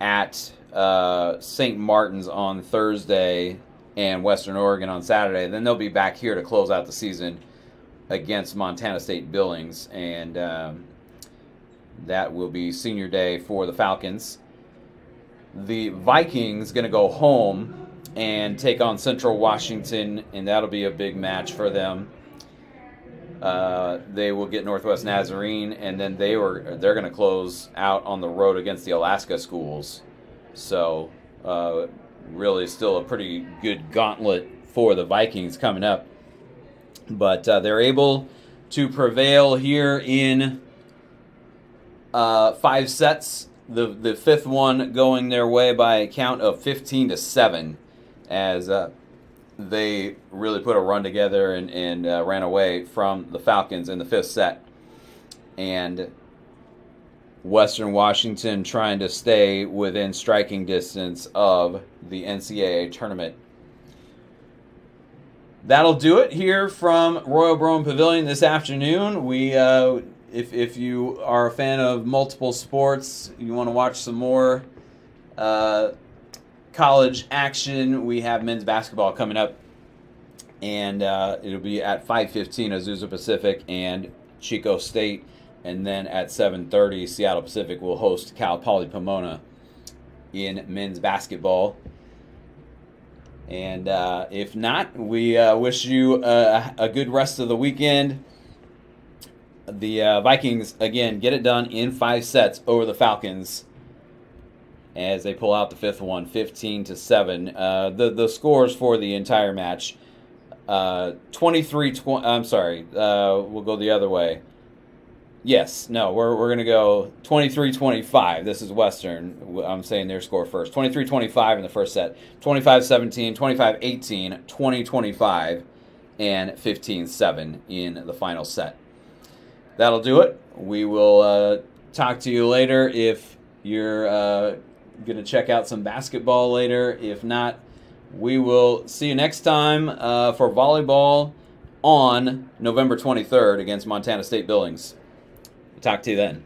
at St. Martin's on Thursday and Western Oregon on Saturday. Then they'll be back here to close out the season against Montana State Billings, and that will be senior day for the Falcons. The Vikings going to go home and take on Central Washington, and that'll be a big match for them. They will get Northwest Nazarene, and then they're going to close out on the road against the Alaska schools. So really still a pretty good gauntlet for the Vikings coming up. But they're able to prevail here in 5 sets. The fifth one going their way by a count of 15-7, as they really put a run together and ran away from the Falcons in the fifth set. And Western Washington trying to stay within striking distance of the NCAA tournament. That'll do it here from Royal Broham Pavilion this afternoon. We, if you are a fan of multiple sports, you want to watch some more college action, we have men's basketball coming up, and it'll be at 5:15 Azusa Pacific and Chico State, and then at 7:30 Seattle Pacific will host Cal Poly Pomona in men's basketball. And if not, we wish you a good rest of the weekend. The Vikings, again, get it done in 5 sets over the Falcons as they pull out the fifth one, 15-7. The scores for the entire match, 23-20. I'm sorry, we'll go the other way. Yes, no, we're going to go 23-25. This is Western. I'm saying their score first. 23-25 in the first set. 25-17, 25-18, 20-25, and 15-7 in the final set. That'll do it. We will talk to you later if you're going to check out some basketball later. If not, we will see you next time for volleyball on November 23rd against Montana State Billings. Talk to you then.